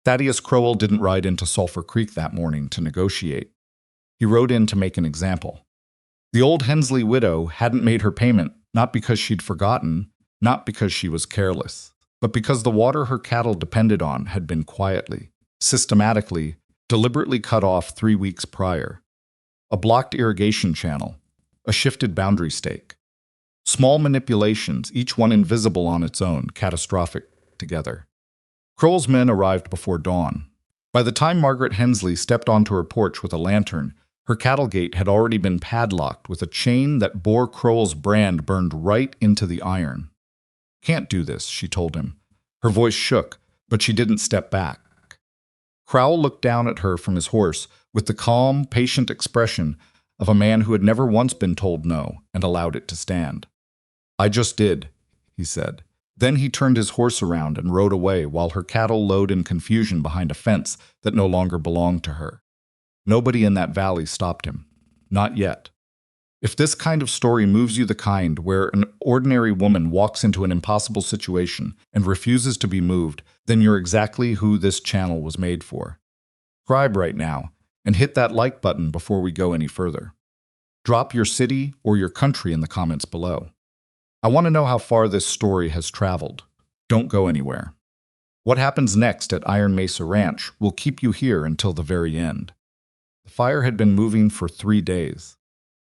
Thaddeus Crowell didn't ride into Sulphur Creek that morning to negotiate. He rode in to make an example. The old Hensley widow hadn't made her payment, not because she'd forgotten, not because she was careless, but because the water her cattle depended on had been quietly, systematically, deliberately cut off 3 weeks prior. A blocked irrigation channel, a shifted boundary stake. Small manipulations, each one invisible on its own, catastrophic together. Crowell's men arrived before dawn. By the time Margaret Hensley stepped onto her porch with a lantern, her cattle gate had already been padlocked with a chain that bore Crowell's brand burned right into the iron. "Can't do this," she told him. Her voice shook, but she didn't step back. Crowell looked down at her from his horse with the calm, patient expression of a man who had never once been told no and allowed it to stand. "I just did," he said. Then he turned his horse around and rode away while her cattle lowed in confusion behind a fence that no longer belonged to her. Nobody in that valley stopped him. Not yet. If this kind of story moves you the kind where an ordinary woman walks into an impossible situation and refuses to be moved, then you're exactly who this channel was made for. Subscribe right now and hit that like button before we go any further. Drop your city or your country in the comments below. I want to know how far this story has traveled. Don't go anywhere. What happens next at Iron Mesa Ranch will keep you here until the very end. The fire had been moving for 3 days.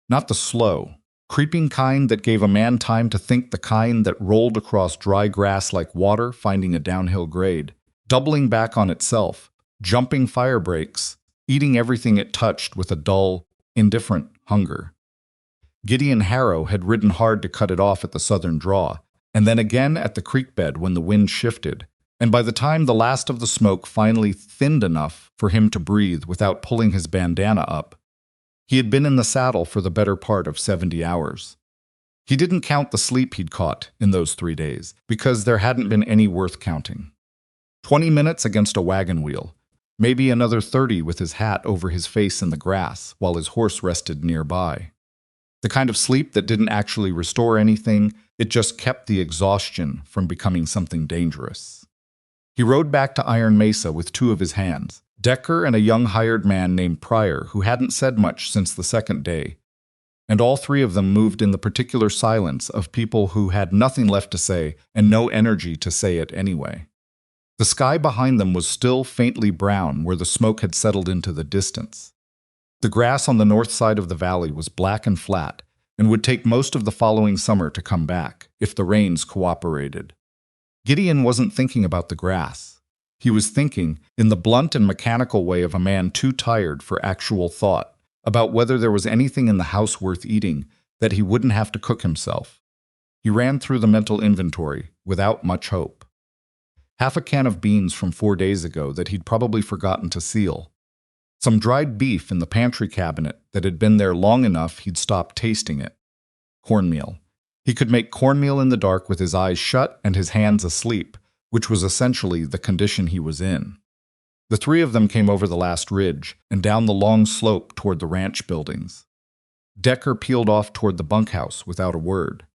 Not the slow, creeping kind that gave a man time to think, the kind that rolled across dry grass like water finding a downhill grade, doubling back on itself, jumping fire breaks, eating everything it touched with a dull, indifferent hunger. Gideon Harrow had ridden hard to cut it off at the southern draw, and then again at the creek bed when the wind shifted, and by the time the last of the smoke finally thinned enough for him to breathe without pulling his bandana up, he had been in the saddle for the better part of 70 hours. He didn't count the sleep he'd caught in those 3 days, because there hadn't been any worth counting. 20 minutes against a wagon wheel, maybe another 30 with his hat over his face in the grass while his horse rested nearby. The kind of sleep that didn't actually restore anything, it just kept the exhaustion from becoming something dangerous. He rode back to Iron Mesa with 2 of his hands, Decker and a young hired man named Pryor who hadn't said much since the second day, and all 3 of them moved in the particular silence of people who had nothing left to say and no energy to say it anyway. The sky behind them was still faintly brown where the smoke had settled into the distance. The grass on the north side of the valley was black and flat, and would take most of the following summer to come back, if the rains cooperated. Gideon wasn't thinking about the grass. He was thinking, in the blunt and mechanical way of a man too tired for actual thought, about whether there was anything in the house worth eating that he wouldn't have to cook himself. He ran through the mental inventory, without much hope. Half a can of beans from 4 days ago that he'd probably forgotten to seal. Some dried beef in the pantry cabinet that had been there long enough he'd stopped tasting it. Cornmeal. He could make cornmeal in the dark with his eyes shut and his hands asleep, which was essentially the condition he was in. The 3 of them came over the last ridge and down the long slope toward the ranch buildings. Decker peeled off toward the bunkhouse without a word.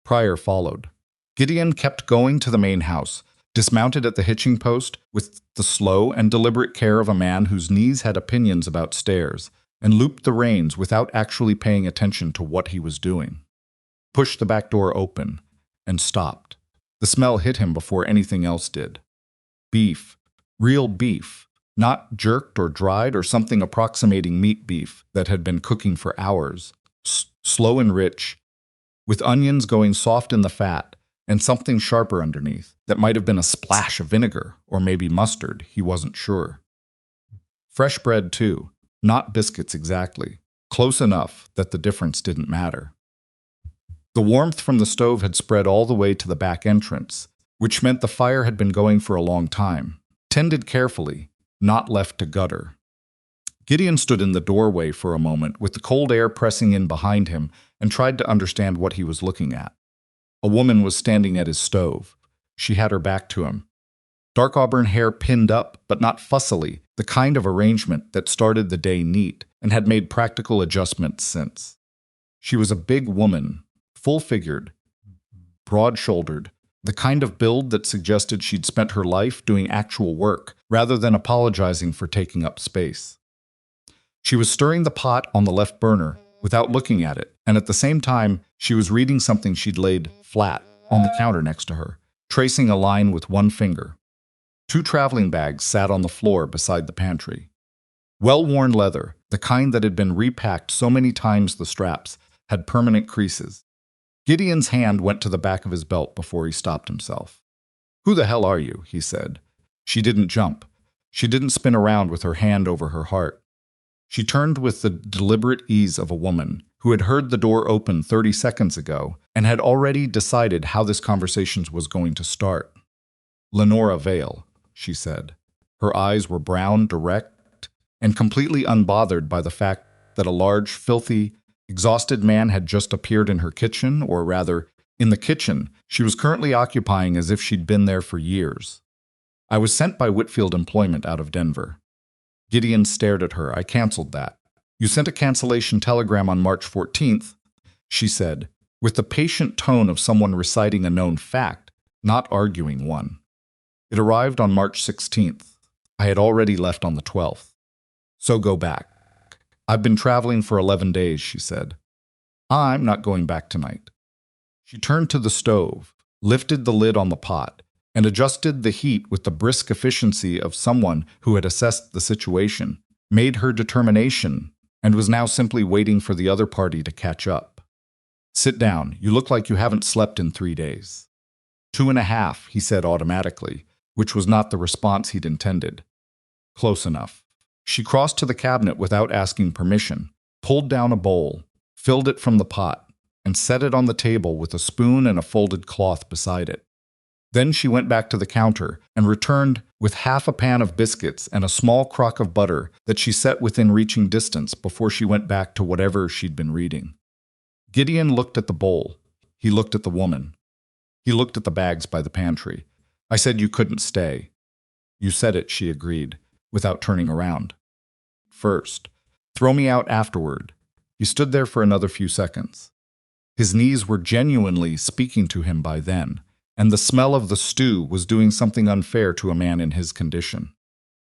Pryor followed. Gideon kept going to the main house, dismounted at the hitching post with the slow and deliberate care of a man whose knees had opinions about stairs, and looped the reins without actually paying attention to what he was doing. Pushed the back door open, and stopped. The smell hit him before anything else did. Beef. Real beef. Not jerked or dried or something approximating meat beef that had been cooking for hours. Slow and rich, with onions going soft in the fat, and something sharper underneath that might have been a splash of vinegar or maybe mustard, he wasn't sure. Fresh bread, too, not biscuits exactly, close enough that the difference didn't matter. The warmth from the stove had spread all the way to the back entrance, which meant the fire had been going for a long time, tended carefully, not left to gutter. Gideon stood in the doorway for a moment with the cold air pressing in behind him and tried to understand what he was looking at. A woman was standing at his stove. She had her back to him. Dark auburn hair pinned up, but not fussily, the kind of arrangement that started the day neat and had made practical adjustments since. She was a big woman, full-figured, broad-shouldered, The kind of build that suggested she'd spent her life doing actual work rather than apologizing for taking up space. She was stirring the pot on the left burner without looking at it, and at the same time, she was reading something she'd laid flat on the counter next to her, tracing a line with one finger. 2 traveling bags sat on the floor beside the pantry. Well-worn leather, the kind that had been repacked so many times the straps, had permanent creases. Gideon's hand went to the back of his belt before he stopped himself. "Who the hell are you?" he said. She didn't jump. She didn't spin around with her hand over her heart. She turned with the deliberate ease of a woman who had heard the door open 30 seconds ago and had already decided how this conversation was going to start. "Lenora Vail," she said. Her eyes were brown, direct, and completely unbothered by the fact that a large, filthy, exhausted man had just appeared in her kitchen, or rather, in the kitchen she was currently occupying as if she'd been there for years. "I was sent by Whitfield Employment out of Denver." Gideon stared at her. "I canceled that." "You sent a cancellation telegram on March 14th, she said, with the patient tone of someone reciting a known fact, not arguing one. "It arrived on March 16th. I had already left on the 12th. So go back." "I've been traveling for 11 days, she said. "I'm not going back tonight." She turned to the stove, lifted the lid on the pot, and adjusted the heat with the brisk efficiency of someone who had assessed the situation, made her determination, and was now simply waiting for the other party to catch up. "Sit down. You look like you haven't slept in 3 days. 2.5, he said automatically, which was not the response he'd intended. "Close enough." She crossed to the cabinet without asking permission, pulled down a bowl, filled it from the pot, and set it on the table with a spoon and a folded cloth beside it. Then she went back to the counter and returned with half a pan of biscuits and a small crock of butter that she set within reaching distance before she went back to whatever she'd been reading. Gideon looked at the bowl. He looked at the woman. He looked at the bags by the pantry. "I said you couldn't stay." "You said it," she agreed, without turning around. "First. Throw me out afterward." He stood there for another few seconds. His knees were genuinely speaking to him by then, and the smell of the stew was doing something unfair to a man in his condition.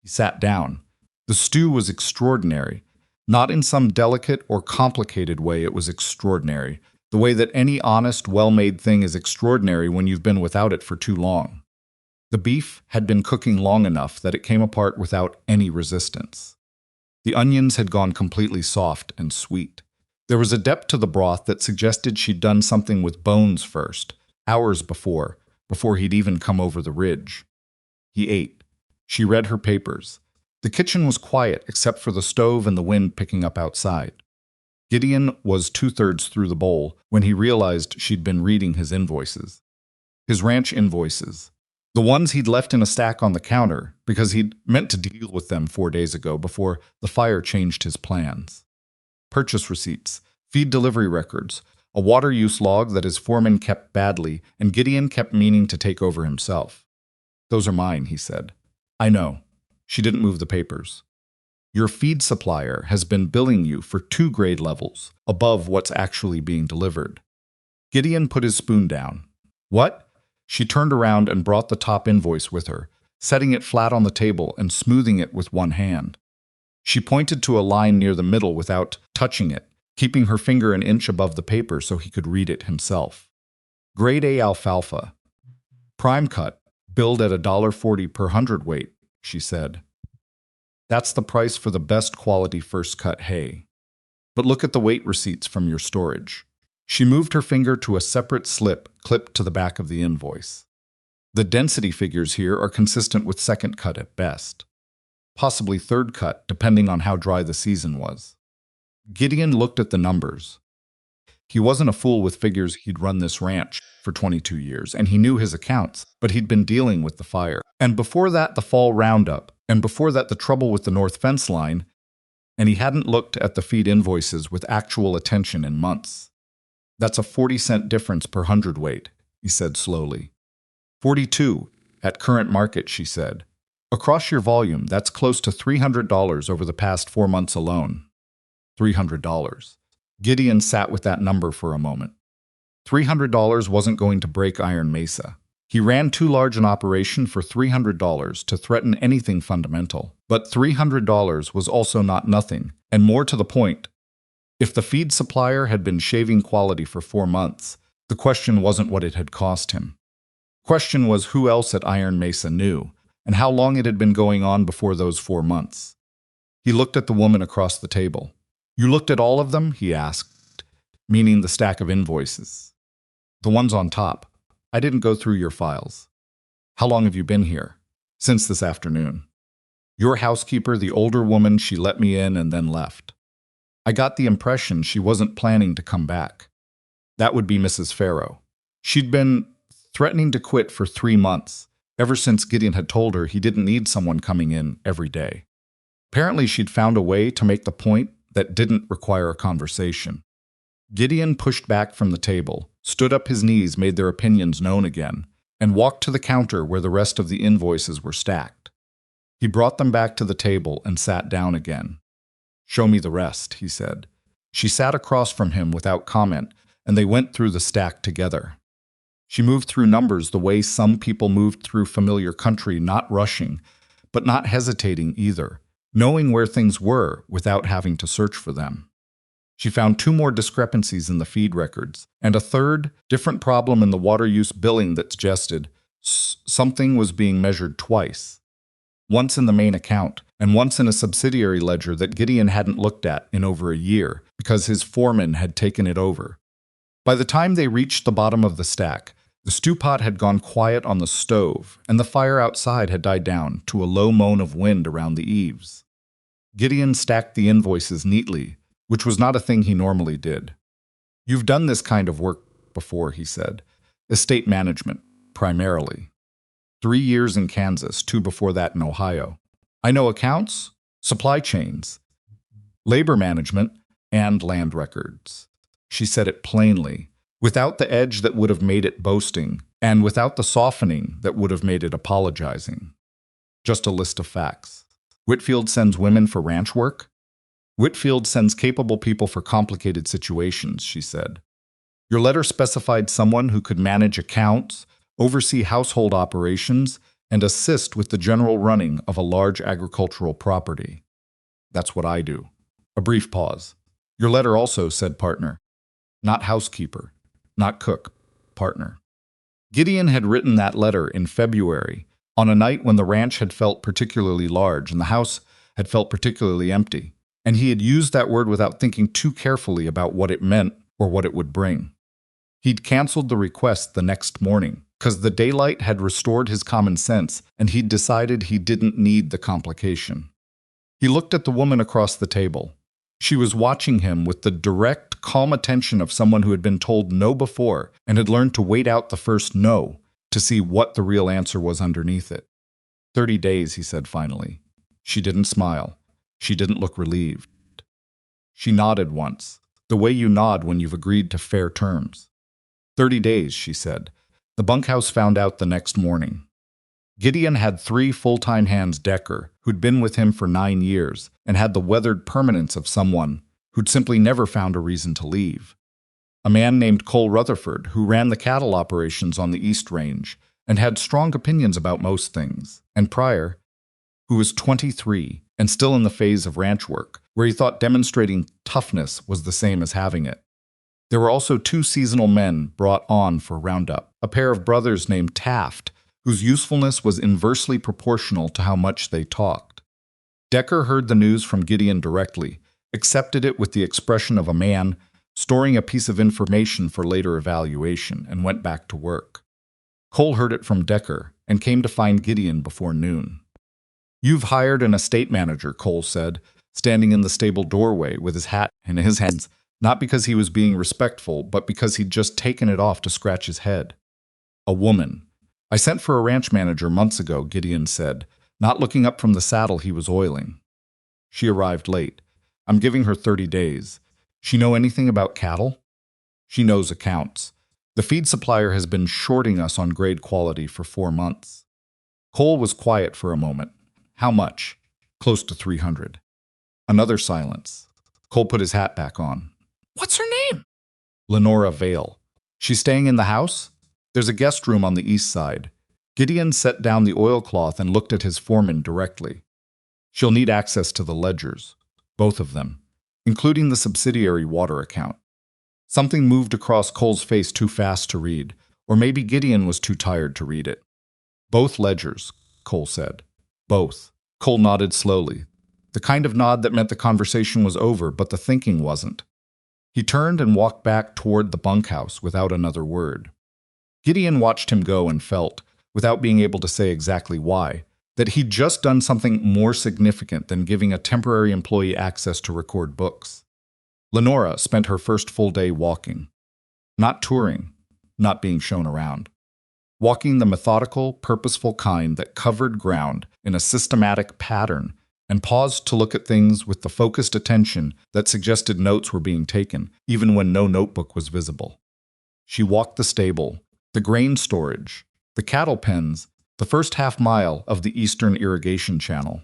He sat down. The stew was extraordinary. Not in some delicate or complicated way, it was extraordinary, the way that any honest, well-made thing is extraordinary when you've been without it for too long. The beef had been cooking long enough that it came apart without any resistance. The onions had gone completely soft and sweet. There was a depth to the broth that suggested she'd done something with bones first, hours before he'd even come over the ridge. He ate. She read her papers. The kitchen was quiet except for the stove and the wind picking up outside. Gideon was 2/3 through the bowl when he realized she'd been reading his invoices. His ranch invoices. The ones he'd left in a stack on the counter because he'd meant to deal with them 4 days ago before the fire changed his plans. Purchase receipts, feed delivery records, a water use log that his foreman kept badly and Gideon kept meaning to take over himself. "Those are mine," he said. "I know." She didn't move the papers. "Your feed supplier has been billing you for 2 grade levels above what's actually being delivered." Gideon put his spoon down. "What?" She turned around and brought the top invoice with her, setting it flat on the table and smoothing it with one hand. She pointed to a line near the middle without touching it, keeping her finger an inch above the paper so he could read it himself. "Grade A alfalfa. Prime cut, billed at $1.40 per hundredweight," she said. "That's the price for the best quality first cut hay. But look at the weight receipts from your storage." She moved her finger to a separate slip clipped to the back of the invoice. "The density figures here are consistent with second cut at best. Possibly third cut, depending on how dry the season was." Gideon looked at the numbers. He wasn't a fool with figures. He'd run this ranch for 22 years, and he knew his accounts, but he'd been dealing with the fire. And before that, the fall roundup, and before that, the trouble with the north fence line, and he hadn't looked at the feed invoices with actual attention in months. "That's a 40-cent difference per hundredweight," he said slowly. 42 at current market, she said. "Across your volume, that's close to $300 over the past 4 months alone." $300. Gideon sat with that number for a moment. $300 wasn't going to break Iron Mesa. He ran too large an operation for $300 to threaten anything fundamental. But $300 was also not nothing, and more to the point. If the feed supplier had been shaving quality for 4 months, the question wasn't what it had cost him. The question was who else at Iron Mesa knew, and how long it had been going on before those 4 months. He looked at the woman across the table. "You looked at all of them?" he asked, meaning the stack of invoices. "The ones on top. I didn't go through your files." "How long have you been here?" "Since this afternoon." "Your housekeeper, the older woman, she let me in and then left. I got the impression she wasn't planning to come back." That would be Mrs. Farrow. She'd been threatening to quit for 3 months, ever since Gideon had told her he didn't need someone coming in every day. Apparently she'd found a way to make the point that didn't require a conversation. Gideon pushed back from the table, stood up, his knees made their opinions known again, and walked to the counter where the rest of the invoices were stacked. He brought them back to the table and sat down again. "Show me the rest," he said. She sat across from him without comment, and they went through the stack together. She moved through numbers the way some people moved through familiar country, not rushing, but not hesitating either, knowing where things were without having to search for them. She found 2 more discrepancies in the feed records, and a third, different problem in the water use billing that suggested something was being measured twice. Once in the main account, and once in a subsidiary ledger that Gideon hadn't looked at in over a year because his foreman had taken it over. By the time they reached the bottom of the stack, the stew pot had gone quiet on the stove, and the fire outside had died down to a low moan of wind around the eaves. Gideon stacked the invoices neatly, which was not a thing he normally did. "You've done this kind of work before," he said. "Estate management, primarily. 3 years in Kansas, 2 before that in Ohio. I know accounts, supply chains, labor management, and land records." She said it plainly, without the edge that would have made it boasting, and without the softening that would have made it apologizing. Just a list of facts. "Whitfield sends women for ranch work?" "Whitfield sends capable people for complicated situations," she said. "Your letter specified someone who could manage accounts, oversee household operations, and assist with the general running of a large agricultural property." "That's what I do." A brief pause. "Your letter also said partner. Not housekeeper, not cook, partner." Gideon had written that letter in February, on a night when the ranch had felt particularly large and the house had felt particularly empty, and he had used that word without thinking too carefully about what it meant or what it would bring. He'd canceled the request the next morning, because the daylight had restored his common sense, and he'd decided he didn't need the complication. He looked at the woman across the table. She was watching him with the direct, calm attention of someone who had been told no before and had learned to wait out the first no to see what the real answer was underneath it. 30 days, he said finally. She didn't smile. She didn't look relieved. She nodded once, the way you nod when you've agreed to fair terms. 30 days, she said. The bunkhouse found out the next morning. Gideon had 3 full-time hands Decker, who'd been with him for 9 years, and had the weathered permanence of someone who'd simply never found a reason to leave. A man named Cole Rutherford, who ran the cattle operations on the East Range, and had strong opinions about most things, and Pryor, who was 23 and still in the phase of ranch work, where he thought demonstrating toughness was the same as having it. There were also 2 seasonal men brought on for Roundup, a pair of brothers named Taft, whose usefulness was inversely proportional to how much they talked. Decker heard the news from Gideon directly, accepted it with the expression of a man storing a piece of information for later evaluation, and went back to work. Cole heard it from Decker and came to find Gideon before noon. "You've hired an estate manager," Cole said, standing in the stable doorway with his hat in his hands, not because he was being respectful, but because he'd just taken it off to scratch his head. "A woman. I sent for a ranch manager months ago," Gideon said, not looking up from the saddle he was oiling. "She arrived late. I'm giving her 30 days. She know anything about cattle?" "She knows accounts. The feed supplier has been shorting us on grade quality for 4 months." Cole was quiet for a moment. "How much?" "Close to 300. Another silence. Cole put his hat back on. "What's her name?" "Lenora Vail. She's staying in the house?" There's a guest room on the east side. Gideon set down the oilcloth and looked at his foreman directly. She'll need access to the ledgers, both of them, including the subsidiary water account. Something moved across Cole's face too fast to read, or maybe Gideon was too tired to read it. Both ledgers, Cole said. Both. Cole nodded slowly, the kind of nod that meant the conversation was over, but the thinking wasn't. He turned and walked back toward the bunkhouse without another word. Gideon watched him go and felt, without being able to say exactly why, that he'd just done something more significant than giving a temporary employee access to record books. Lenora spent her first full day walking. Not touring, not being shown around. Walking the methodical, purposeful kind that covered ground in a systematic pattern and paused to look at things with the focused attention that suggested notes were being taken, even when no notebook was visible. She walked the stable, the grain storage, the cattle pens, the first half-mile of the eastern irrigation channel.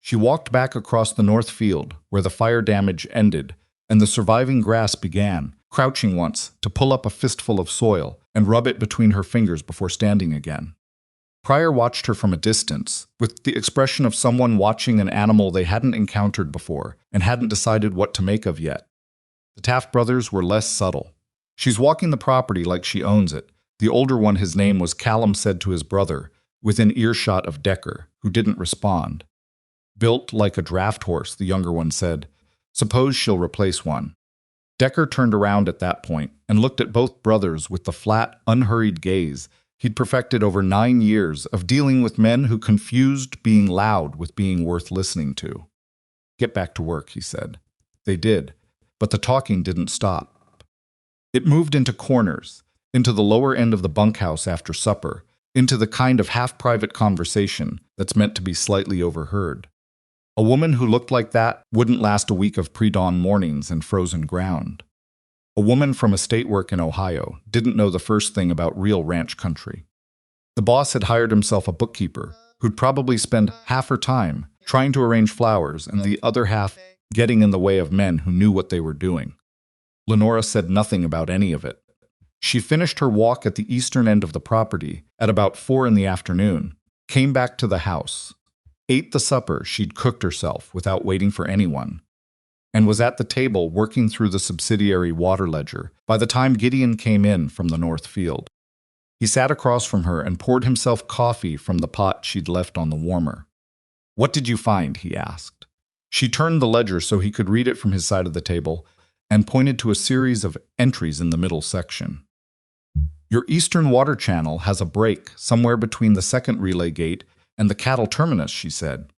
She walked back across the north field, where the fire damage ended and the surviving grass began, crouching once to pull up a fistful of soil and rub it between her fingers before standing again. Pryor watched her from a distance, with the expression of someone watching an animal they hadn't encountered before and hadn't decided what to make of yet. The Taft brothers were less subtle. She's walking the property like she owns it. The older one, his name was Callum, said to his brother, within earshot of Decker, who didn't respond. Built like a draft horse, the younger one said. Suppose she'll replace one. Decker turned around at that point and looked at both brothers with the flat, unhurried gaze he'd perfected over 9 years of dealing with men who confused being loud with being worth listening to. Get back to work, he said. They did, but the talking didn't stop. It moved into corners, into the lower end of the bunkhouse after supper, into the kind of half-private conversation that's meant to be slightly overheard. A woman who looked like that wouldn't last a week of pre-dawn mornings and frozen ground. A woman from estate work in Ohio didn't know the first thing about real ranch country. The boss had hired himself a bookkeeper who'd probably spend half her time trying to arrange flowers and the other half getting in the way of men who knew what they were doing. Lenora said nothing about any of it. She finished her walk at the eastern end of the property at about 4 in the afternoon, came back to the house, ate the supper she'd cooked herself without waiting for anyone, and was at the table working through the subsidiary water ledger by the time Gideon came in from the north field. He sat across from her and poured himself coffee from the pot she'd left on the warmer. "What did you find?" he asked. She turned the ledger so he could read it from his side of the table and pointed to a series of entries in the middle section. "Your eastern water channel has a break somewhere between the second relay gate and the cattle terminus," she said.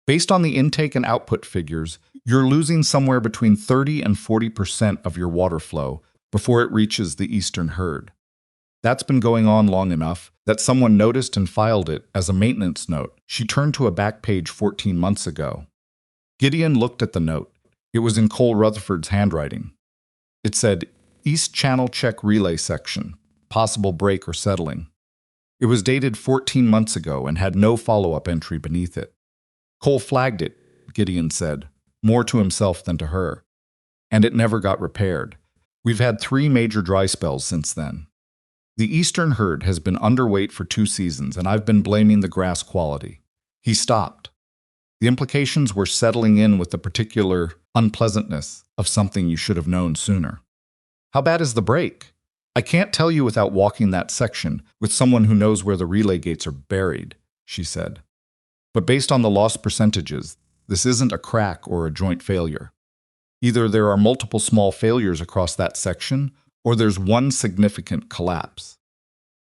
"Based on the intake and output figures, you're losing somewhere between 30 and 40% of your water flow before it reaches the eastern herd. That's been going on long enough that someone noticed and filed it as a maintenance note." She turned to a back page 14 months ago. Gideon looked at the note. It was in Cole Rutherford's handwriting. It said, "East Channel Check Relay Section, possible break or settling." It was dated 14 months ago and had no follow-up entry beneath it. "Cole flagged it," Gideon said, more to himself than to her. "And it never got repaired. We've had 3 major dry spells since then. The eastern herd has been underweight for 2 seasons, and I've been blaming the grass quality." He stopped. The implications were settling in with the particular unpleasantness of something you should have known sooner. "How bad is the break?" "I can't tell you without walking that section with someone who knows where the relay gates are buried," she said. "But based on the loss percentages, this isn't a crack or a joint failure. Either there are multiple small failures across that section, or there's one significant collapse.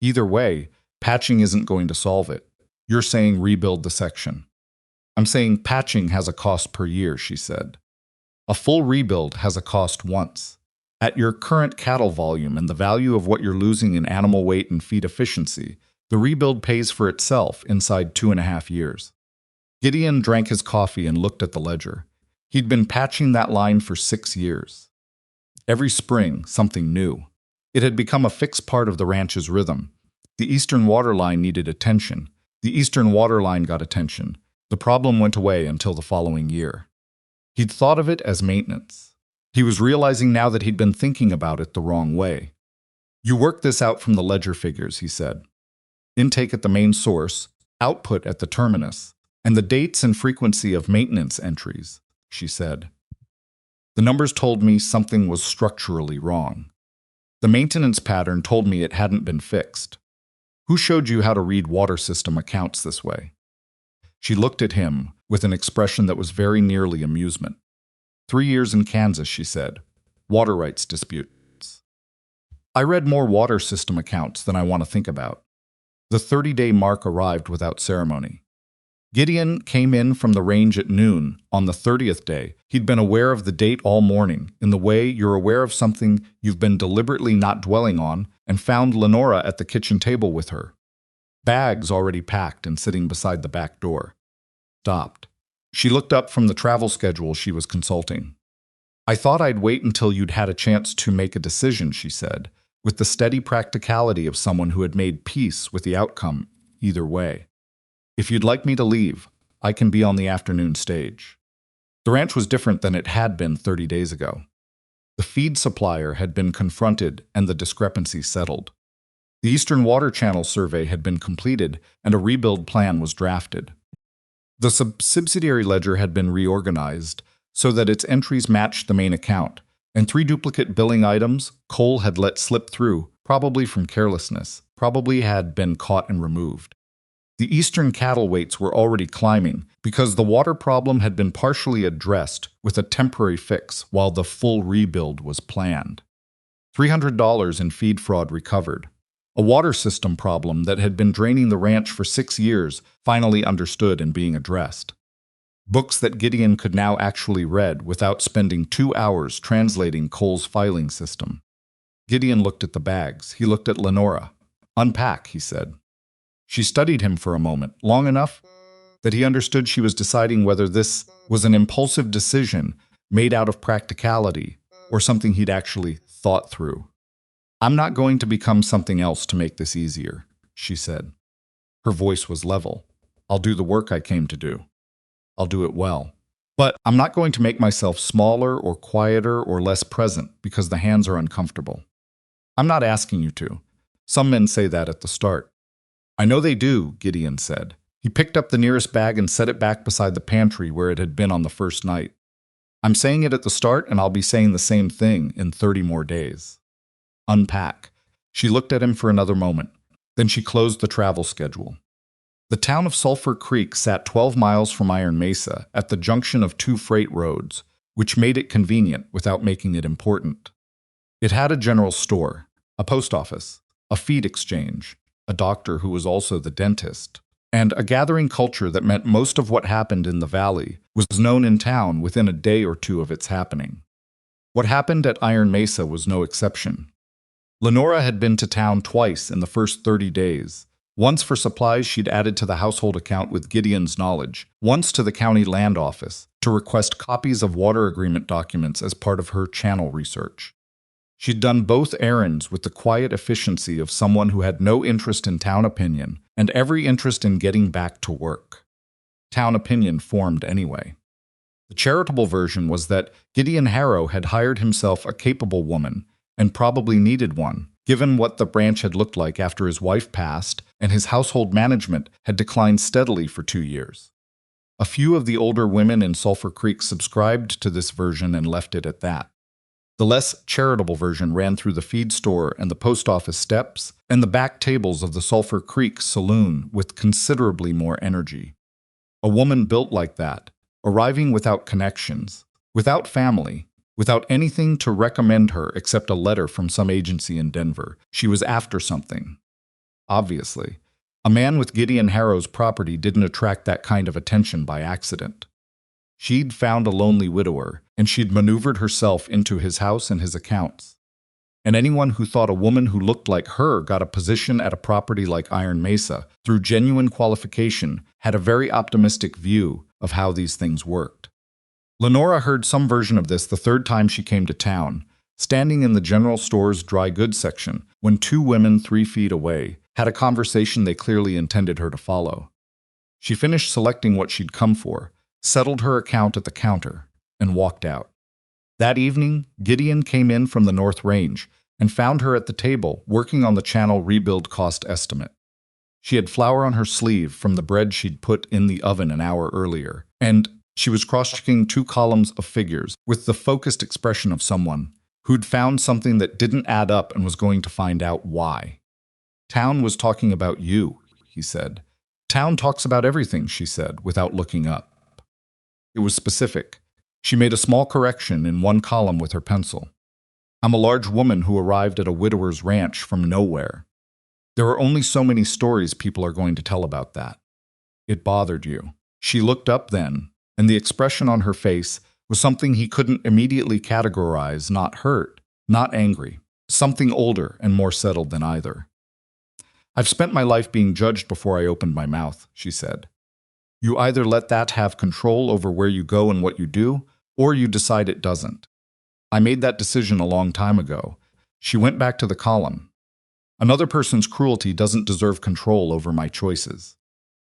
Either way, patching isn't going to solve it. You're saying rebuild the section." "I'm saying patching has a cost per year," she said. "A full rebuild has a cost once. At your current cattle volume and the value of what you're losing in animal weight and feed efficiency, the rebuild pays for itself inside 2.5 years. Gideon drank his coffee and looked at the ledger. He'd been patching that line for 6 years. Every spring, something new. It had become a fixed part of the ranch's rhythm. The eastern water line needed attention. The eastern water line got attention. The problem went away until the following year. He'd thought of it as maintenance. He was realizing now that he'd been thinking about it the wrong way. You work this out from the ledger figures, he said. Intake at the main source, output at the terminus, and the dates and frequency of maintenance entries, she said. The numbers told me something was structurally wrong. The maintenance pattern told me it hadn't been fixed. Who showed you how to read water system accounts this way? She looked at him with an expression that was very nearly amusement. 3 years in Kansas, she said. Water rights disputes. I read more water system accounts than I want to think about. The 30-day mark arrived without ceremony. Gideon came in from the range at noon on the 30th day. He'd been aware of the date all morning, in the way you're aware of something you've been deliberately not dwelling on, and found Lenora at the kitchen table with her. Bags already packed and sitting beside the back door. Stopped. She looked up from the travel schedule she was consulting. I thought I'd wait until you'd had a chance to make a decision, she said, with the steady practicality of someone who had made peace with the outcome either way. If you'd like me to leave, I can be on the afternoon stage. The ranch was different than it had been 30 days ago. The feed supplier had been confronted and the discrepancy settled. The Eastern Water Channel survey had been completed and a rebuild plan was drafted. The subsidiary ledger had been reorganized so that its entries matched the main account, and 3 duplicate billing items Cole had let slip through, probably from carelessness, probably had been caught and removed. The eastern cattle weights were already climbing because the water problem had been partially addressed with a temporary fix while the full rebuild was planned. $300 in feed fraud recovered. A water system problem that had been draining the ranch for 6 years finally understood and being addressed. Books that Gideon could now actually read without spending 2 hours translating Cole's filing system. Gideon looked at the bags. He looked at Lenora. Unpack, he said. She studied him for a moment, long enough that he understood she was deciding whether this was an impulsive decision made out of practicality or something he'd actually thought through. I'm not going to become something else to make this easier, she said. Her voice was level. I'll do the work I came to do. I'll do it well. But I'm not going to make myself smaller or quieter or less present because the hands are uncomfortable. I'm not asking you to. Some men say that at the start. I know they do, Gideon said. He picked up the nearest bag and set it back beside the pantry where it had been on the first night. I'm saying it at the start, and I'll be saying the same thing in 30 more days. Unpack. She looked at him for another moment. Then she closed the travel schedule. The town of Sulphur Creek sat 12 miles from Iron Mesa at the junction of 2 freight roads, which made it convenient without making it important. It had a general store, a post office, a feed exchange, a doctor who was also the dentist, and a gathering culture that meant most of what happened in the valley was known in town within a day or two of its happening. What happened at Iron Mesa was no exception. Lenora had been to town twice in the first 30 days, once for supplies she'd added to the household account with Gideon's knowledge, once to the county land office to request copies of water agreement documents as part of her channel research. She'd done both errands with the quiet efficiency of someone who had no interest in town opinion and every interest in getting back to work. Town opinion formed anyway. The charitable version was that Gideon Harrow had hired himself a capable woman, and probably needed one, given what the branch had looked like after his wife passed and his household management had declined steadily for 2 years. A few of the older women in Sulphur Creek subscribed to this version and left it at that. The less charitable version ran through the feed store and the post office steps and the back tables of the Sulphur Creek saloon with considerably more energy. A woman built like that, arriving without connections, without family, without anything to recommend her except a letter from some agency in Denver. She was after something. Obviously, a man with Gideon Harrow's property didn't attract that kind of attention by accident. She'd found a lonely widower, and she'd maneuvered herself into his house and his accounts. And anyone who thought a woman who looked like her got a position at a property like Iron Mesa through genuine qualification had a very optimistic view of how these things worked. Lenora heard some version of this the 3rd time she came to town, standing in the general store's dry goods section when 2 women 3 feet away had a conversation they clearly intended her to follow. She finished selecting what she'd come for, settled her account at the counter, and walked out. That evening, Gideon came in from the North Range, and found her at the table working on the channel rebuild cost estimate. She had flour on her sleeve from the bread she'd put in the oven an hour earlier, and she was cross-checking 2 columns of figures with the focused expression of someone who'd found something that didn't add up and was going to find out why. "Town was talking about you," he said. "Town talks about everything," she said, without looking up. It was specific. She made a small correction in 1 column with her pencil. "I'm a large woman who arrived at a widower's ranch from nowhere. There are only so many stories people are going to tell about that. It bothered you." She looked up then, and the expression on her face was something he couldn't immediately categorize, not hurt, not angry, something older and more settled than either. "I've spent my life being judged before I opened my mouth," she said. "You either let that have control over where you go and what you do, or you decide it doesn't. I made that decision a long time ago." She went back to the column. "Another person's cruelty doesn't deserve control over my choices."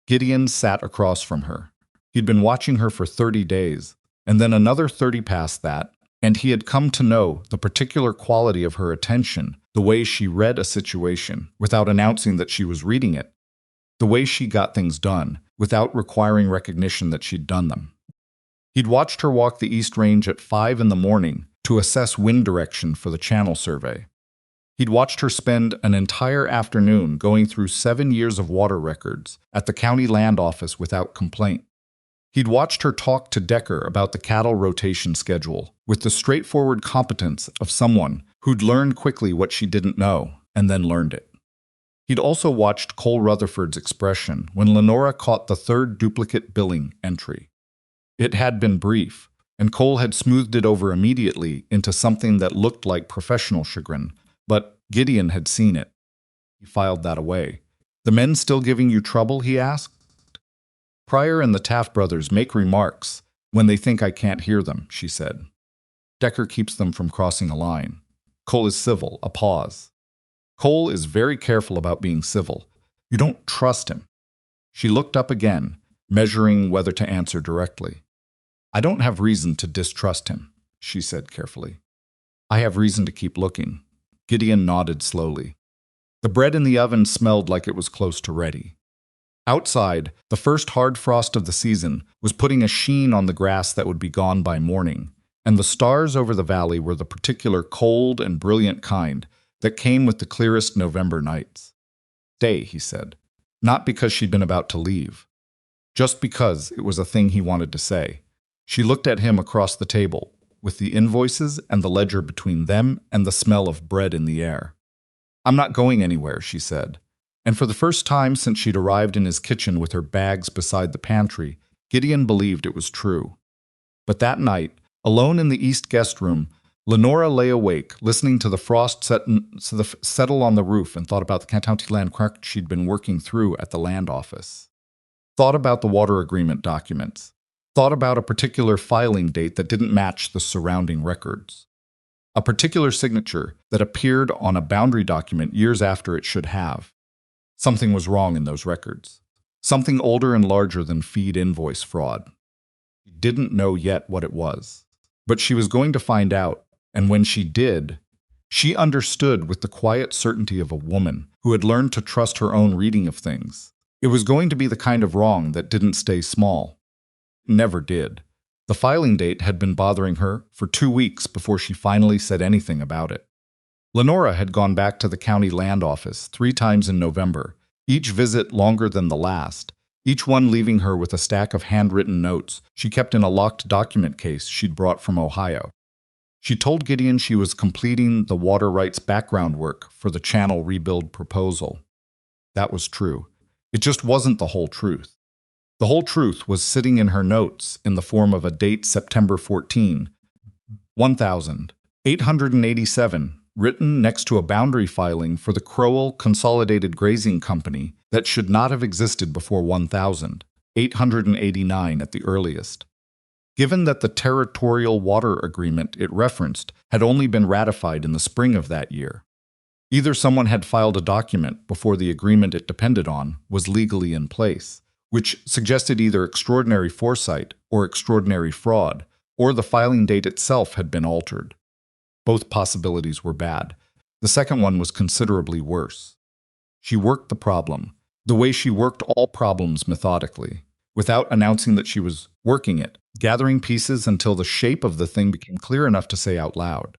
Gideon sat across from her. He'd been watching her for 30 days, and then another 30 past that, and he had come to know the particular quality of her attention, the way she read a situation without announcing that she was reading it, the way she got things done without requiring recognition that she'd done them. He'd watched her walk the East Range at 5 in the morning to assess wind direction for the channel survey. He'd watched her spend an entire afternoon going through 7 years of water records at the county land office without complaint. He'd watched her talk to Decker about the cattle rotation schedule with the straightforward competence of someone who'd learned quickly what she didn't know and then learned it. He'd also watched Cole Rutherford's expression when Lenora caught the 3rd duplicate billing entry. It had been brief, and Cole had smoothed it over immediately into something that looked like professional chagrin, but Gideon had seen it. He filed that away. "The men still giving you trouble?" he asked. "Pryor and the Taft brothers make remarks when they think I can't hear them," she said. "Decker keeps them from crossing a line. Cole is civil." A pause. "Cole is very careful about being civil. You don't trust him." She looked up again, measuring whether to answer directly. "I don't have reason to distrust him," she said carefully. "I have reason to keep looking." Gideon nodded slowly. The bread in the oven smelled like it was close to ready. Outside, the first hard frost of the season was putting a sheen on the grass that would be gone by morning, and the stars over the valley were the particular cold and brilliant kind that came with the clearest November nights. "Stay," he said, not because she'd been about to leave, just because it was a thing he wanted to say. She looked at him across the table, with the invoices and the ledger between them and the smell of bread in the air. "I'm not going anywhere," she said. And for the first time since she'd arrived in his kitchen with her bags beside the pantry, Gideon believed it was true. But that night, alone in the East guest room, Lenora lay awake, listening to the frost settle on the roof, and thought about the county land crack she'd been working through at the land office. Thought about the water agreement documents. Thought about a particular filing date that didn't match the surrounding records. A particular signature that appeared on a boundary document years after it should have. Something was wrong in those records. Something older and larger than feed invoice fraud. She didn't know yet what it was. But she was going to find out, and when she did, she understood with the quiet certainty of a woman who had learned to trust her own reading of things. It was going to be the kind of wrong that didn't stay small. It never did. The filing date had been bothering her for 2 weeks before she finally said anything about it. Lenora had gone back to the county land office 3 times in November, each visit longer than the last, each one leaving her with a stack of handwritten notes she kept in a locked document case she'd brought from Ohio. She told Gideon she was completing the water rights background work for the channel rebuild proposal. That was true. It just wasn't the whole truth. The whole truth was sitting in her notes in the form of a date September 14, 1887, written next to a boundary filing for the Crowell Consolidated Grazing Company that should not have existed before 1889 at the earliest. Given that the territorial water agreement it referenced had only been ratified in the spring of that year, either someone had filed a document before the agreement it depended on was legally in place, which suggested either extraordinary foresight or extraordinary fraud, or the filing date itself had been altered. Both possibilities were bad. The second one was considerably worse. She worked the problem, the way she worked all problems methodically, without announcing that she was working it, gathering pieces until the shape of the thing became clear enough to say out loud.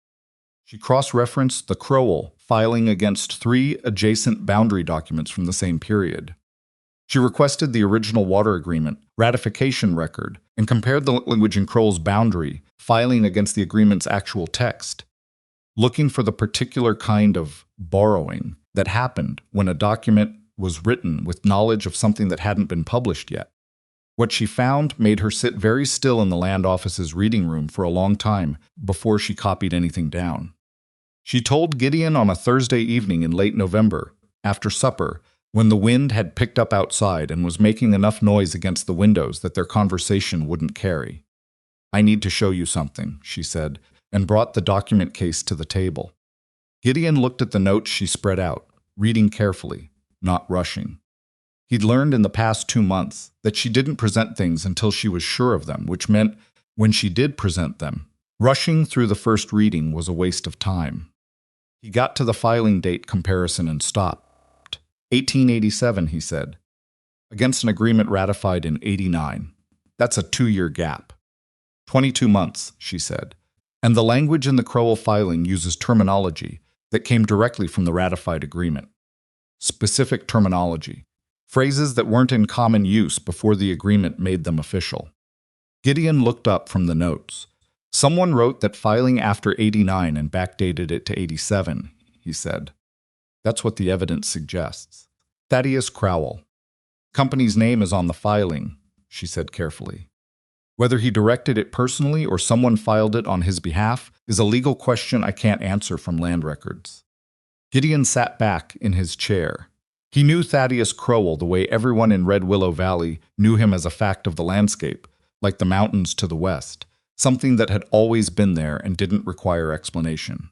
She cross-referenced the Crowell filing against 3 adjacent boundary documents from the same period. She requested the original water agreement, ratification record, and compared the language in Crowell's boundary filing against the agreement's actual text, looking for the particular kind of borrowing that happened when a document was written with knowledge of something that hadn't been published yet. What she found made her sit very still in the land office's reading room for a long time before she copied anything down. She told Gideon on a Thursday evening in late November, after supper, when the wind had picked up outside and was making enough noise against the windows that their conversation wouldn't carry. "I need to show you something," she said, and brought the document case to the table. Gideon looked at the notes she spread out, reading carefully, not rushing. He'd learned in the past 2 months that she didn't present things until she was sure of them, which meant when she did present them, rushing through the first reading was a waste of time. He got to the filing date comparison and stopped. 1887, he said, against an agreement ratified in 89. That's a 2-year gap. 22 months, she said. And the language in the Crowell filing uses terminology that came directly from the ratified agreement. Specific terminology. Phrases that weren't in common use before the agreement made them official. Gideon looked up from the notes. Someone wrote that filing after 89 and backdated it to 87, he said. That's what the evidence suggests. Thaddeus Crowell. Company's name is on the filing, she said carefully. Whether he directed it personally or someone filed it on his behalf is a legal question I can't answer from land records. Gideon sat back in his chair. He knew Thaddeus Crowell the way everyone in Red Willow Valley knew him as a fact of the landscape, like the mountains to the west, something that had always been there and didn't require explanation.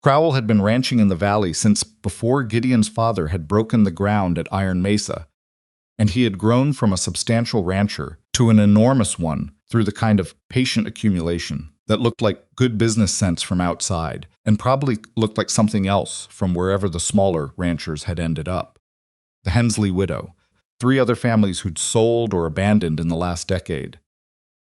Crowell had been ranching in the valley since before Gideon's father had broken the ground at Iron Mesa, and he had grown from a substantial rancher to an enormous one through the kind of patient accumulation that looked like good business sense from outside and probably looked like something else from wherever the smaller ranchers had ended up. The Hensley widow, 3 other families who'd sold or abandoned in the last decade,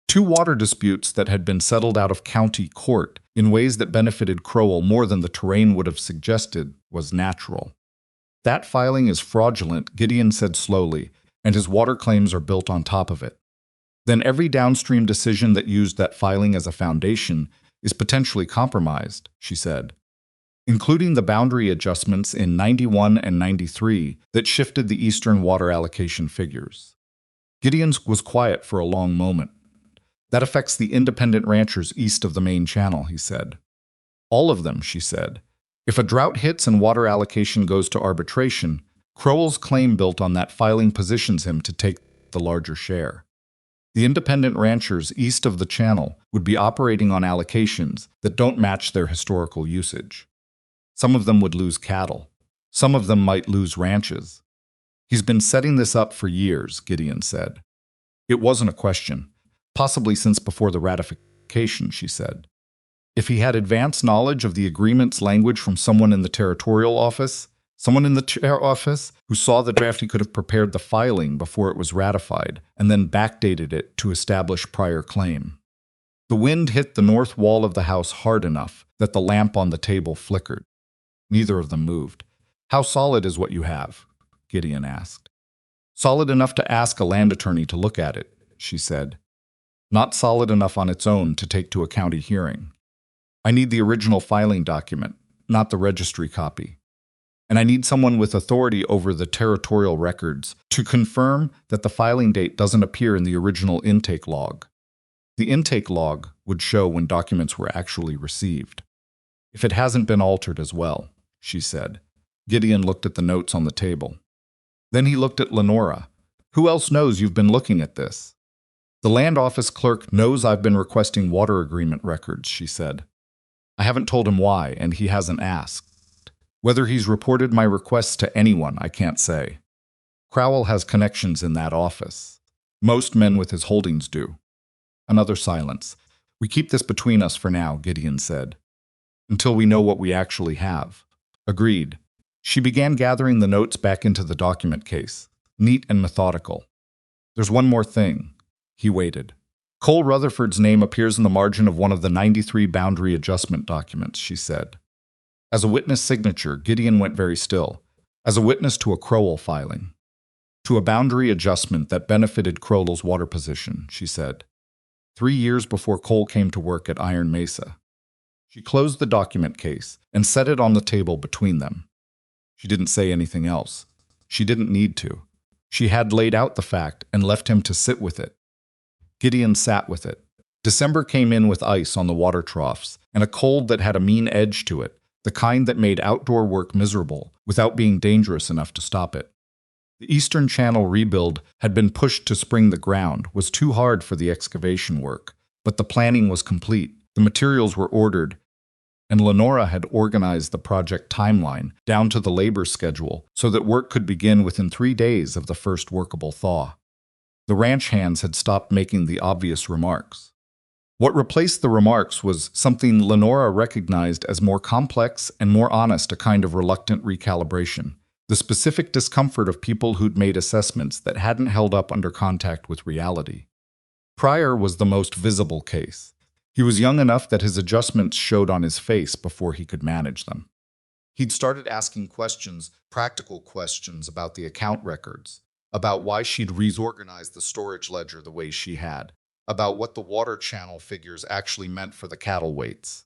2 water disputes that had been settled out of county court in ways that benefited Crowell more than the terrain would have suggested was natural. That filing is fraudulent, Gideon said slowly, and his water claims are built on top of it. Then every downstream decision that used that filing as a foundation is potentially compromised, she said, including the boundary adjustments in 91 and 93 that shifted the eastern water allocation figures. Gideon was quiet for a long moment. That affects the independent ranchers east of the main channel, he said. All of them, she said. If a drought hits and water allocation goes to arbitration, Crowell's claim built on that filing positions him to take the larger share. The independent ranchers east of the channel would be operating on allocations that don't match their historical usage. Some of them would lose cattle. Some of them might lose ranches. He's been setting this up for years, Gideon said. It wasn't a question. Possibly since before the ratification, she said. If he had advance knowledge of the agreement's language from someone in the territorial office, someone in the chair office who saw the draft, he could have prepared the filing before it was ratified and then backdated it to establish prior claim. The wind hit the north wall of the house hard enough that the lamp on the table flickered. Neither of them moved. "How solid is what you have?" Gideon asked. "Solid enough to ask a land attorney to look at it," she said. "Not solid enough on its own to take to a county hearing. I need the original filing document, not the registry copy. And I need someone with authority over the territorial records to confirm that the filing date doesn't appear in the original intake log. The intake log would show when documents were actually received. If it hasn't been altered as well," she said. Gideon looked at the notes on the table. Then he looked at Lenora. "Who else knows you've been looking at this?" "The land office clerk knows I've been requesting water agreement records," she said. "I haven't told him why, and he hasn't asked. Whether he's reported my requests to anyone, I can't say. Crowell has connections in that office. Most men with his holdings do." Another silence. "We keep this between us for now," Gideon said. "Until we know what we actually have." Agreed. She began gathering the notes back into the document case, neat and methodical. There's one more thing. He waited. Cole Rutherford's name appears in the margin of one of the 93 boundary adjustment documents, she said. As a witness signature, Gideon went very still. As a witness to a Crowell filing. To a boundary adjustment that benefited Crowell's water position, she said. 3 years before Cole came to work at Iron Mesa. She closed the document case and set it on the table between them. She didn't say anything else. She didn't need to. She had laid out the fact and left him to sit with it. Gideon sat with it. December came in with ice on the water troughs and a cold that had a mean edge to it, the kind that made outdoor work miserable without being dangerous enough to stop it. The Eastern Channel rebuild had been pushed to spring the ground, was too hard for the excavation work, but the planning was complete, the materials were ordered, and Lenora had organized the project timeline down to the labor schedule so that work could begin within 3 days of the first workable thaw. The ranch hands had stopped making the obvious remarks. What replaced the remarks was something Lenora recognized as more complex and more honest, a kind of reluctant recalibration, the specific discomfort of people who'd made assessments that hadn't held up under contact with reality. Pryor was the most visible case. He was young enough that his adjustments showed on his face before he could manage them. He'd started asking questions, practical questions about the account records, about why she'd reorganized the storage ledger the way she had, about what the water channel figures actually meant for the cattle weights.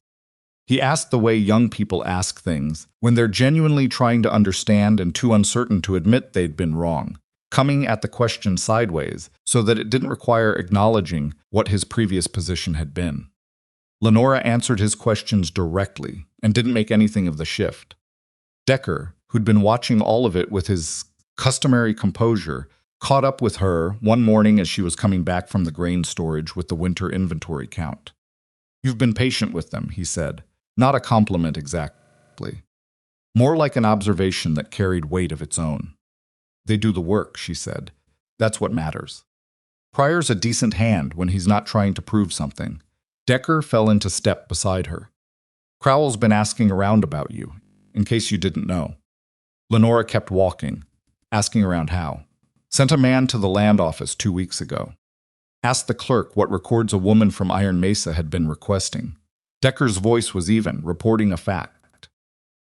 He asked the way young people ask things, when they're genuinely trying to understand and too uncertain to admit they'd been wrong, coming at the question sideways so that it didn't require acknowledging what his previous position had been. Lenora answered his questions directly and didn't make anything of the shift. Decker, who'd been watching all of it with his customary composure, caught up with her one morning as she was coming back from the grain storage with the winter inventory count. "You've been patient with them," he said. Not a compliment exactly. More like an observation that carried weight of its own. "They do the work," she said. "That's what matters." Pryor's a decent hand when he's not trying to prove something. Decker fell into step beside her. "Crowell's been asking around about you, in case you didn't know." Lenora kept walking. Asking around how? "Sent a man to the land office 2 weeks ago. Asked the clerk what records a woman from Iron Mesa had been requesting. Decker's voice was even, reporting a fact.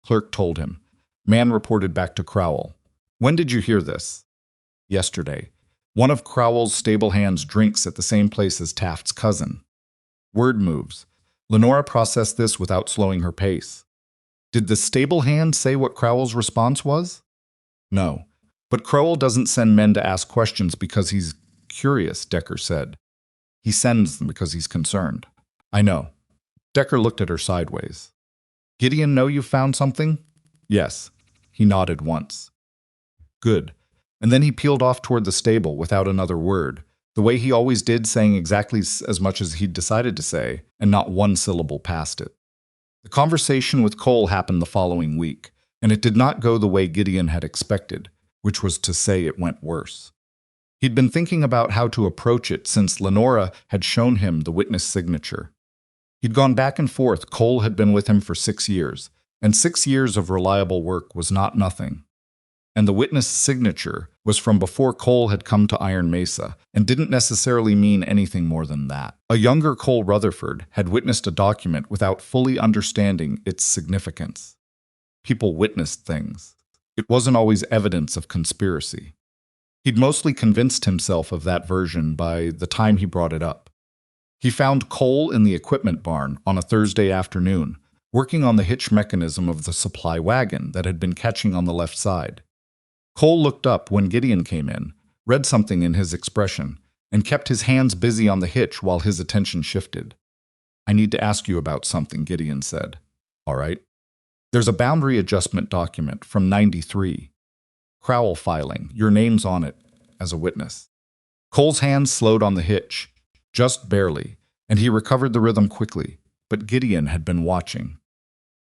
Clerk told him. Man reported back to Crowell. "When did you hear this?" "Yesterday. One of Crowell's stable hands drinks at the same place as Taft's cousin." Word moves. Lenora processed this without slowing her pace. "Did the stable hand say what Crowell's response was?" "No. But Crowell doesn't send men to ask questions because he's curious," Decker said. "He sends them because he's concerned." "I know." Decker looked at her sideways. "Gideon know you found something?" "Yes." He nodded once. "Good." And then he peeled off toward the stable without another word, the way he always did, saying exactly as much as he'd decided to say, and not one syllable past it. The conversation with Cole happened the following week, and it did not go the way Gideon had expected, which was to say it went worse. He'd been thinking about how to approach it since Lenora had shown him the witness signature. He'd gone back and forth. Cole had been with him for 6 years, and 6 years of reliable work was not nothing. And the witness signature was from before Cole had come to Iron Mesa, and didn't necessarily mean anything more than that. A younger Cole Rutherford had witnessed a document without fully understanding its significance. People witnessed things. It wasn't always evidence of conspiracy. He'd mostly convinced himself of that version by the time he brought it up. He found Cole in the equipment barn on a Thursday afternoon, working on the hitch mechanism of the supply wagon that had been catching on the left side. Cole looked up when Gideon came in, read something in his expression, and kept his hands busy on the hitch while his attention shifted. "I need to ask you about something," Gideon said. "All right." "There's a boundary adjustment document from '93. Crowell filing, your name's on it, as a witness." Cole's hands slowed on the hitch, just barely, and he recovered the rhythm quickly, but Gideon had been watching.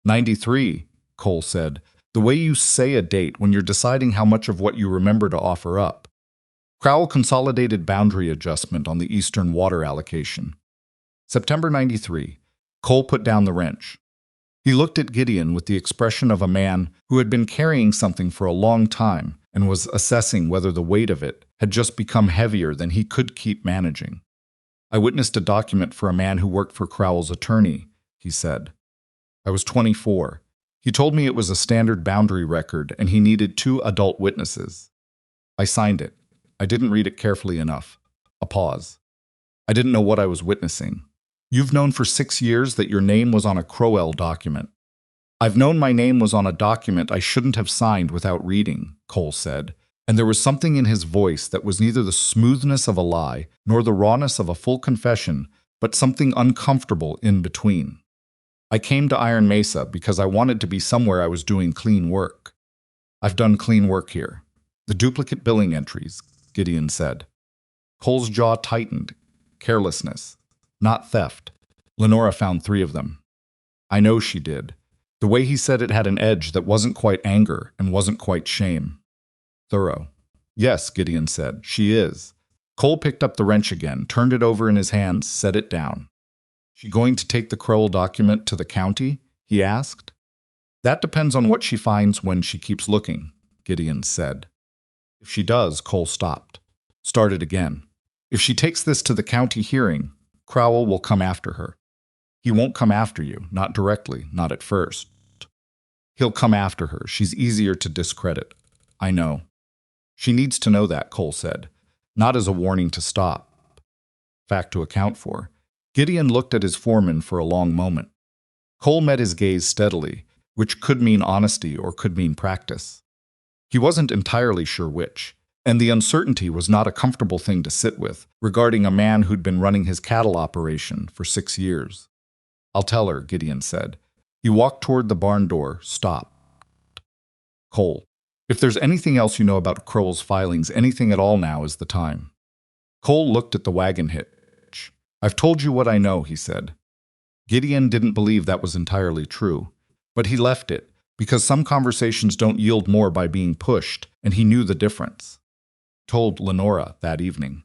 '93, Cole said, "the way you say a date when you're deciding how much of what you remember to offer up." Crowell consolidated boundary adjustment on the eastern water allocation. September '93, Cole put down the wrench. He looked at Gideon with the expression of a man who had been carrying something for a long time and was assessing whether the weight of it had just become heavier than he could keep managing. "I witnessed a document for a man who worked for Crowell's attorney," he said. "I was 24. He told me it was a standard boundary record and he needed 2 adult witnesses. I signed it. I didn't read it carefully enough." A pause. "I didn't know what I was witnessing." "You've known for 6 years that your name was on a Crowell document." "I've known my name was on a document I shouldn't have signed without reading," Cole said, and there was something in his voice that was neither the smoothness of a lie nor the rawness of a full confession, but something uncomfortable in between. "I came to Iron Mesa because I wanted to be somewhere I was doing clean work. I've done clean work here." "The duplicate billing entries," Gideon said. Cole's jaw tightened. "Carelessness, not theft. Lenora found 3 of them." "I know she did." The way he said it had an edge that wasn't quite anger and wasn't quite shame. "Thorough." "Yes," Gideon said, "she is." Cole picked up the wrench again, turned it over in his hands, set it down. "She going to take the Crowell document to the county?" he asked. "That depends on what she finds when she keeps looking," Gideon said. "If she does," Cole stopped. Started again. "If she takes this to the county hearing, Crowell will come after her." "He won't come after you, not directly, not at first." "He'll come after her. She's easier to discredit." "I know." "She needs to know that," Cole said, "not as a warning to stop. Fact to account for." Gideon looked at his foreman for a long moment. Cole met his gaze steadily, which could mean honesty or could mean practice. He wasn't entirely sure which, and the uncertainty was not a comfortable thing to sit with regarding a man who'd been running his cattle operation for 6 years. "I'll tell her," Gideon said. He walked toward the barn door, stopped. "Cole, if there's anything else you know about Crowell's filings, anything at all, now is the time." Cole looked at the wagon hitch. "I've told you what I know," he said. Gideon didn't believe that was entirely true, but he left it, because some conversations don't yield more by being pushed, and he knew the difference. Told Lenora that evening.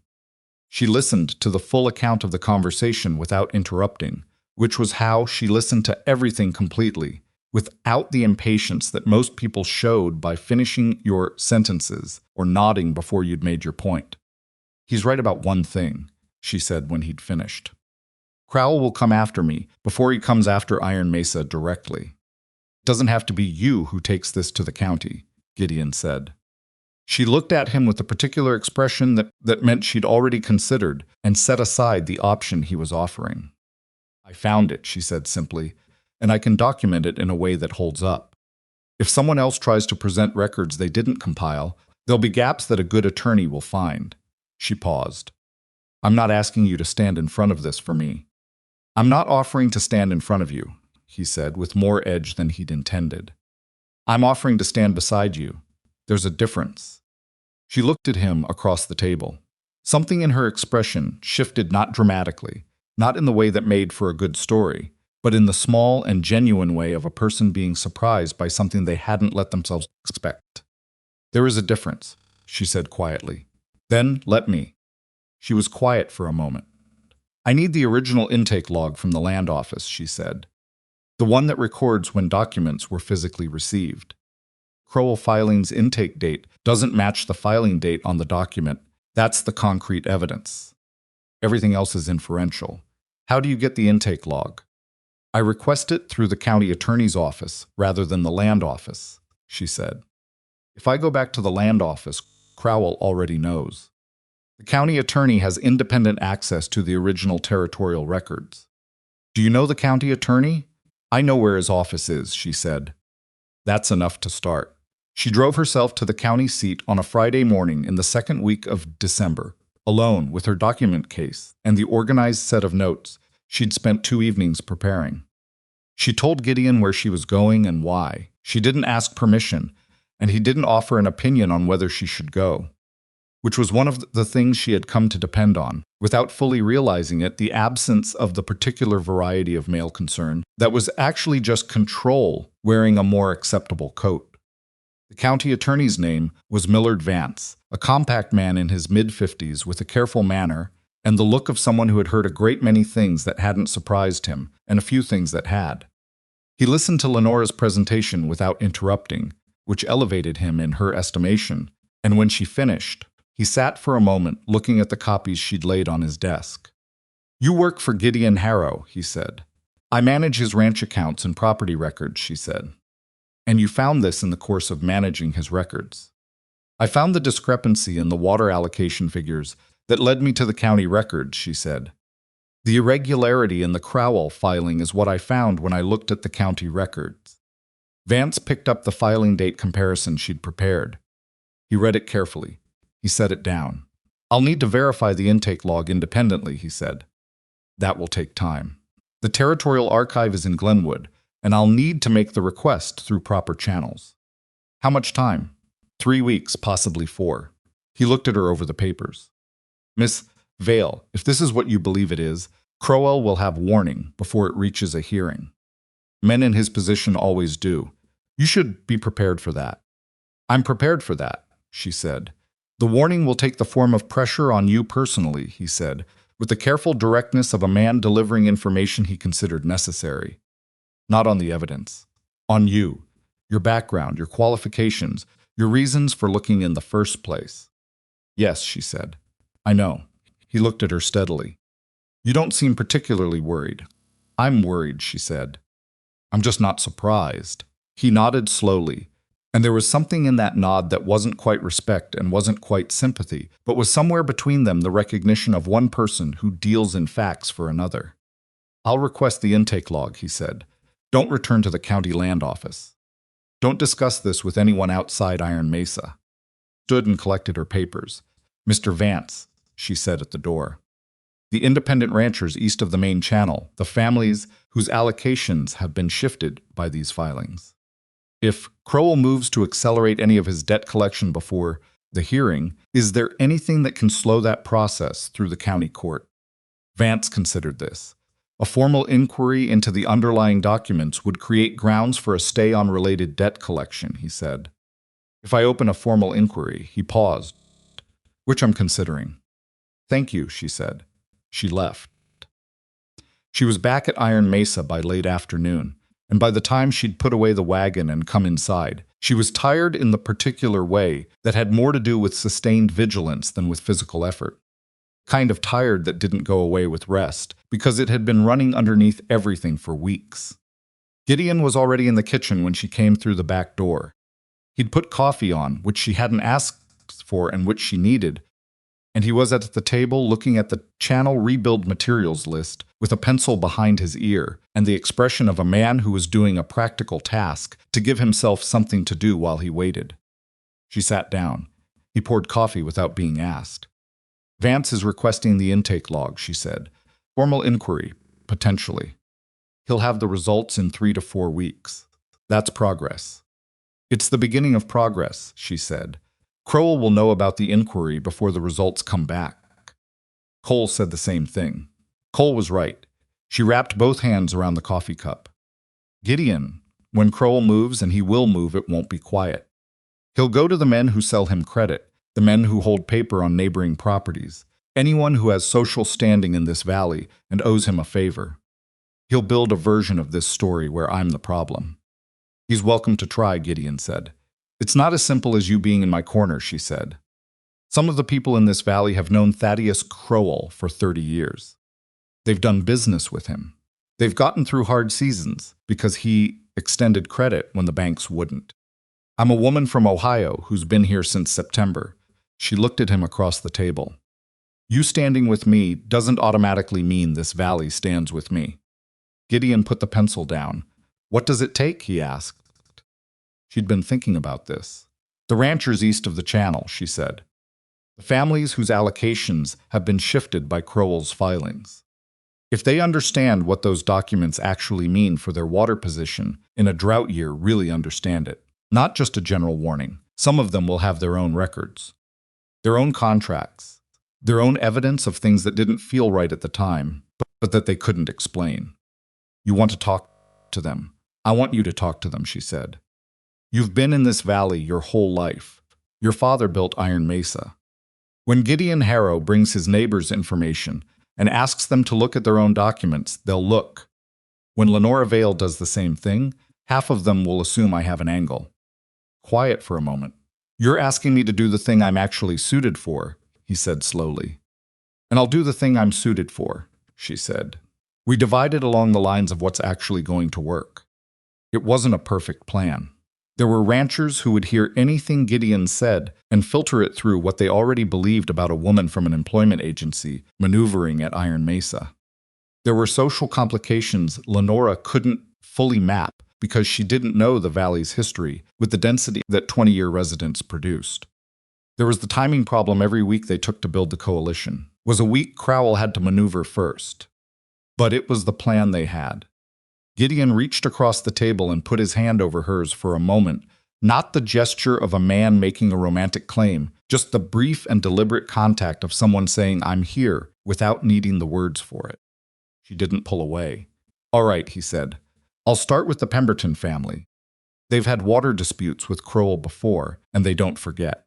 She listened to the full account of the conversation without interrupting, which was how she listened to everything completely, without the impatience that most people showed by finishing your sentences or nodding before you'd made your point. "He's right about one thing," she said when he'd finished. "Crowell will come after me before he comes after Iron Mesa directly." "It doesn't have to be you who takes this to the county," Gideon said. She looked at him with a particular expression that meant she'd already considered and set aside the option he was offering. "I found it," she said simply, "and I can document it in a way that holds up. If someone else tries to present records they didn't compile, there'll be gaps that a good attorney will find." She paused. "I'm not asking you to stand in front of this for me." "I'm not offering to stand in front of you," he said with more edge than he'd intended. "I'm offering to stand beside you. There's a difference." She looked at him across the table. Something in her expression shifted, not dramatically, not in the way that made for a good story, but in the small and genuine way of a person being surprised by something they hadn't let themselves expect. "There is a difference," she said quietly. "Then let me." She was quiet for a moment. "I need the original intake log from the land office," she said. "The one that records when documents were physically received. Crowell filing's intake date doesn't match the filing date on the document. That's the concrete evidence. Everything else is inferential. How do you get the intake log?" "I request it through the county attorney's office rather than the land office," she said. "If I go back to the land office, Crowell already knows. The county attorney has independent access to the original territorial records." "Do you know the county attorney?" "I know where his office is," she said. "That's enough to start." She drove herself to the county seat on a Friday morning in the second week of December, alone with her document case and the organized set of notes she'd spent 2 evenings preparing. She told Gideon where she was going and why. She didn't ask permission, and he didn't offer an opinion on whether she should go, which was one of the things she had come to depend on, without fully realizing it, the absence of the particular variety of male concern that was actually just control wearing a more acceptable coat. The county attorney's name was Millard Vance, a compact man in his mid-50s with a careful manner and the look of someone who had heard a great many things that hadn't surprised him and a few things that had. He listened to Lenora's presentation without interrupting, which elevated him in her estimation, and when she finished, he sat for a moment looking at the copies she'd laid on his desk. "You work for Gideon Harrow," he said. "I manage his ranch accounts and property records," she said. "And you found this in the course of managing his records." "I found the discrepancy in the water allocation figures that led me to the county records," she said. "The irregularity in the Crowell filing is what I found when I looked at the county records." Vance picked up the filing date comparison she'd prepared. He read it carefully. He set it down. "I'll need to verify the intake log independently," he said. "That will take time. The Territorial Archive is in Glenwood, and I'll need to make the request through proper channels." "How much time?" 3 weeks, possibly 4. He looked at her over the papers. "Miss Vail, if this is what you believe it is, Crowell will have warning before it reaches a hearing. Men in his position always do. You should be prepared for that." "I'm prepared for that," she said. "The warning will take the form of pressure on you personally," he said, with the careful directness of a man delivering information he considered necessary. "Not on the evidence. On you, your background, your qualifications, your reasons for looking in the first place." "Yes," she said. "I know." He looked at her steadily. "You don't seem particularly worried." "I'm worried," she said. "I'm just not surprised." He nodded slowly, and there was something in that nod that wasn't quite respect and wasn't quite sympathy, but was somewhere between them the recognition of one person who deals in facts for another. "I'll request the intake log," he said. "Don't return to the county land office. Don't discuss this with anyone outside Iron Mesa." Stood and collected her papers. "Mr. Vance," she said at the door. "The independent ranchers east of the main channel, the families whose allocations have been shifted by these filings. If Crowell moves to accelerate any of his debt collection before the hearing, is there anything that can slow that process through the county court?" Vance considered this. A formal inquiry into the underlying documents would create grounds for a stay on related debt collection, he said. "If I open a formal inquiry," he paused, "which I'm considering." "Thank you," she said. She left. She was back at Iron Mesa by late afternoon, and by the time she'd put away the wagon and come inside, she was tired in the particular way that had more to do with sustained vigilance than with physical effort. Kind of tired that didn't go away with rest, because it had been running underneath everything for weeks. Gideon was already in the kitchen when she came through the back door. He'd put coffee on, which she hadn't asked for and which she needed, and he was at the table looking at the channel rebuild materials list with a pencil behind his ear and the expression of a man who was doing a practical task to give himself something to do while he waited. She sat down. He poured coffee without being asked. "Vance is requesting the intake log," she said. "Formal inquiry, potentially. He'll have the results in 3 to 4 weeks. That's progress." "It's the beginning of progress," she said. "Crowell will know about the inquiry before the results come back." Cole said the same thing. Cole was right. She wrapped both hands around the coffee cup. "Gideon, when Crowell moves, and he will move, it won't be quiet. He'll go to the men who sell him credit, the men who hold paper on neighboring properties, anyone who has social standing in this valley and owes him a favor. He'll build a version of this story where I'm the problem." "He's welcome to try," Gideon said. "It's not as simple as you being in my corner," she said. "Some of the people in this valley have known Thaddeus Crowell for 30 years. They've done business with him. They've gotten through hard seasons because he extended credit when the banks wouldn't. I'm a woman from Ohio who's been here since September." She looked at him across the table. "You standing with me doesn't automatically mean this valley stands with me." Gideon put the pencil down. "What does it take?" he asked. She'd been thinking about this. "The ranchers east of the channel," she said. "The families whose allocations have been shifted by Crowell's filings. If they understand what those documents actually mean for their water position in a drought year, really understand it. Not just a general warning. Some of them will have their own records, their own contracts, their own evidence of things that didn't feel right at the time, but that they couldn't explain. You want to talk to them. I want you to talk to them," she said. "You've been in this valley your whole life. Your father built Iron Mesa. When Gideon Harrow brings his neighbors information and asks them to look at their own documents, they'll look. When Lenora Vail does the same thing, half of them will assume I have an angle. Quiet for a moment. You're asking me to do the thing I'm actually suited for, he said slowly. And I'll do the thing I'm suited for, she said. We divided along the lines of what's actually going to work. It wasn't a perfect plan. There were ranchers who would hear anything Gideon said and filter it through what they already believed about a woman from an employment agency maneuvering at Iron Mesa. There were social complications Lenora couldn't fully map because she didn't know the valley's history with the density that 20-year residents produced. There was the timing problem every week they took to build the coalition. It was a week Crowell had to maneuver first. But it was the plan they had. Gideon reached across the table and put his hand over hers for a moment, not the gesture of a man making a romantic claim, just the brief and deliberate contact of someone saying, "I'm here," without needing the words for it. She didn't pull away. "All right," he said. "I'll start with the Pemberton family. They've had water disputes with Crowell before, and they don't forget.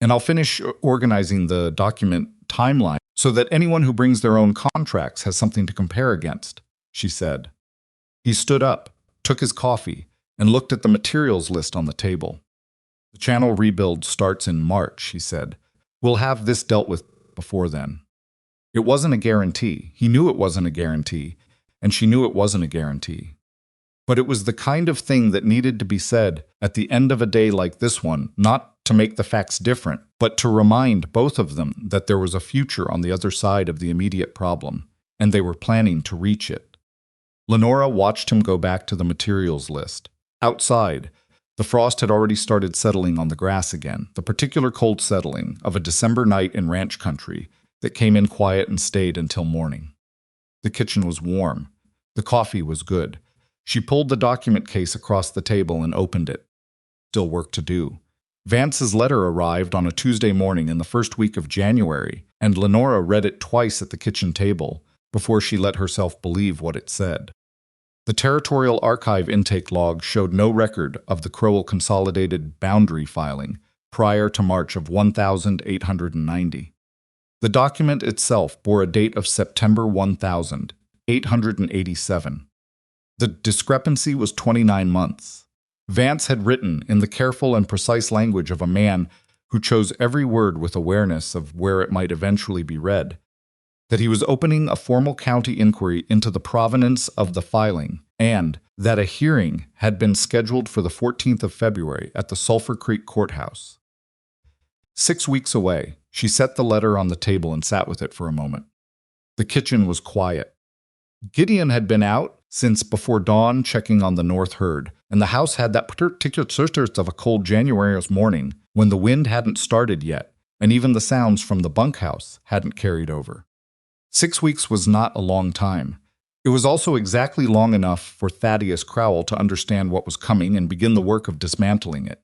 And I'll finish organizing the document timeline so that anyone who brings their own contracts has something to compare against," she said. He stood up, took his coffee, and looked at the materials list on the table. "The channel rebuild starts in March," he said. "We'll have this dealt with before then." It wasn't a guarantee. He knew it wasn't a guarantee, and she knew it wasn't a guarantee. But it was the kind of thing that needed to be said at the end of a day like this one, not to make the facts different, but to remind both of them that there was a future on the other side of the immediate problem, and they were planning to reach it. Lenora watched him go back to the materials list. Outside, the frost had already started settling on the grass again, the particular cold settling of a December night in ranch country that came in quiet and stayed until morning. The kitchen was warm. The coffee was good. She pulled the document case across the table and opened it. Still work to do. Vance's letter arrived on a Tuesday morning in the first week of January, and Lenora read it twice at the kitchen table before she let herself believe what it said. The Territorial Archive intake log showed no record of the Crowell Consolidated boundary filing prior to March of 1890. The document itself bore a date of September 1887. The discrepancy was 29 months. Vance had written in the careful and precise language of a man who chose every word with awareness of where it might eventually be read, that he was opening a formal county inquiry into the provenance of the filing, and that a hearing had been scheduled for the 14th of February at the Sulphur Creek Courthouse. 6 weeks away, she set the letter on the table and sat with it for a moment. The kitchen was quiet. Gideon had been out since before dawn checking on the north herd, and the house had that particular sort of a cold January morning when the wind hadn't started yet, and even the sounds from the bunkhouse hadn't carried over. 6 weeks was not a long time. It was also exactly long enough for Thaddeus Crowell to understand what was coming and begin the work of dismantling it.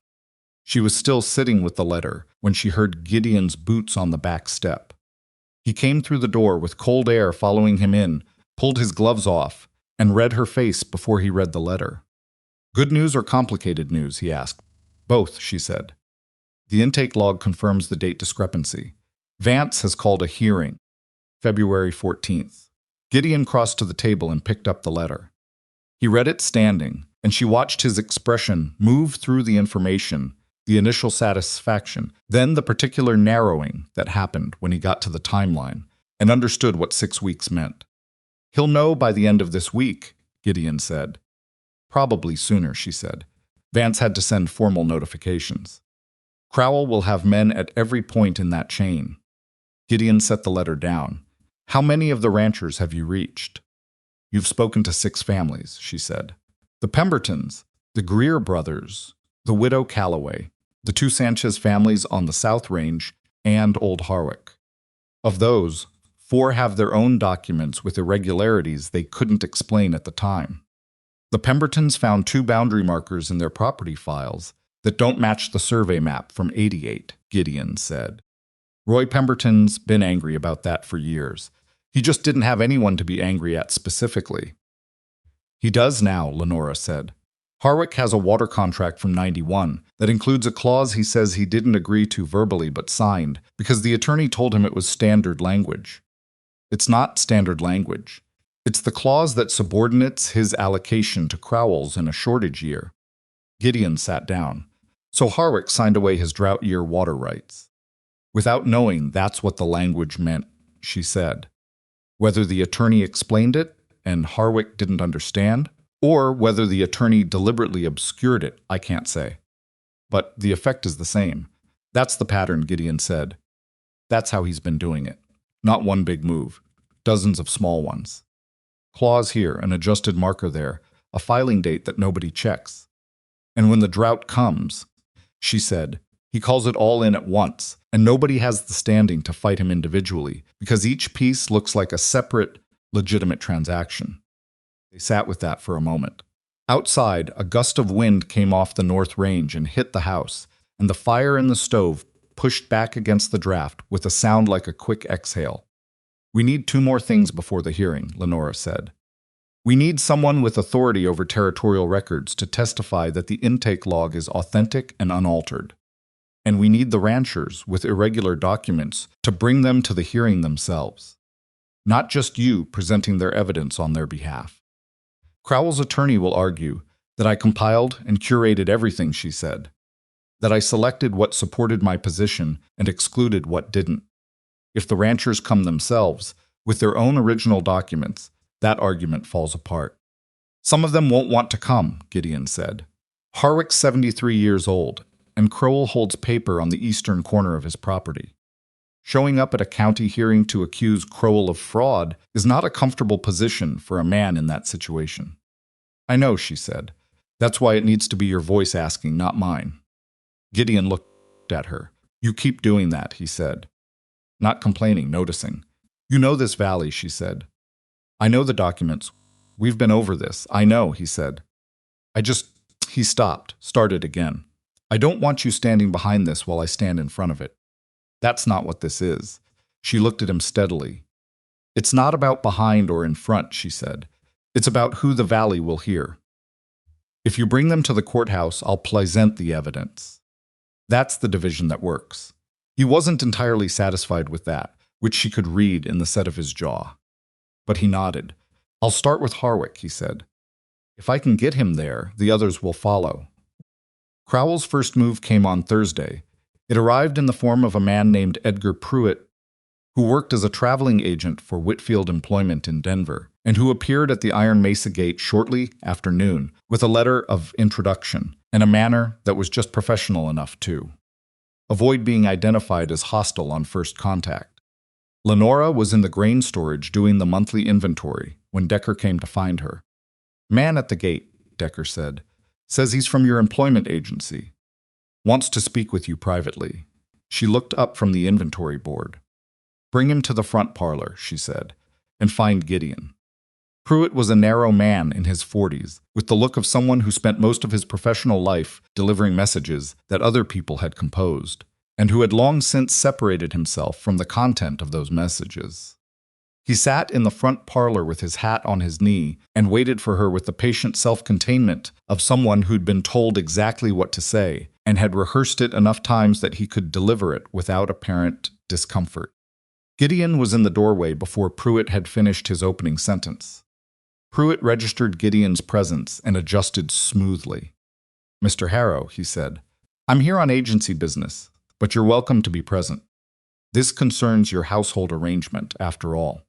She was still sitting with the letter when she heard Gideon's boots on the back step. He came through the door with cold air following him in, pulled his gloves off, and read her face before he read the letter. "Good news or complicated news?" he asked. "Both," she said. The intake log confirms the date discrepancy. Vance has called a hearing. February 14th. Gideon crossed to the table and picked up the letter. He read it standing, and she watched his expression move through the information, the initial satisfaction, then the particular narrowing that happened when he got to the timeline, and understood what 6 weeks meant. "He'll know by the end of this week," Gideon said. "Probably sooner," she said. Vance had to send formal notifications. "Crowell will have men at every point in that chain." Gideon set the letter down. "How many of the ranchers have you reached?" "You've spoken to 6 families," she said. "The Pembertons, the Greer brothers, the widow Calloway, the 2 Sanchez families on the South Range, and Old Harwick. Of those, 4 have their own documents with irregularities they couldn't explain at the time. The Pembertons found 2 boundary markers in their property files that don't match the survey map from '88, Gideon said. Roy Pemberton's been angry about that for years. He just didn't have anyone to be angry at specifically. "He does now," Lenora said. "Harwick has a water contract from '91 that includes a clause he says he didn't agree to verbally but signed because the attorney told him it was standard language. It's not standard language. It's the clause that subordinates his allocation to Crowell's in a shortage year. Gideon sat down. So Harwick signed away his drought year water rights. Without knowing that's what the language meant, she said. Whether the attorney explained it and Harwick didn't understand, or whether the attorney deliberately obscured it, I can't say. But the effect is the same. That's the pattern, Gideon said. That's how he's been doing it. Not one big move. Dozens of small ones. Clause here, an adjusted marker there, a filing date that nobody checks. And when the drought comes, she said, he calls it all in at once, and nobody has the standing to fight him individually, because each piece looks like a separate, legitimate transaction. They sat with that for a moment. Outside, a gust of wind came off the north range and hit the house, and the fire in the stove pushed back against the draft with a sound like a quick exhale. We need 2 more things before the hearing, Lenora said. We need someone with authority over territorial records to testify that the intake log is authentic and unaltered. And we need the ranchers with irregular documents to bring them to the hearing themselves. Not just you presenting their evidence on their behalf. Crowell's attorney will argue that I compiled and curated everything, she said. That I selected what supported my position and excluded what didn't. If the ranchers come themselves, with their own original documents, that argument falls apart. Some of them won't want to come, Gideon said. Harwick's 73 years old, and Crowell holds paper on the eastern corner of his property. Showing up at a county hearing to accuse Crowell of fraud is not a comfortable position for a man in that situation. I know, she said. That's why it needs to be your voice asking, not mine. Gideon looked at her. You keep doing that, he said. Not complaining, noticing. You know this valley, she said. I know the documents. We've been over this. I know, he said. He stopped, started again. I don't want you standing behind this while I stand in front of it. That's not what this is. She looked at him steadily. It's not about behind or in front, she said. It's about who the valley will hear. If you bring them to the courthouse, I'll present the evidence. That's the division that works. He wasn't entirely satisfied with that, which she could read in the set of his jaw. But he nodded. I'll start with Harwick, he said. If I can get him there, the others will follow. Crowell's first move came on Thursday. It arrived in the form of a man named Edgar Pruitt, who worked as a traveling agent for Whitfield Employment in Denver, and who appeared at the Iron Mesa gate shortly after noon with a letter of introduction and a manner that was just professional enough to avoid being identified as hostile on first contact. Lenora was in the grain storage doing the monthly inventory when Decker came to find her. Man at the gate, Decker said, says he's from your employment agency. Wants to speak with you privately. She looked up from the inventory board. Bring him to the front parlor, she said, and find Gideon. Pruitt was a narrow man in his 40s, with the look of someone who spent most of his professional life delivering messages that other people had composed, and who had long since separated himself from the content of those messages. He sat in the front parlor with his hat on his knee and waited for her with the patient self-containment of someone who'd been told exactly what to say and had rehearsed it enough times that he could deliver it without apparent discomfort. Gideon was in the doorway before Pruitt had finished his opening sentence. Pruitt registered Gideon's presence and adjusted smoothly. Mr. Harrow, he said, I'm here on agency business, but you're welcome to be present. This concerns your household arrangement, after all.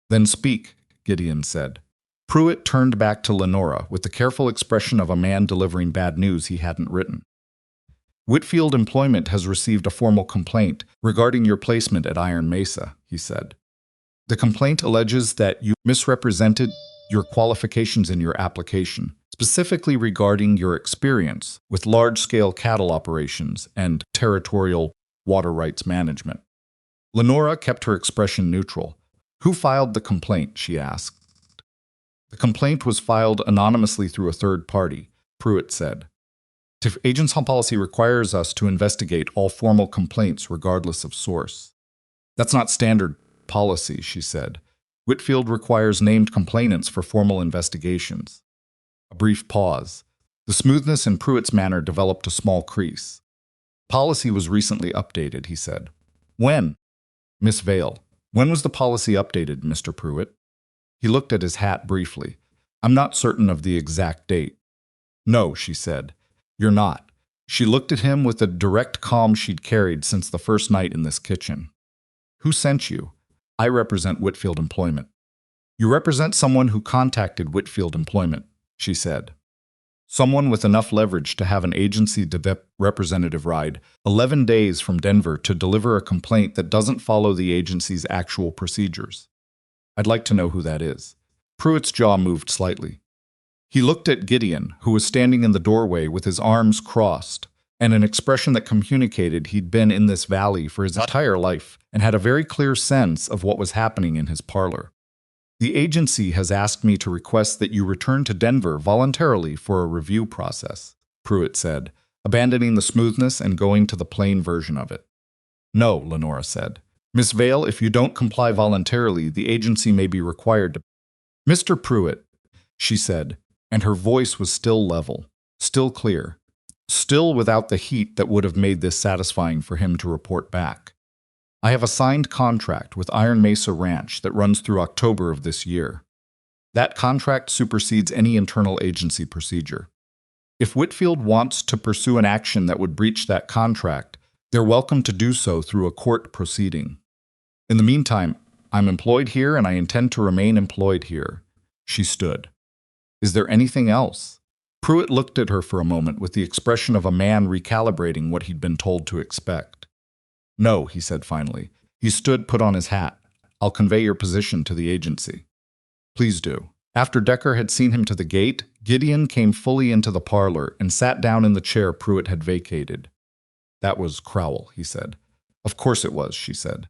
Then speak, Gideon said. Pruitt turned back to Lenora with the careful expression of a man delivering bad news he hadn't written. Whitfield Employment has received a formal complaint regarding your placement at Iron Mesa, he said. The complaint alleges that you misrepresented your qualifications in your application, specifically regarding your experience with large-scale cattle operations and territorial water rights management. Lenora kept her expression neutral. Who filed the complaint, she asked. The complaint was filed anonymously through a third party, Pruitt said. Agency policy requires us to investigate all formal complaints regardless of source. That's not standard policy, she said. Whitfield requires named complainants for formal investigations. A brief pause. The smoothness in Pruitt's manner developed a small crease. Policy was recently updated, he said. When? Miss Vail. When was the policy updated, Mr. Pruitt? He looked at his hat briefly. I'm not certain of the exact date. No, she said. You're not. She looked at him with the direct calm she'd carried since the first night in this kitchen. Who sent you? I represent Whitfield Employment. You represent someone who contacted Whitfield Employment, she said. Someone with enough leverage to have an agency representative ride 11 days from Denver to deliver a complaint that doesn't follow the agency's actual procedures. I'd like to know who that is. Pruitt's jaw moved slightly. He looked at Gideon, who was standing in the doorway with his arms crossed, and an expression that communicated he'd been in this valley for his entire life and had a very clear sense of what was happening in his parlor. The agency has asked me to request that you return to Denver voluntarily for a review process, Pruitt said, abandoning the smoothness and going to the plain version of it. No, Lenora said. Miss Vail, if you don't comply voluntarily, the agency may be required to. Mr. Pruitt, she said, and her voice was still level, still clear, still without the heat that would have made this satisfying for him to report back. I have a signed contract with Iron Mesa Ranch that runs through October of this year. That contract supersedes any internal agency procedure. If Whitfield wants to pursue an action that would breach that contract, they're welcome to do so through a court proceeding. In the meantime, I'm employed here and I intend to remain employed here. She stood. Is there anything else? Pruitt looked at her for a moment with the expression of a man recalibrating what he'd been told to expect. No, he said finally. He stood, put on his hat. I'll convey your position to the agency. Please do. After Decker had seen him to the gate, Gideon came fully into the parlor and sat down in the chair Pruitt had vacated. That was Crowell, he said. Of course it was, she said.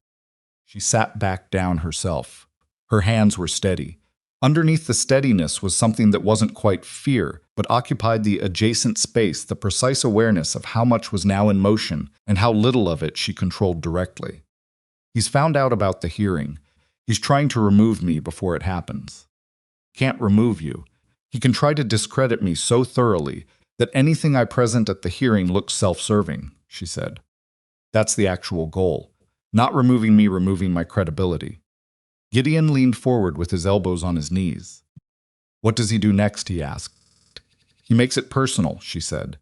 She sat back down herself. Her hands were steady. Underneath the steadiness was something that wasn't quite fear, but occupied the adjacent space, the precise awareness of how much was now in motion and how little of it she controlled directly. He's found out about the hearing. He's trying to remove me before it happens. Can't remove you. He can try to discredit me so thoroughly that anything I present at the hearing looks self-serving, she said. That's the actual goal. Not removing me, removing my credibility. Gideon leaned forward with his elbows on his knees. What does he do next, he asked. He makes it personal, she said.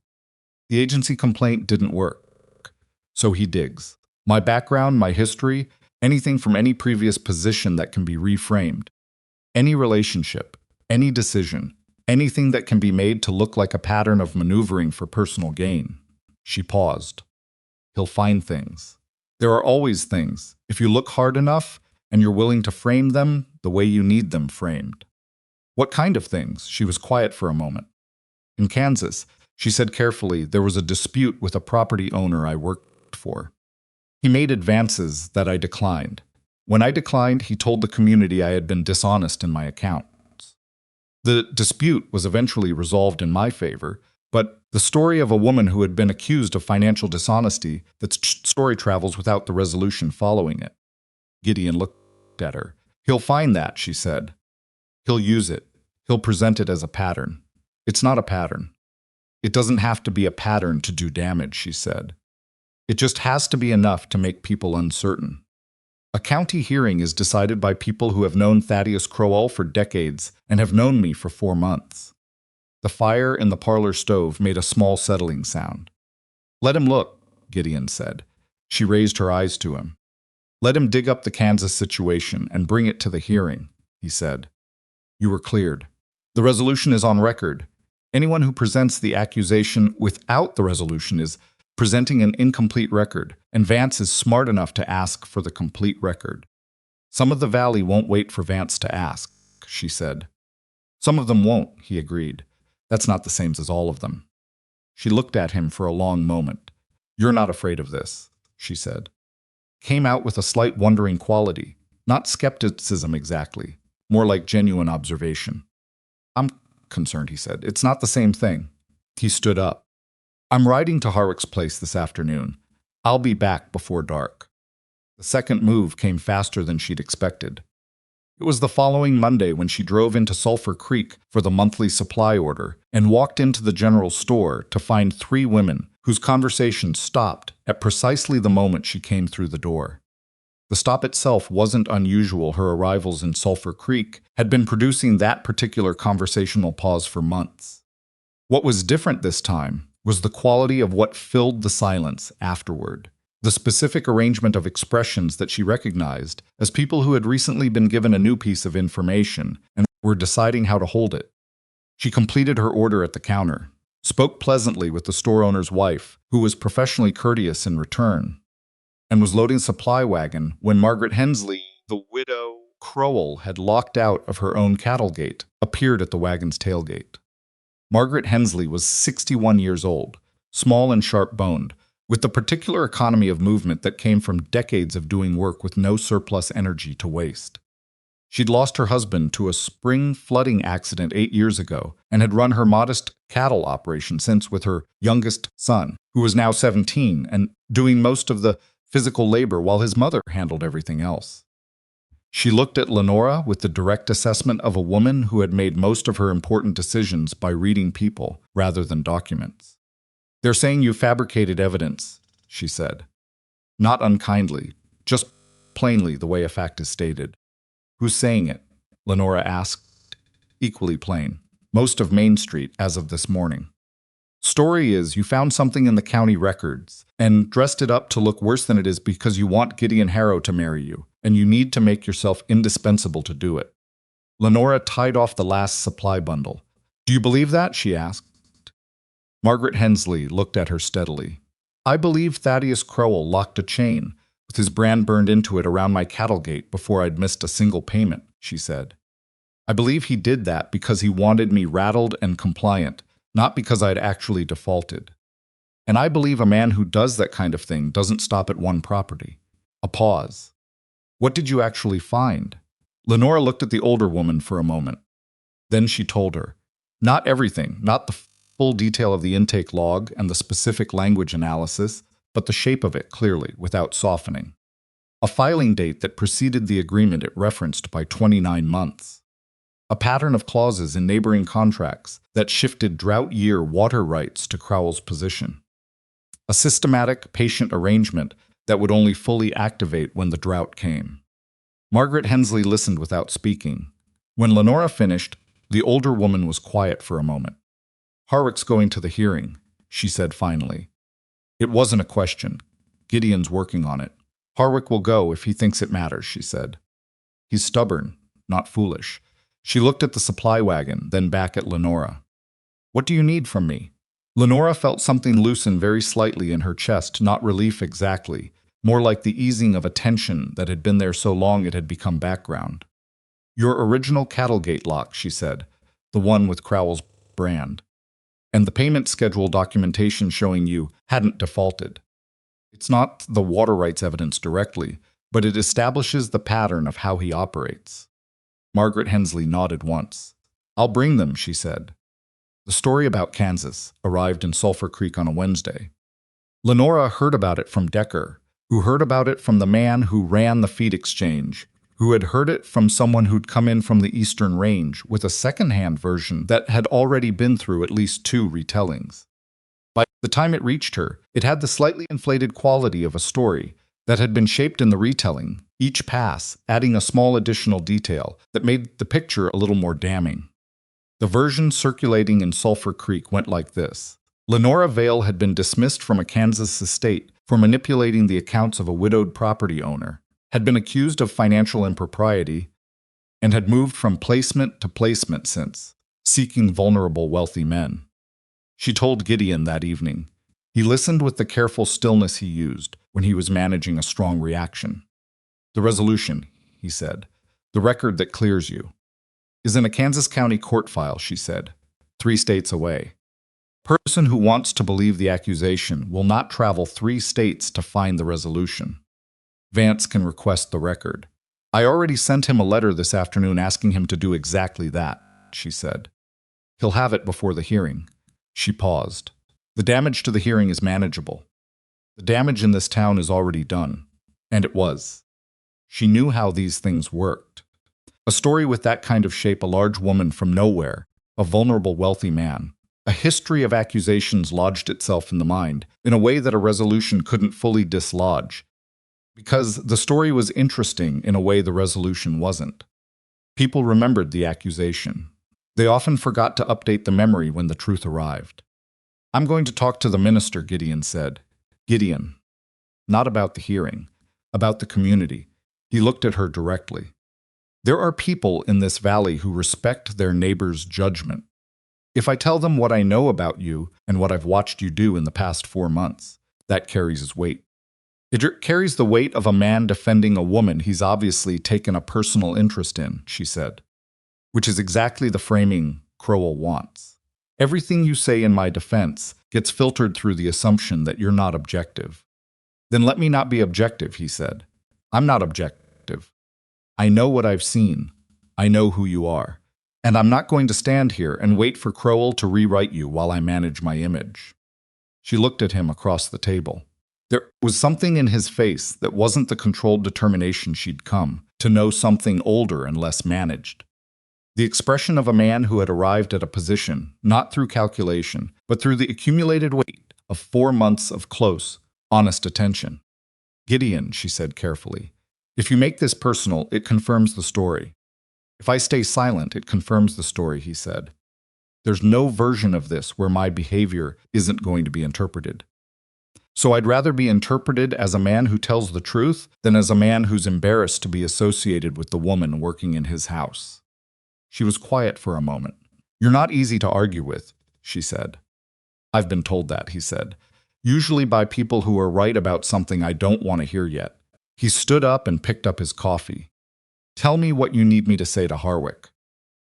The agency complaint didn't work. So he digs. My background, my history, anything from any previous position that can be reframed. Any relationship, any decision, anything that can be made to look like a pattern of maneuvering for personal gain. She paused. He'll find things. There are always things. If you look hard enough, and you're willing to frame them the way you need them framed. What kind of things? She was quiet for a moment. In Kansas, she said carefully, there was a dispute with a property owner I worked for. He made advances that I declined. When I declined, he told the community I had been dishonest in my accounts. The dispute was eventually resolved in my favor, but the story of a woman who had been accused of financial dishonesty, that story travels without the resolution following it. Gideon looked at her. He'll find that, she said. He'll use it. He'll present it as a pattern. It's not a pattern. It doesn't have to be a pattern to do damage, she said. It just has to be enough to make people uncertain. A county hearing is decided by people who have known Thaddeus Crowell for decades and have known me for 4 months. The fire in the parlor stove made a small settling sound. Let him look, Gideon said. She raised her eyes to him. Let him dig up the Kansas situation and bring it to the hearing, he said. You were cleared. The resolution is on record. Anyone who presents the accusation without the resolution is presenting an incomplete record, and Vance is smart enough to ask for the complete record. Some of the valley won't wait for Vance to ask, she said. Some of them won't, he agreed. That's not the same as all of them. She looked at him for a long moment. You're not afraid of this, she said. Came out with a slight wondering quality, not skepticism exactly, more like genuine observation. I'm concerned, he said. It's not the same thing. He stood up. I'm riding to Harwick's place this afternoon. I'll be back before dark. The second move came faster than she'd expected. It was the following Monday when she drove into Sulphur Creek for the monthly supply order and walked into the general store to find 3 women whose conversation stopped at precisely the moment she came through the door. The stop itself wasn't unusual. Her arrivals in Sulphur Creek had been producing that particular conversational pause for months. What was different this time was the quality of what filled the silence afterward, the specific arrangement of expressions that she recognized as people who had recently been given a new piece of information and were deciding how to hold it. She completed her order at the counter, spoke pleasantly with the store owner's wife, who was professionally courteous in return, and was loading a supply wagon when Margaret Hensley, the widow Crowell had locked out of her own cattle gate, appeared at the wagon's tailgate. Margaret Hensley was 61 years old, small and sharp-boned, with the particular economy of movement that came from decades of doing work with no surplus energy to waste. She'd lost her husband to a spring flooding accident 8 years ago and had run her modest cattle operation since with her youngest son, who was now 17 and doing most of the physical labor while his mother handled everything else. She looked at Lenora with the direct assessment of a woman who had made most of her important decisions by reading people rather than documents. "They're saying you fabricated evidence," she said. Not unkindly, just plainly the way a fact is stated. "Who's saying it?" Lenora asked, equally plain. "Most of Main Street as of this morning. Story is you found something in the county records and dressed it up to look worse than it is because you want Gideon Harrow to marry you, and you need to make yourself indispensable to do it." Lenora tied off the last supply bundle. "Do you believe that?" she asked. Margaret Hensley looked at her steadily. "I believe Thaddeus Crowell locked a chain with his brand burned into it around my cattle gate before I'd missed a single payment," she said. "I believe he did that because he wanted me rattled and compliant, not because I'd actually defaulted. And I believe a man who does that kind of thing doesn't stop at one property." A pause. "What did you actually find?" Lenora looked at the older woman for a moment. Then she told her. Not everything, not the full detail of the intake log and the specific language analysis, but the shape of it clearly, without softening. A filing date that preceded the agreement it referenced by 29 months. A pattern of clauses in neighboring contracts that shifted drought year water rights to Crowell's position. A systematic, patient arrangement that would only fully activate when the drought came. Margaret Hensley listened without speaking. When Lenora finished, the older woman was quiet for a moment. "Harwick's going to the hearing," she said finally. It wasn't a question. Gideon's working on it. "Harwick will go if he thinks it matters," she said. "He's stubborn, not foolish." She looked at the supply wagon, then back at Lenora. "What do you need from me?" Lenora felt something loosen very slightly in her chest, not relief exactly, more like the easing of a tension that had been there so long it had become background. "Your original cattle gate lock," she said, "the one with Crowell's brand. And the payment schedule documentation showing you hadn't defaulted. It's not the water rights evidence directly, but it establishes the pattern of how he operates." Margaret Hensley nodded once. "I'll bring them," she said. The story about Kansas arrived in Sulphur Creek on a Wednesday. Lenora heard about it from Decker, who heard about it from the man who ran the feed exchange, who had heard it from someone who'd come in from the Eastern Range with a second-hand version that had already been through at least 2 retellings. By the time it reached her, it had the slightly inflated quality of a story that had been shaped in the retelling, each pass adding a small additional detail that made the picture a little more damning. The version circulating in Sulphur Creek went like this. Lenora Vail had been dismissed from a Kansas estate for manipulating the accounts of a widowed property owner, had been accused of financial impropriety, and had moved from placement to placement since, seeking vulnerable wealthy men. She told Gideon that evening. He listened with the careful stillness he used when he was managing a strong reaction. "The resolution," he said, "the record that clears you, is in a Kansas County court file," she said, 3 states away. "Person who wants to believe the accusation will not travel 3 states to find the resolution. Vance can request the record. I already sent him a letter this afternoon asking him to do exactly that," she said. "He'll have it before the hearing." She paused. "The damage to the hearing is manageable. The damage in this town is already done." And it was. She knew how these things worked. A story with that kind of shape, a large woman from nowhere, a vulnerable wealthy man. A history of accusations lodged itself in the mind, in a way that a resolution couldn't fully dislodge. Because the story was interesting in a way the resolution wasn't. People remembered the accusation. They often forgot to update the memory when the truth arrived. "I'm going to talk to the minister," Gideon said. "Gideon." Not about the hearing, about the community. He looked at her directly. "There are people in this valley who respect their neighbor's judgment. If I tell them what I know about you and what I've watched you do in the past 4 months, that carries weight. It carries the weight of a man defending a woman he's obviously taken a personal interest in," she said. "Which is exactly the framing Crowell wants. Everything you say in my defense gets filtered through the assumption that you're not objective." "Then let me not be objective," he said. "I'm not objective. I know what I've seen. I know who you are. And I'm not going to stand here and wait for Crowell to rewrite you while I manage my image." She looked at him across the table. There was something in his face that wasn't the controlled determination she'd come to know, something older and less managed. The expression of a man who had arrived at a position, not through calculation, but through the accumulated weight of 4 months of close, honest attention. "Gideon," she said carefully, "if you make this personal, it confirms the story." "If I stay silent, it confirms the story," he said. "There's no version of this where my behavior isn't going to be interpreted. So I'd rather be interpreted as a man who tells the truth than as a man who's embarrassed to be associated with the woman working in his house." She was quiet for a moment. "You're not easy to argue with," she said. "I've been told that," he said. "Usually by people who are right about something I don't want to hear yet." He stood up and picked up his coffee. "Tell me what you need me to say to Harwick."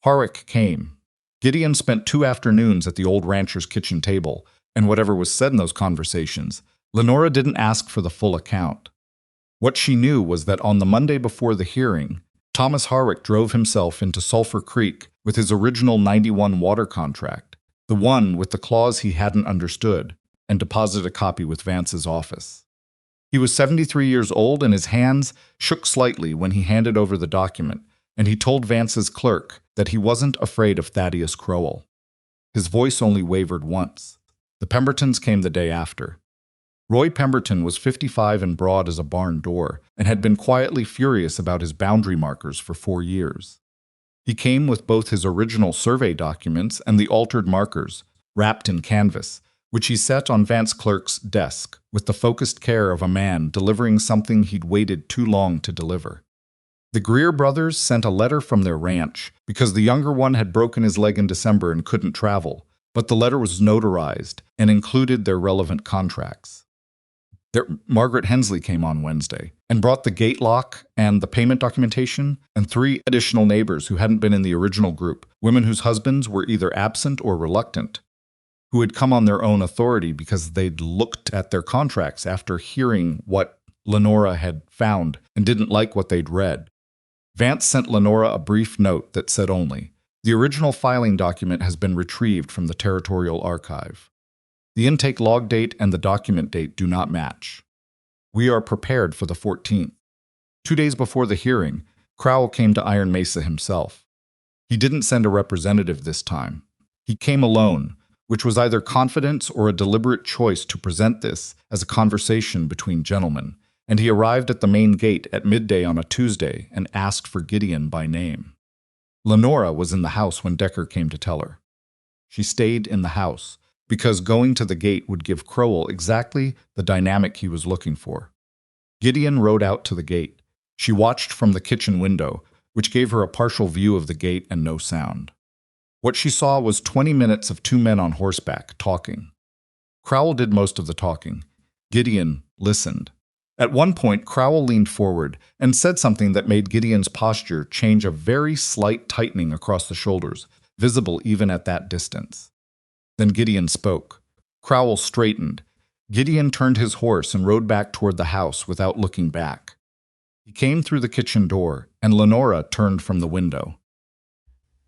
Harwick came. Gideon spent 2 afternoons at the old rancher's kitchen table, and whatever was said in those conversations, Lenora didn't ask for the full account. What she knew was that on the Monday before the hearing, Thomas Harwick drove himself into Sulphur Creek with his original 91 water contract, the one with the clause he hadn't understood, and deposited a copy with Vance's office. He was 73 years old, and his hands shook slightly when he handed over the document, and he told Vance's clerk that he wasn't afraid of Thaddeus Crowell. His voice only wavered once. The Pembertons came the day after. Roy Pemberton was 55 and broad as a barn door, and had been quietly furious about his boundary markers for 4 years. He came with both his original survey documents and the altered markers, wrapped in canvas, which he set on Vance Clerk's desk with the focused care of a man delivering something he'd waited too long to deliver. The Greer brothers sent a letter from their ranch because the younger one had broken his leg in December and couldn't travel, but the letter was notarized and included their relevant contracts. Margaret Hensley came on Wednesday and brought the gate lock and the payment documentation and 3 additional neighbors who hadn't been in the original group, women whose husbands were either absent or reluctant, who had come on their own authority because they'd looked at their contracts after hearing what Lenora had found and didn't like what they'd read. Vance sent Lenora a brief note that said only, "The original filing document has been retrieved from the Territorial Archive. The intake log date and the document date do not match. We are prepared for the 14th. 2 days before the hearing, Crowell came to Iron Mesa himself. He didn't send a representative this time. He came alone, which was either confidence or a deliberate choice to present this as a conversation between gentlemen, and he arrived at the main gate at midday on a Tuesday and asked for Gideon by name. Lenora was in the house when Decker came to tell her. She stayed in the house, because going to the gate would give Crowell exactly the dynamic he was looking for. Gideon rode out to the gate. She watched from the kitchen window, which gave her a partial view of the gate and no sound. What she saw was 20 minutes of 2 men on horseback talking. Crowell did most of the talking. Gideon listened. At one point, Crowell leaned forward and said something that made Gideon's posture change, a very slight tightening across the shoulders, visible even at that distance. Then Gideon spoke. Crowell straightened. Gideon turned his horse and rode back toward the house without looking back. He came through the kitchen door, and Lenora turned from the window.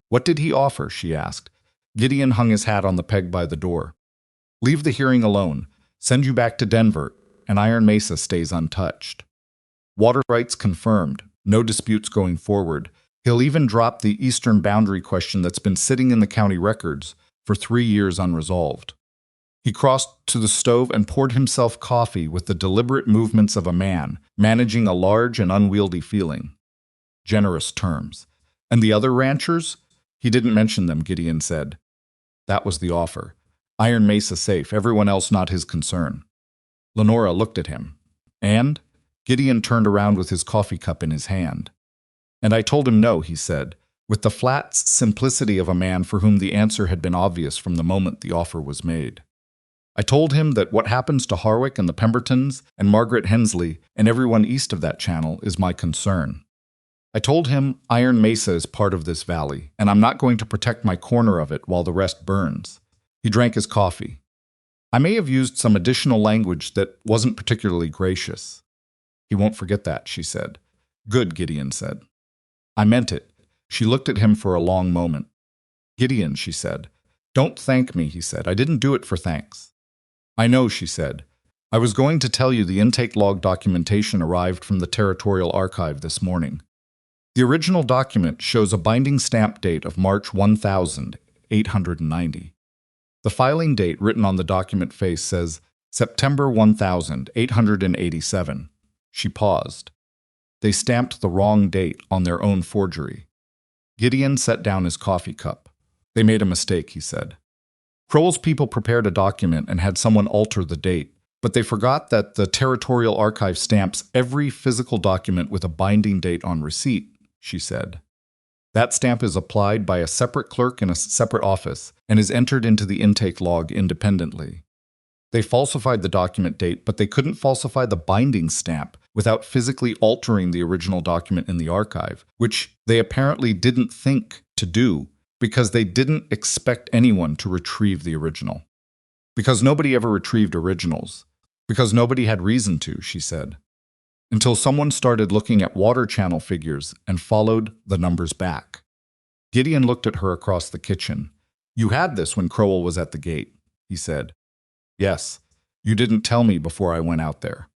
"What did he offer?" she asked. Gideon hung his hat on the peg by the door. "Leave the hearing alone. Send you back to Denver, and Iron Mesa stays untouched. Water rights confirmed. No disputes going forward. He'll even drop the eastern boundary question that's been sitting in the county records for 3 years unresolved." He crossed to the stove and poured himself coffee with the deliberate movements of a man managing a large and unwieldy feeling. Generous terms. And the other ranchers? He didn't mention them, Gideon said. That was the offer. Iron Mesa safe, everyone else not his concern. Lenora looked at him. And? Gideon turned around with his coffee cup in his hand. And I told him no, he said, with the flat simplicity of a man for whom the answer had been obvious from the moment the offer was made. I told him that what happens to Harwick and the Pembertons and Margaret Hensley and everyone east of that channel is my concern. I told him Iron Mesa is part of this valley, and I'm not going to protect my corner of it while the rest burns. He drank his coffee. I may have used some additional language that wasn't particularly gracious. He won't forget that, she said. Good, Gideon said. I meant it. She looked at him for a long moment. Gideon, she said. Don't thank me, he said. I didn't do it for thanks. I know, she said. I was going to tell you the intake log documentation arrived from the Territorial Archive this morning. The original document shows a binding stamp date of March 1890. The filing date written on the document face says September 1887. She paused. They stamped the wrong date on their own forgery. Gideon set down his coffee cup. They made a mistake, he said. Crowell's people prepared a document and had someone alter the date, but they forgot that the Territorial Archive stamps every physical document with a binding date on receipt, she said. That stamp is applied by a separate clerk in a separate office and is entered into the intake log independently. They falsified the document date, but they couldn't falsify the binding stamp without physically altering the original document in the archive, which they apparently didn't think to do because they didn't expect anyone to retrieve the original. Because nobody ever retrieved originals. Because nobody had reason to, she said. Until someone started looking at water channel figures and followed the numbers back. Gideon looked at her across the kitchen. You had this when Crowell was at the gate, he said. Yes, you didn't tell me before I went out there.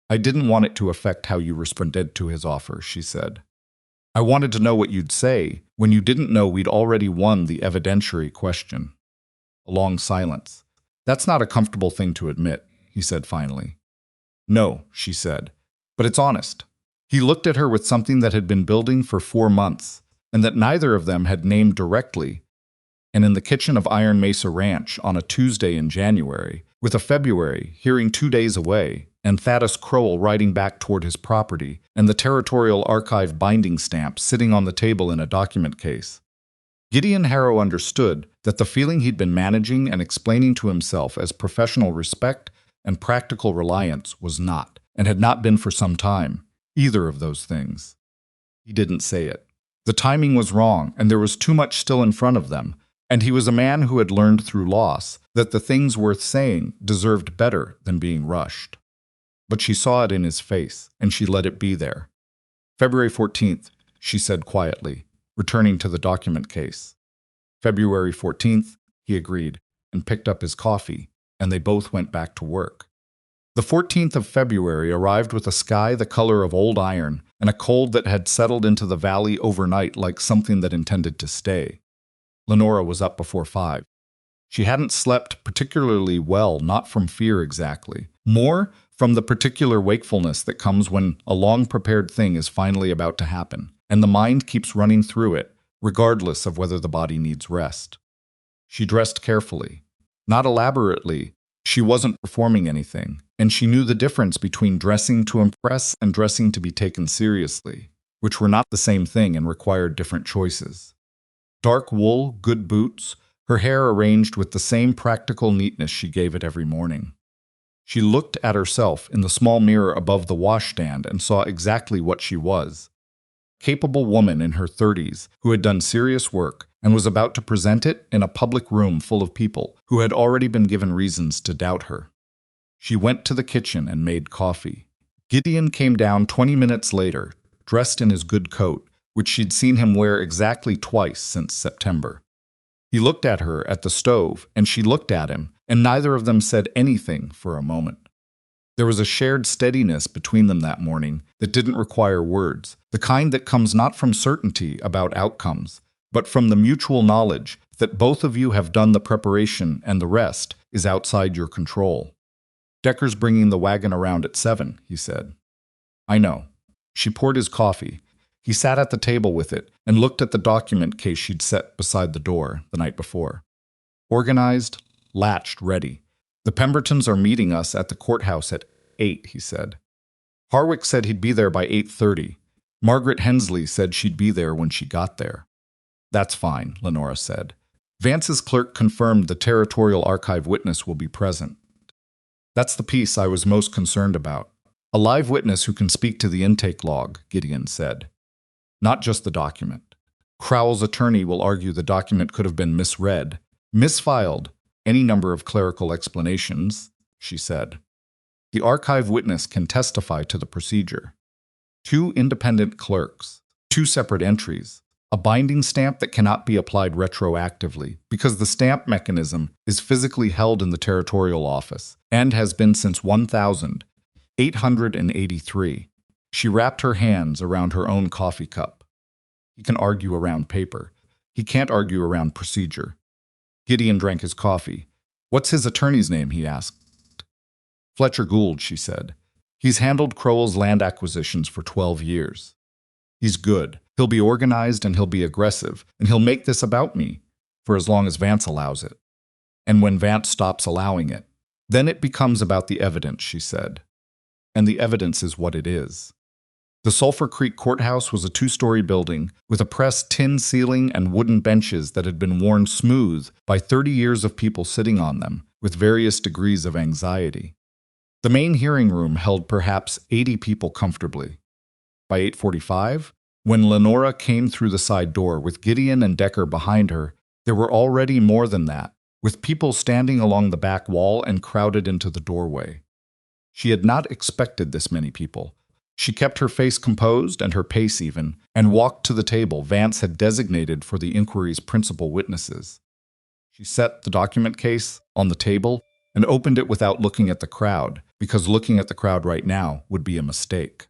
I didn't want it to affect how you responded to his offer, she said. I wanted to know what you'd say when you didn't know we'd already won the evidentiary question. A long silence. That's not a comfortable thing to admit, he said finally. No, she said, but it's honest. He looked at her with something that had been building for 4 months, and that neither of them had named directly, and in the kitchen of Iron Mesa Ranch on a Tuesday in January, with a February hearing 2 days away, and Thaddeus Crowell riding back toward his property, and the Territorial Archive binding stamp sitting on the table in a document case. Gideon Harrow understood that the feeling he'd been managing and explaining to himself as professional respect and practical reliance was not, and had not been for some time, either of those things. He didn't say it. The timing was wrong, and there was too much still in front of them, and he was a man who had learned through loss that the things worth saying deserved better than being rushed. But she saw it in his face, and she let it be there. February 14th, she said quietly, returning to the document case. February 14th, he agreed, and picked up his coffee, and they both went back to work. The 14th of February arrived with a sky the color of old iron and a cold that had settled into the valley overnight like something that intended to stay. Lenora was up before 5. She hadn't slept particularly well, not from fear exactly, more from the particular wakefulness that comes when a long-prepared thing is finally about to happen, and the mind keeps running through it, regardless of whether the body needs rest. She dressed carefully. Not elaborately. She wasn't performing anything, and she knew the difference between dressing to impress and dressing to be taken seriously, which were not the same thing and required different choices. Dark wool, good boots, her hair arranged with the same practical neatness she gave it every morning. She looked at herself in the small mirror above the washstand and saw exactly what she was. Capable woman in her 30s who had done serious work and was about to present it in a public room full of people who had already been given reasons to doubt her. She went to the kitchen and made coffee. Gideon came down 20 minutes later, dressed in his good coat, which she'd seen him wear exactly twice since September. He looked at her at the stove, and she looked at him, and neither of them said anything for a moment. There was a shared steadiness between them that morning that didn't require words, the kind that comes not from certainty about outcomes, but from the mutual knowledge that both of you have done the preparation and the rest is outside your control. Decker's bringing the wagon around at 7, he said. I know. She poured his coffee. He sat at the table with it and looked at the document case she'd set beside the door the night before. Organized, latched, ready. The Pembertons are meeting us at the courthouse at 8, he said. Harwick said he'd be there by 8:30. Margaret Hensley said she'd be there when she got there. That's fine, Lenora said. Vance's clerk confirmed the Territorial Archive witness will be present. That's the piece I was most concerned about. A live witness who can speak to the intake log, Gideon said. Not just the document. Crowell's attorney will argue the document could have been misread, misfiled, any number of clerical explanations, she said. The archive witness can testify to the procedure. 2 independent clerks, 2 separate entries, a binding stamp that cannot be applied retroactively because the stamp mechanism is physically held in the territorial office and has been since 1883. She wrapped her hands around her own coffee cup. He can argue around paper. He can't argue around procedure. Gideon drank his coffee. What's his attorney's name, he asked. Fletcher Gould, she said. He's handled Crowell's land acquisitions for 12 years. He's good. He'll be organized and he'll be aggressive, and he'll make this about me, for as long as Vance allows it. And when Vance stops allowing it, then it becomes about the evidence, she said. And the evidence is what it is. The Sulphur Creek Courthouse was a 2-story building with a pressed tin ceiling and wooden benches that had been worn smooth by 30 years of people sitting on them with various degrees of anxiety. The main hearing room held perhaps 80 people comfortably. By 8:45, when Lenora came through the side door with Gideon and Decker behind her, there were already more than that, with people standing along the back wall and crowded into the doorway. She had not expected this many people. She kept her face composed and her pace even, and walked to the table Vance had designated for the inquiry's principal witnesses. She set the document case on the table and opened it without looking at the crowd, because looking at the crowd right now would be a mistake.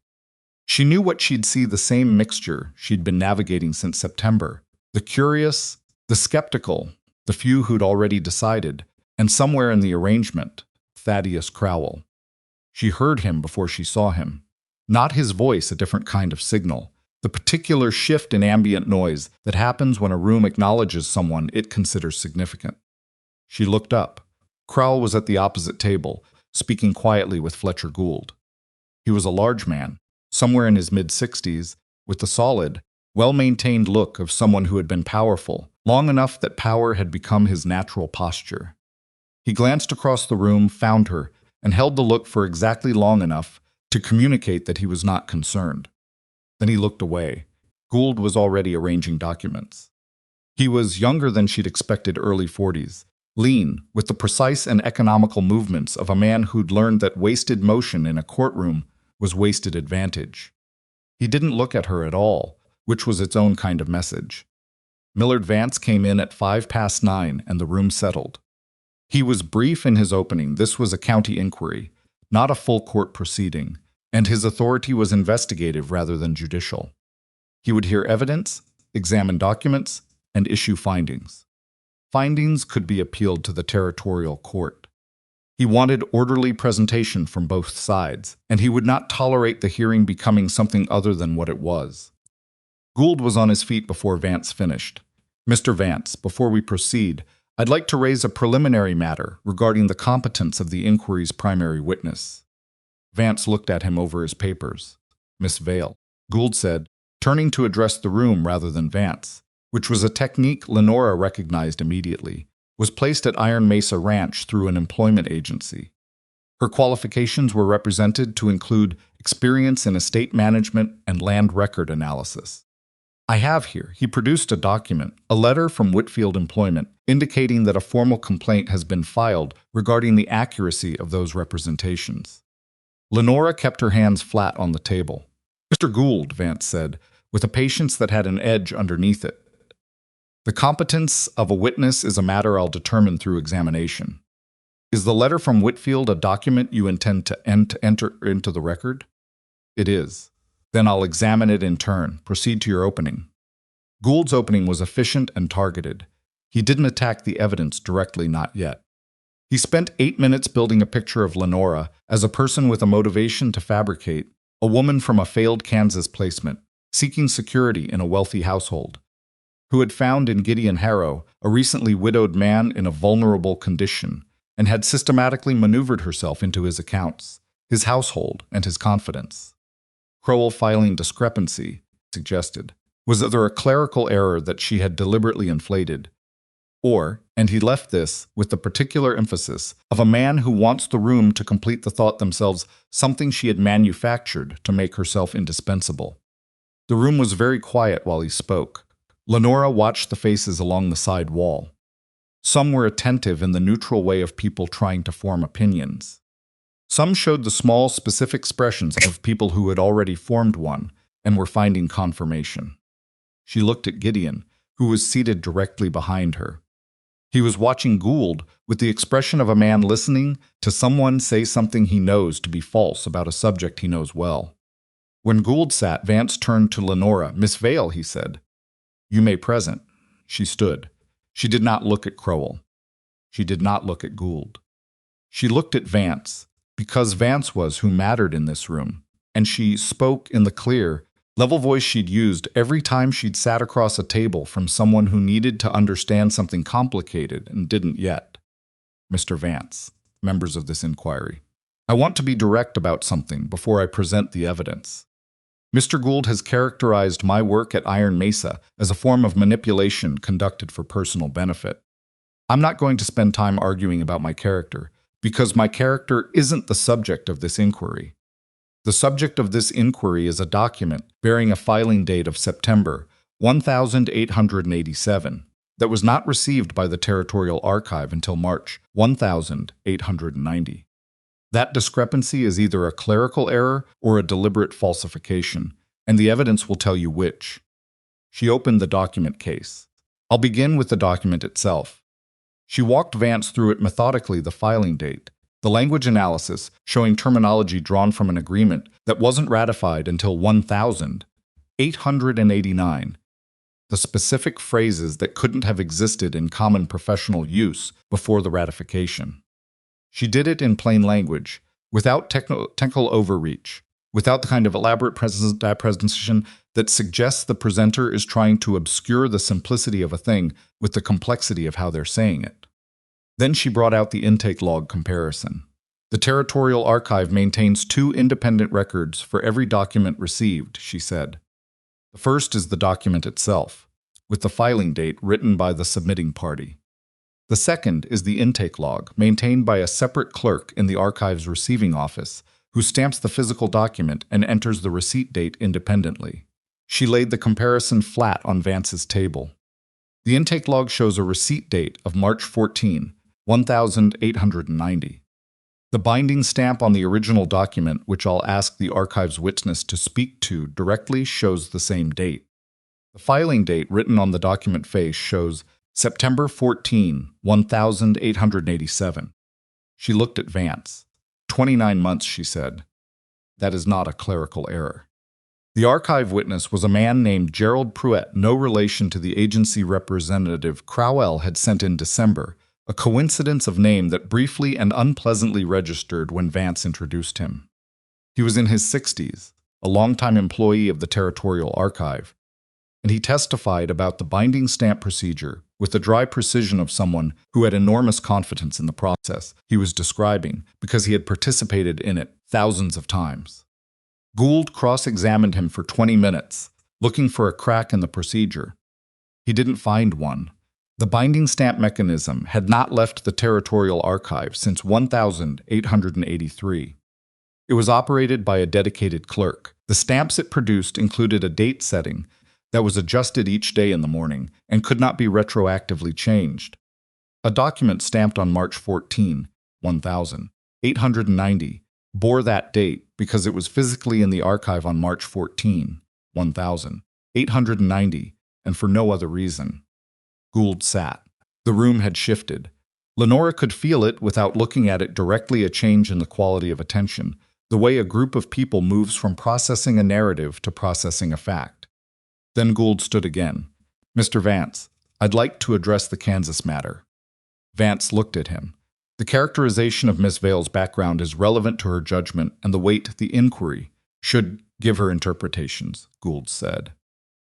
She knew what she'd see the same mixture she'd been navigating since September, the curious, the skeptical, the few who'd already decided, and somewhere in the arrangement, Thaddeus Crowell. She heard him before she saw him. Not his voice, a different kind of signal, the particular shift in ambient noise that happens when a room acknowledges someone it considers significant. She looked up. Crowell was at the opposite table, speaking quietly with Fletcher Gould. He was a large man, somewhere in his mid-60s, with the solid, well-maintained look of someone who had been powerful, long enough that power had become his natural posture. He glanced across the room, found her, and held the look for exactly long enough to communicate that he was not concerned. Then he looked away. Gould was already arranging documents. He was younger than she'd expected, early 40s, lean, with the precise and economical movements of a man who'd learned that wasted motion in a courtroom was wasted advantage. He didn't look at her at all, which was its own kind of message. Millard Vance came in at 9:05, and the room settled. He was brief in his opening. This was a county inquiry, not a full court proceeding, and his authority was investigative rather than judicial. He would hear evidence, examine documents, and issue findings. Findings could be appealed to the territorial court. He wanted orderly presentation from both sides, and he would not tolerate the hearing becoming something other than what it was. Gould was on his feet before Vance finished. Mr. Vance, before we proceed, I'd like to raise a preliminary matter regarding the competence of the inquiry's primary witness. Vance looked at him over his papers. Miss Vail, Gould said, turning to address the room rather than Vance, which was a technique Lenora recognized immediately, was placed at Iron Mesa Ranch through an employment agency. Her qualifications were represented to include experience in estate management and land record analysis. I have here, he produced a document, a letter from Whitfield Employment, indicating that a formal complaint has been filed regarding the accuracy of those representations. Lenora kept her hands flat on the table. Mr. Gould, Vance said, with a patience that had an edge underneath it. The competence of a witness is a matter I'll determine through examination. Is the letter from Whitfield a document you intend to enter into the record? It is. Then I'll examine it in turn. Proceed to your opening. Gould's opening was efficient and targeted. He didn't attack the evidence directly, not yet. He spent 8 minutes building a picture of Lenora as a person with a motivation to fabricate, a woman from a failed Kansas placement, seeking security in a wealthy household, who had found in Gideon Harrow a recently widowed man in a vulnerable condition and had systematically maneuvered herself into his accounts, his household, and his confidence. Crowell filing discrepancy, suggested, was either a clerical error that she had deliberately inflated, or, and he left this with the particular emphasis of a man who wants the room to complete the thought themselves, something she had manufactured to make herself indispensable. The room was very quiet while he spoke. Lenora watched the faces along the side wall. Some were attentive in the neutral way of people trying to form opinions. Some showed the small, specific expressions of people who had already formed one and were finding confirmation. She looked at Gideon, who was seated directly behind her. He was watching Gould with the expression of a man listening to someone say something he knows to be false about a subject he knows well. When Gould sat, Vance turned to Lenora. "Miss Vail," he said. "You may present." She stood. She did not look at Crowell. She did not look at Gould. She looked at Vance, because Vance was who mattered in this room, and she spoke in the clear, level voice she'd used every time she'd sat across a table from someone who needed to understand something complicated and didn't yet. "Mr. Vance, members of this inquiry, I want to be direct about something before I present the evidence. Mr. Gould has characterized my work at Iron Mesa as a form of manipulation conducted for personal benefit. I'm not going to spend time arguing about my character, because my character isn't the subject of this inquiry. The subject of this inquiry is a document bearing a filing date of September 1887 that was not received by the Territorial Archive until March 1890. That discrepancy is either a clerical error or a deliberate falsification, and the evidence will tell you which." She opened the document case. "I'll begin with the document itself." She walked Vance through it methodically, the filing date, the language analysis showing terminology drawn from an agreement that wasn't ratified until 1889, the specific phrases that couldn't have existed in common professional use before the ratification. She did it in plain language, without technical overreach, without the kind of elaborate presentation that suggests the presenter is trying to obscure the simplicity of a thing with the complexity of how they're saying it. Then she brought out the intake log comparison. "The Territorial Archive maintains 2 independent records for every document received," she said. "The first is the document itself, with the filing date written by the submitting party. The second is the intake log, maintained by a separate clerk in the archive's receiving office, who stamps the physical document and enters the receipt date independently." She laid the comparison flat on Vance's table. "The intake log shows a receipt date of March 14, 1890. The binding stamp on the original document, which I'll ask the archive's witness to speak to directly, shows the same date. The filing date written on the document face shows September 14, 1887. She looked at Vance. 29 months, she said. "That is not a clerical error." The archive witness was a man named Gerald Pruett, no relation to the agency representative Crowell had sent in December, a coincidence of name that briefly and unpleasantly registered when Vance introduced him. He was in his 60s, a longtime employee of the Territorial Archive, and he testified about the binding stamp procedure with the dry precision of someone who had enormous confidence in the process he was describing because he had participated in it thousands of times. Gould cross-examined him for 20 minutes, looking for a crack in the procedure. He didn't find one. The binding stamp mechanism had not left the Territorial Archive since 1883. It was operated by a dedicated clerk. The stamps it produced included a date setting that was adjusted each day in the morning and could not be retroactively changed. A document stamped on March 14, 1890, bore that date because it was physically in the archive on March 14, 1890, and for no other reason. Gould sat. The room had shifted. Lenora could feel it without looking at it directly, a change in the quality of attention, the way a group of people moves from processing a narrative to processing a fact. Then Gould stood again. "Mr. Vance, I'd like to address the Kansas matter." Vance looked at him. The characterization of Miss Vail's background is relevant to her judgment, and the weight the inquiry should give her interpretations, Gould said.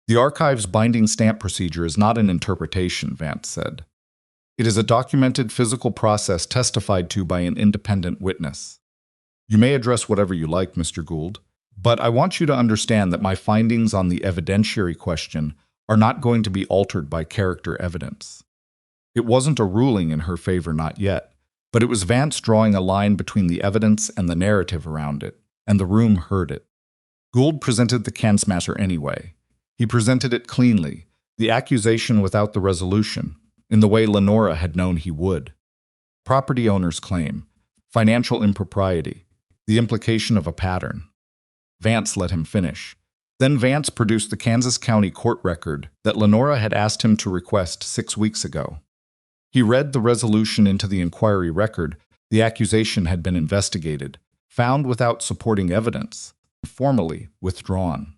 The archive's binding stamp procedure is not an interpretation, Vance said. It is a documented physical process testified to by an independent witness. You may address whatever you like, Mr. Gould, but I want you to understand that my findings on the evidentiary question are not going to be altered by character evidence. It wasn't a ruling in her favor, not yet, but it was Vance drawing a line between the evidence and the narrative around it, and the room heard it. Gould presented the can smasher anyway. He presented it cleanly, the accusation without the resolution, in the way Lenora had known he would. Property owner's claim, financial impropriety, the implication of a pattern. Vance let him finish. Then Vance produced the Kansas County court record that Lenora had asked him to request 6 weeks ago. He read the resolution into the inquiry record. The accusation had been investigated, found without supporting evidence, formally withdrawn.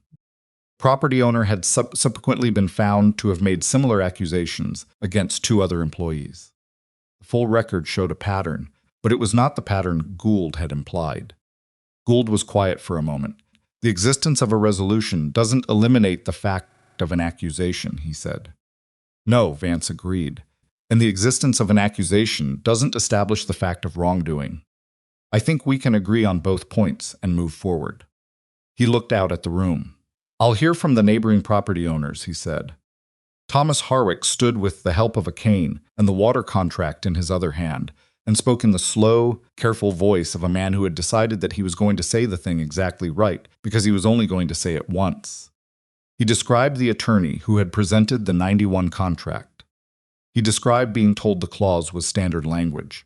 Property owner had subsequently been found to have made similar accusations against 2 other employees. The full record showed a pattern, but it was not the pattern Gould had implied. Gould was quiet for a moment. The existence of a resolution doesn't eliminate the fact of an accusation, he said. No, Vance agreed. And the existence of an accusation doesn't establish the fact of wrongdoing. I think we can agree on both points and move forward. He looked out at the room. I'll hear from the neighboring property owners, he said. Thomas Harwick stood with the help of a cane and the water contract in his other hand, and spoke in the slow, careful voice of a man who had decided that he was going to say the thing exactly right because he was only going to say it once. He described the attorney who had presented the 91 contract. He described being told the clause was standard language.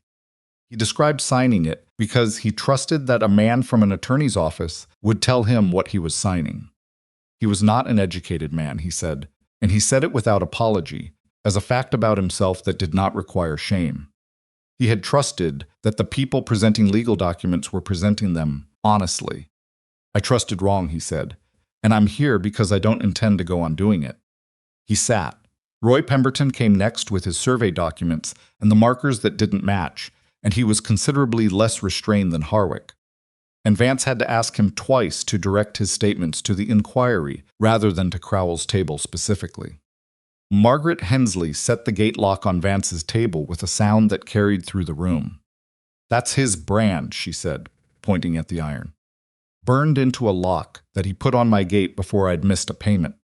He described signing it because he trusted that a man from an attorney's office would tell him what he was signing. He was not an educated man, he said, and he said it without apology, as a fact about himself that did not require shame. He had trusted that the people presenting legal documents were presenting them honestly. I trusted wrong, he said, and I'm here because I don't intend to go on doing it. He sat. Roy Pemberton came next with his survey documents and the markers that didn't match, and he was considerably less restrained than Harwick. And Vance had to ask him twice to direct his statements to the inquiry rather than to Crowell's table specifically. Margaret Hensley set the gate lock on Vance's table with a sound that carried through the room. That's his brand, she said, pointing at the iron. Burned into a lock that he put on my gate before I'd missed a payment.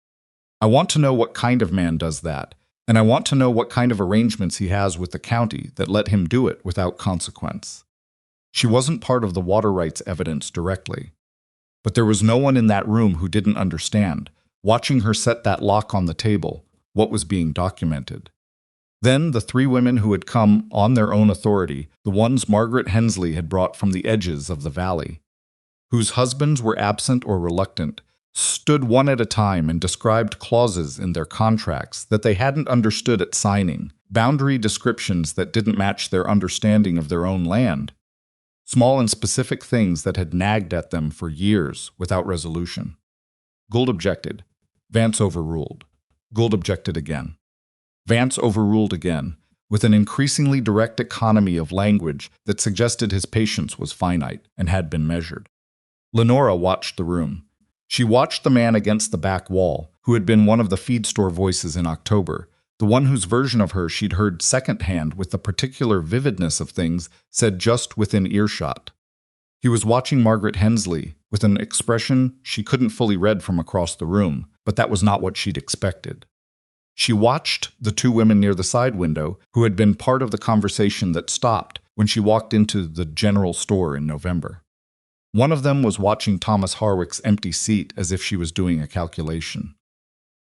I want to know what kind of man does that, and I want to know what kind of arrangements he has with the county that let him do it without consequence. She wasn't part of the water rights evidence directly. But there was no one in that room who didn't understand, watching her set that lock on the table, what was being documented. Then the 3 women who had come on their own authority, the ones Margaret Hensley had brought from the edges of the valley, whose husbands were absent or reluctant, stood one at a time and described clauses in their contracts that they hadn't understood at signing, boundary descriptions that didn't match their understanding of their own land. Small and specific things that had nagged at them for years without resolution. Gould objected. Vance overruled. Gould objected again. Vance overruled again, with an increasingly direct economy of language that suggested his patience was finite and had been measured. Lenora watched the room. She watched the man against the back wall, who had been one of the feed store voices in October, the one whose version of her she'd heard secondhand with the particular vividness of things said just within earshot. He was watching Margaret Hensley with an expression she couldn't fully read from across the room, but that was not what she'd expected. She watched the 2 women near the side window who had been part of the conversation that stopped when she walked into the general store in November. One of them was watching Thomas Harwick's empty seat as if she was doing a calculation.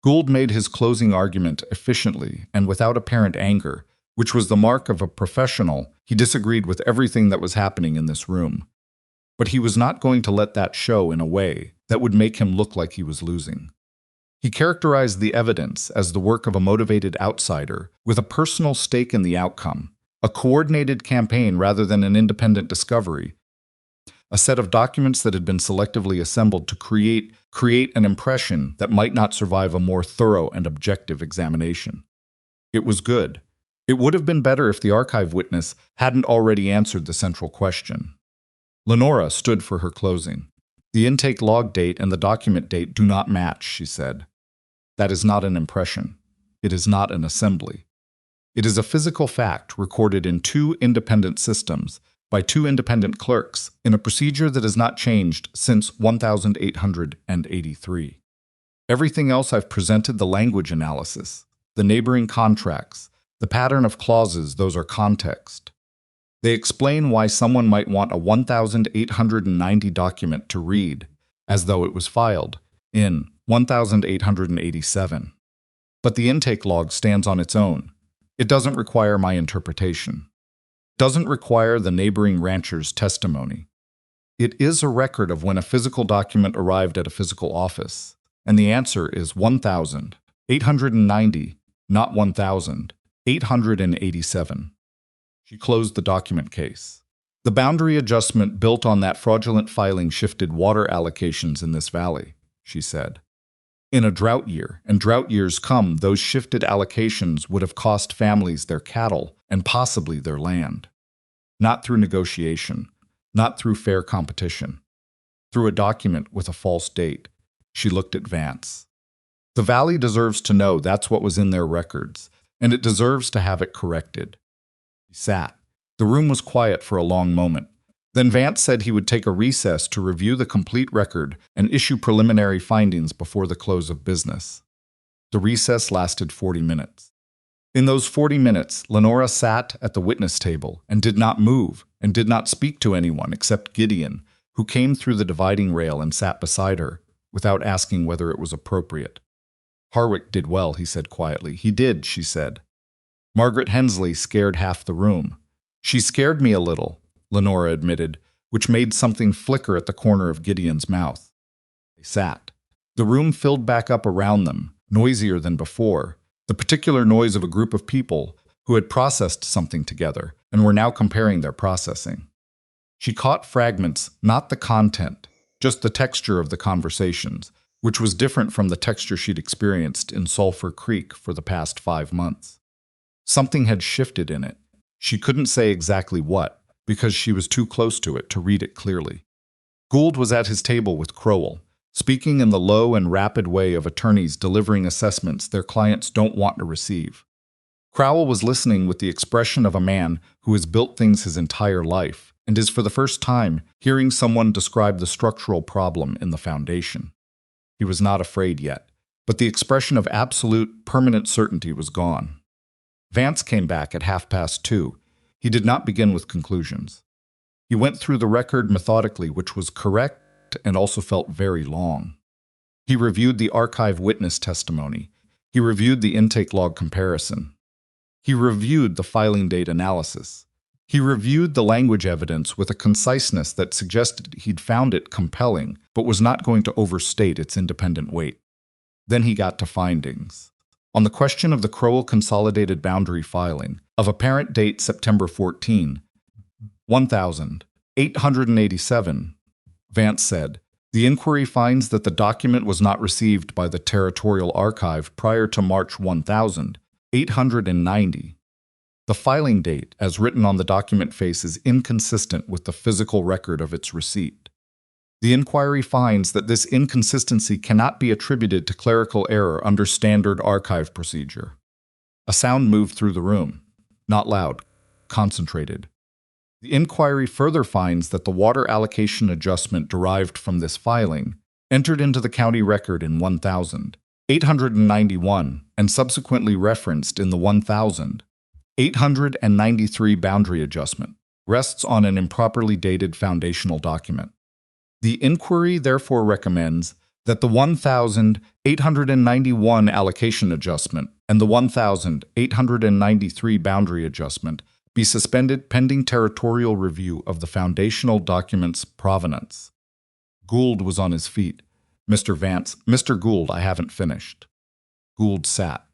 Gould made his closing argument efficiently and without apparent anger, which was the mark of a professional. He disagreed with everything that was happening in this room. But he was not going to let that show in a way that would make him look like he was losing. He characterized the evidence as the work of a motivated outsider with a personal stake in the outcome, a coordinated campaign rather than an independent discovery, a set of documents that had been selectively assembled to create an impression that might not survive a more thorough and objective examination. It was good. It would have been better if the archive witness hadn't already answered the central question. Lenora stood for her closing. The intake log date and the document date do not match, she said. That is not an impression. It is not an assembly. It is a physical fact recorded in two independent systems by two independent clerks in a procedure that has not changed since 1883. Everything else I've presented, the language analysis, the neighboring contracts, the pattern of clauses, those are context. They explain why someone might want a 1890 document to read as though it was filed in 1887. But the intake log stands on its own. It doesn't require my interpretation. It doesn't require the neighboring rancher's testimony. It is a record of when a physical document arrived at a physical office, and the answer is 1890, not 1887. She closed the document case. The boundary adjustment built on that fraudulent filing shifted water allocations in this valley, she said. In a drought year, and drought years come, those shifted allocations would have cost families their cattle and possibly their land. Not through negotiation, not through fair competition. Through a document with a false date. She looked at Vance. The valley deserves to know that's what was in their records, and it deserves to have it corrected. He sat. The room was quiet for a long moment. Then Vance said he would take a recess to review the complete record and issue preliminary findings before the close of business. The recess lasted 40 minutes. In those 40 minutes, Lenora sat at the witness table and did not move and did not speak to anyone except Gideon, who came through the dividing rail and sat beside her, without asking whether it was appropriate. Harwick did well, he said quietly. He did, she said. Margaret Hensley scared half the room. She scared me a little, Lenora admitted, which made something flicker at the corner of Gideon's mouth. They sat. The room filled back up around them, noisier than before, the particular noise of a group of people who had processed something together and were now comparing their processing. She caught fragments, not the content, just the texture of the conversations, which was different from the texture she'd experienced in Sulphur Creek for the past 5 months. Something had shifted in it. She couldn't say exactly what, because she was too close to it to read it clearly. Gould was at his table with Crowell, speaking in the low and rapid way of attorneys delivering assessments their clients don't want to receive. Crowell was listening with the expression of a man who has built things his entire life and is for the first time hearing someone describe the structural problem in the foundation. He was not afraid yet, but the expression of absolute, permanent certainty was gone. Vance came back at 2:30. He did not begin with conclusions. He went through the record methodically, which was correct and also felt very long. He reviewed the archive witness testimony. He reviewed the intake log comparison. He reviewed the filing date analysis. He reviewed the language evidence with a conciseness that suggested he'd found it compelling, but was not going to overstate its independent weight. Then he got to findings. On the question of the Crowell Consolidated Boundary filing, of apparent date September 14, 1887, Vance said, the inquiry finds that the document was not received by the Territorial Archive prior to March 1890. The filing date, as written on the document face, is inconsistent with the physical record of its receipt. The inquiry finds that this inconsistency cannot be attributed to clerical error under standard archive procedure. A sound moved through the room. Not loud, concentrated. The inquiry further finds that the water allocation adjustment derived from this filing entered into the county record in 1891 and subsequently referenced in the 1893 boundary adjustment rests on an improperly dated foundational document. The inquiry therefore recommends that the 1891 allocation adjustment and the 1893 boundary adjustment be suspended pending territorial review of the foundational document's provenance. Gould was on his feet. Mr. Vance, Mr. Gould, I haven't finished. Gould sat.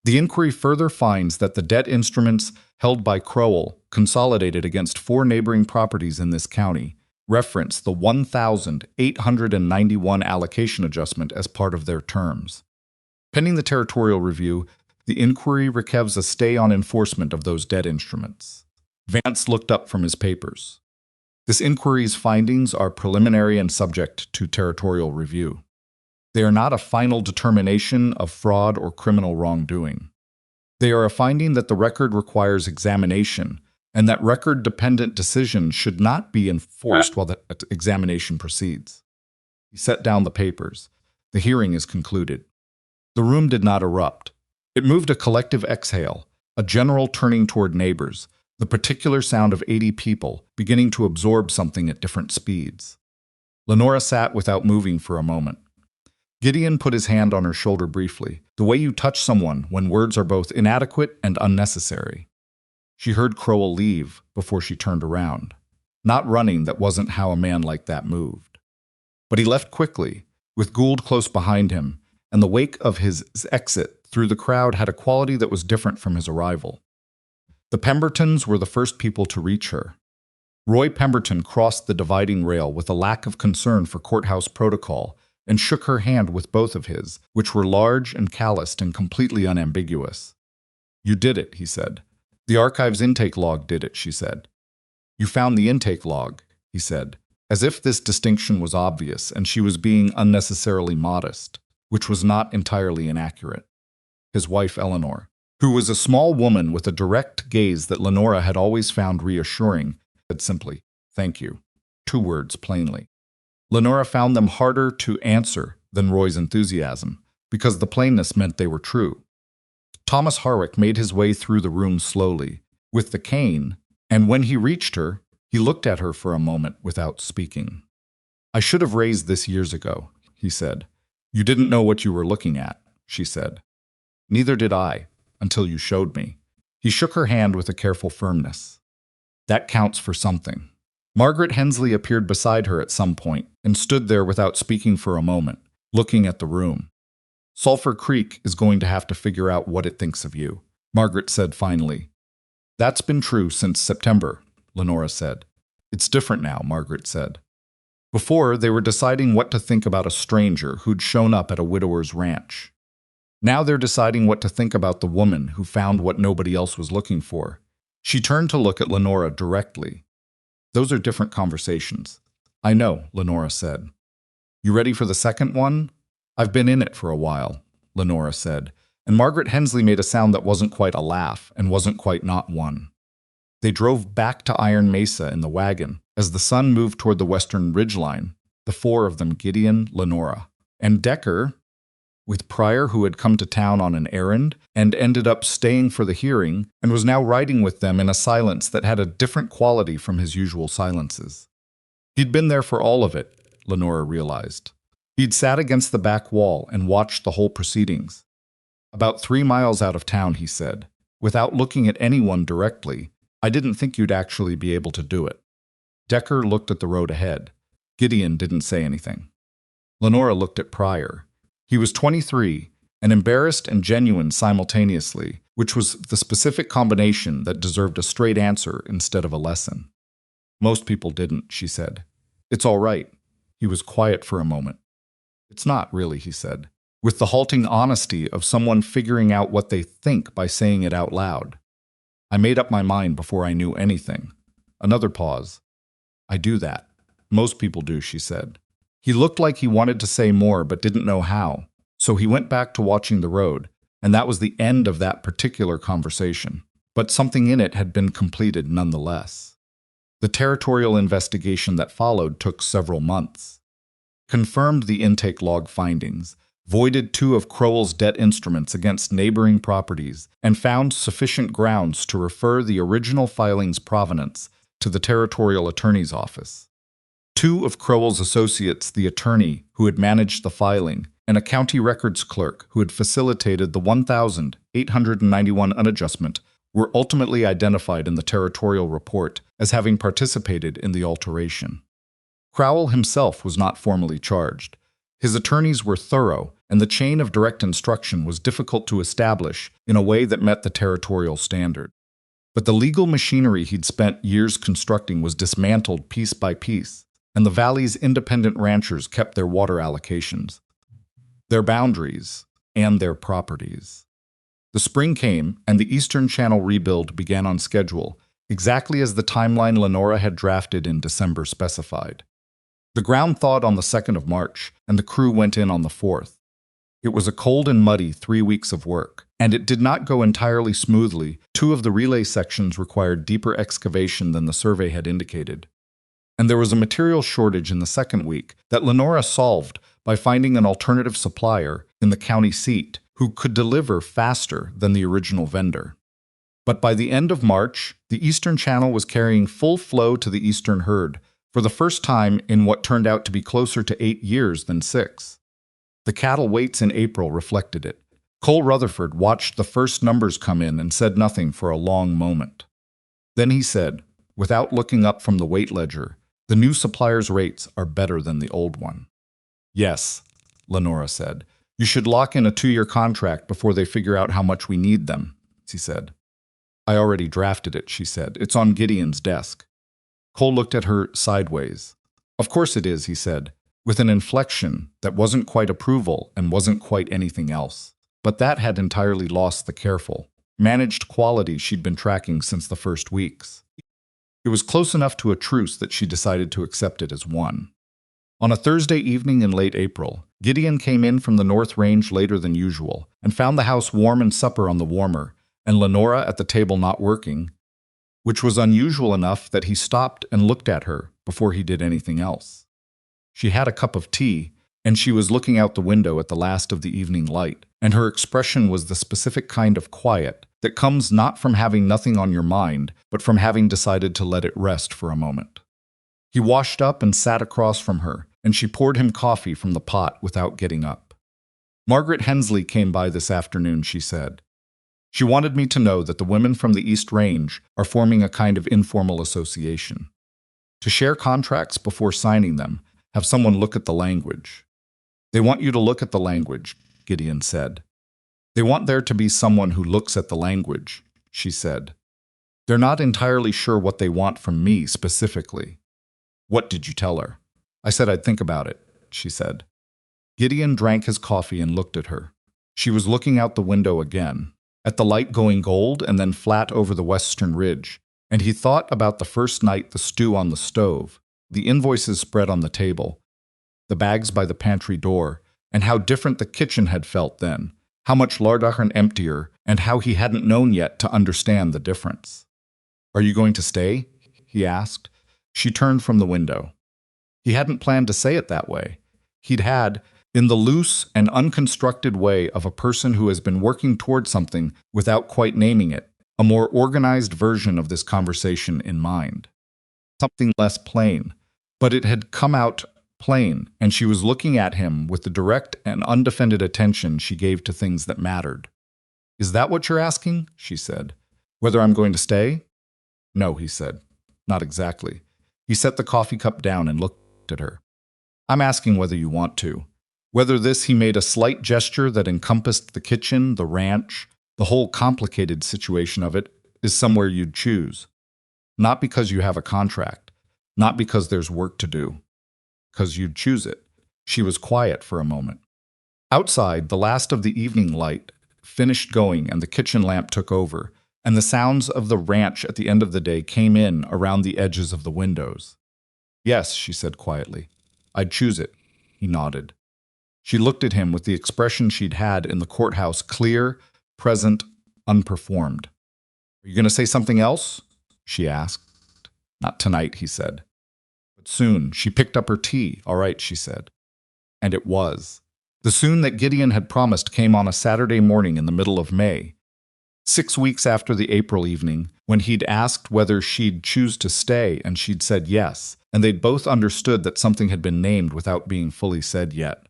The inquiry further finds that the debt instruments held by Crowell, consolidated against 4 neighboring properties in this county, reference the 1891 allocation adjustment as part of their terms. Pending the territorial review, The inquiry requires a stay on enforcement of those dead instruments. Vance looked up from his papers. This inquiry's findings are preliminary and subject to territorial review. They are not a final determination of fraud or criminal wrongdoing. They are a finding that the record requires examination, and that record-dependent decisions should not be enforced while the examination proceeds. He set down the papers. The hearing is concluded. The room did not erupt. It moved a collective exhale, a general turning toward neighbors, the particular sound of 80 people beginning to absorb something at different speeds. Lenora sat without moving for a moment. Gideon put his hand on her shoulder briefly, the way you touch someone when words are both inadequate and unnecessary. She heard Crowell leave before she turned around. Not running, that wasn't how a man like that moved. But he left quickly, with Gould close behind him, and the wake of his exit through the crowd had a quality that was different from his arrival. The Pembertons were the first people to reach her. Roy Pemberton crossed the dividing rail with a lack of concern for courthouse protocol and shook her hand with both of his, which were large and calloused and completely unambiguous. "You did it," he said. "The archive's intake log did it," she said. "You found the intake log," he said, as if this distinction was obvious and she was being unnecessarily modest, which was not entirely inaccurate. His wife, Eleanor, who was a small woman with a direct gaze that Lenora had always found reassuring, said simply, "Thank you." 2 words plainly. Lenora found them harder to answer than Roy's enthusiasm, because the plainness meant they were true. Thomas Harwick made his way through the room slowly, with the cane, and when he reached her, he looked at her for a moment without speaking. "I should have raised this years ago," he said. "You didn't know what you were looking at," she said. "Neither did I, until you showed me." He shook her hand with a careful firmness. "That counts for something." Margaret Hensley appeared beside her at some point and stood there without speaking for a moment, looking at the room. "Sulphur Creek is going to have to figure out what it thinks of you," Margaret said finally. "That's been true since September," Lenora said. "It's different now," Margaret said. Before, they were deciding what to think about a stranger who'd shown up at a widower's ranch. Now they're deciding what to think about the woman who found what nobody else was looking for. She turned to look at Lenora directly. "Those are different conversations." "I know," Lenora said. "You ready for the second one?" "I've been in it for a while," Lenora said, and Margaret Hensley made a sound that wasn't quite a laugh and wasn't quite not one. They drove back to Iron Mesa in the wagon. As the sun moved toward the western ridgeline, the 4 of them, Gideon, Lenora, and Decker, with Pryor, who had come to town on an errand and ended up staying for the hearing and was now riding with them in a silence that had a different quality from his usual silences. He'd been there for all of it, Lenora realized. He'd sat against the back wall and watched the whole proceedings. "About 3 miles out of town," he said, without looking at anyone directly. "I didn't think you'd actually be able to do it." Decker looked at the road ahead. Gideon didn't say anything. Lenora looked at Pryor. He was 23, and embarrassed and genuine simultaneously, which was the specific combination that deserved a straight answer instead of a lesson. "Most people didn't," she said. "It's all right." He was quiet for a moment. "It's not, really," he said, with the halting honesty of someone figuring out what they think by saying it out loud. "I made up my mind before I knew anything." Another pause. "I do that. Most people do," she said. He looked like he wanted to say more but didn't know how, so he went back to watching the road, and that was the end of that particular conversation. But something in it had been completed nonetheless. The territorial investigation that followed took several months. Confirmed the intake log findings, voided 2 of Crowell's debt instruments against neighboring properties, and found sufficient grounds to refer the original filing's provenance to the territorial attorney's office. 2 of Crowell's associates, the attorney who had managed the filing, and a county records clerk who had facilitated the 1,891 unadjustment, were ultimately identified in the territorial report as having participated in the alteration. Crowell himself was not formally charged. His attorneys were thorough, and the chain of direct instruction was difficult to establish in a way that met the territorial standard. But the legal machinery he'd spent years constructing was dismantled piece by piece, and the valley's independent ranchers kept their water allocations, their boundaries, and their properties. The spring came, and the Eastern Channel rebuild began on schedule, exactly as the timeline Lenora had drafted in December specified. The ground thawed on the 2nd of March, and the crew went in on the 4th. It was a cold and muddy 3 weeks of work, and it did not go entirely smoothly. 2 of the relay sections required deeper excavation than the survey had indicated. And there was a material shortage in the 2nd week that Lenora solved by finding an alternative supplier in the county seat who could deliver faster than the original vendor. But by the end of March, the Eastern Channel was carrying full flow to the eastern herd, for the first time in what turned out to be closer to 8 years than 6. The cattle weights in April reflected it. Cole Rutherford watched the first numbers come in and said nothing for a long moment. Then he said, without looking up from the weight ledger, "The new supplier's rates are better than the old one." "Yes," Lenora said. "You should lock in a 2-year contract before they figure out how much we need them," he said. "I already drafted it," she said. "It's on Gideon's desk." Cole looked at her sideways. "Of course it is," he said, with an inflection that wasn't quite approval and wasn't quite anything else. But that had entirely lost the careful, managed quality she'd been tracking since the first weeks. It was close enough to a truce that she decided to accept it as one. On a Thursday evening in late April, Gideon came in from the North Range later than usual and found the house warm and supper on the warmer, and Lenora at the table not working, which was unusual enough that he stopped and looked at her before he did anything else. She had a cup of tea, and she was looking out the window at the last of the evening light, and her expression was the specific kind of quiet that comes not from having nothing on your mind, but from having decided to let it rest for a moment. He washed up and sat across from her, and she poured him coffee from the pot without getting up. "Margaret Hensley came by this afternoon," she said. "She wanted me to know that the women from the East Range are forming a kind of informal association. To share contracts before signing them, have someone look at the language." "They want you to look at the language," Gideon said. "They want there to be someone who looks at the language," she said. "They're not entirely sure what they want from me specifically." "What did you tell her?" "I said I'd think about it," she said. Gideon drank his coffee and looked at her. She was looking out the window again, at the light going gold and then flat over the western ridge, and he thought about the first night, the stew on the stove, the invoices spread on the table, the bags by the pantry door, and how different the kitchen had felt then, how much larger and emptier, and how he hadn't known yet to understand the difference. "Are you going to stay?" he asked. She turned from the window. He hadn't planned to say it that way. He'd had, in the loose and unconstructed way of a person who has been working toward something without quite naming it, a more organized version of this conversation in mind. Something less plain, but it had come out plain, and she was looking at him with the direct and undefended attention she gave to things that mattered. "Is that what you're asking?" she said. "Whether I'm going to stay?" "No," he said. "Not exactly." He set the coffee cup down and looked at her. "I'm asking whether you want to. Whether this," he made a slight gesture that encompassed the kitchen, the ranch, the whole complicated situation of it, "is somewhere you'd choose. Not because you have a contract, not because there's work to do. Because you'd choose it." She was quiet for a moment. Outside, the last of the evening light finished going and the kitchen lamp took over, and the sounds of the ranch at the end of the day came in around the edges of the windows. "Yes," she said quietly. "I'd choose it." He nodded. She looked at him with the expression she'd had in the courthouse, clear, present, unperformed. "Are you going to say something else?" she asked. "Not tonight," he said. "But soon." She picked up her tea. "All right," she said. And it was. The soon that Gideon had promised came on a Saturday morning in the middle of May, 6 weeks after the April evening, when he'd asked whether she'd choose to stay, and she'd said yes, and they'd both understood that something had been named without being fully said yet.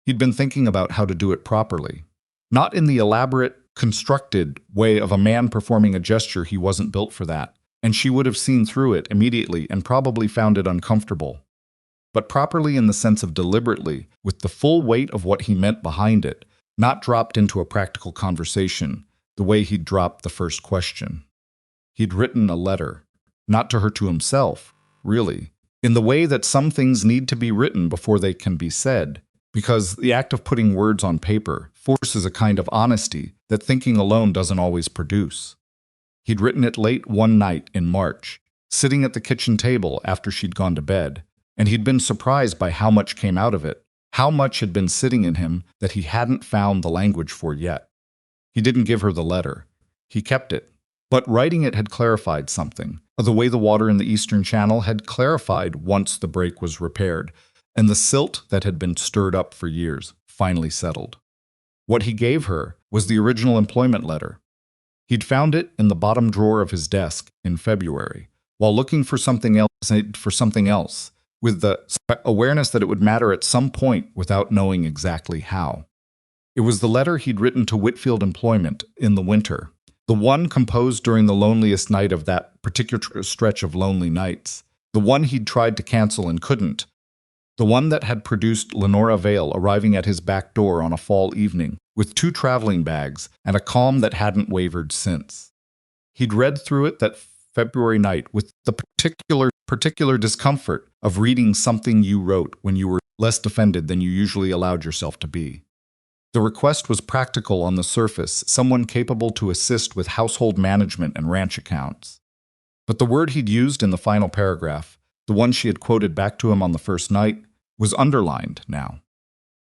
He'd been thinking about how to do it properly. Not in the elaborate, constructed way of a man performing a gesture. He wasn't built for that, and she would have seen through it immediately and probably found it uncomfortable. But properly in the sense of deliberately, with the full weight of what he meant behind it, not dropped into a practical conversation, the way he'd dropped the first question. He'd written a letter, not to her, to himself, really, in the way that some things need to be written before they can be said, because the act of putting words on paper forces a kind of honesty that thinking alone doesn't always produce. He'd written it late one night in March, sitting at the kitchen table after she'd gone to bed, and he'd been surprised by how much came out of it, how much had been sitting in him that he hadn't found the language for yet. He didn't give her the letter. He kept it. But writing it had clarified something, the way the water in the Eastern Channel had clarified once the break was repaired, and the silt that had been stirred up for years finally settled. What he gave her was the original employment letter. He'd found it in the bottom drawer of his desk in February, while looking for something else, with the awareness that it would matter at some point without knowing exactly how. It was the letter he'd written to Whitfield Employment in the winter, the one composed during the loneliest night of that particular stretch of lonely nights, the one he'd tried to cancel and couldn't, the one that had produced Lenora Vail arriving at his back door on a fall evening with 2 traveling bags and a calm that hadn't wavered since. He'd read through it that February night with the particular discomfort of reading something you wrote when you were less defended than you usually allowed yourself to be. The request was practical on the surface, someone capable to assist with household management and ranch accounts. But the word he'd used in the final paragraph, the one she had quoted back to him on the first night, was underlined now.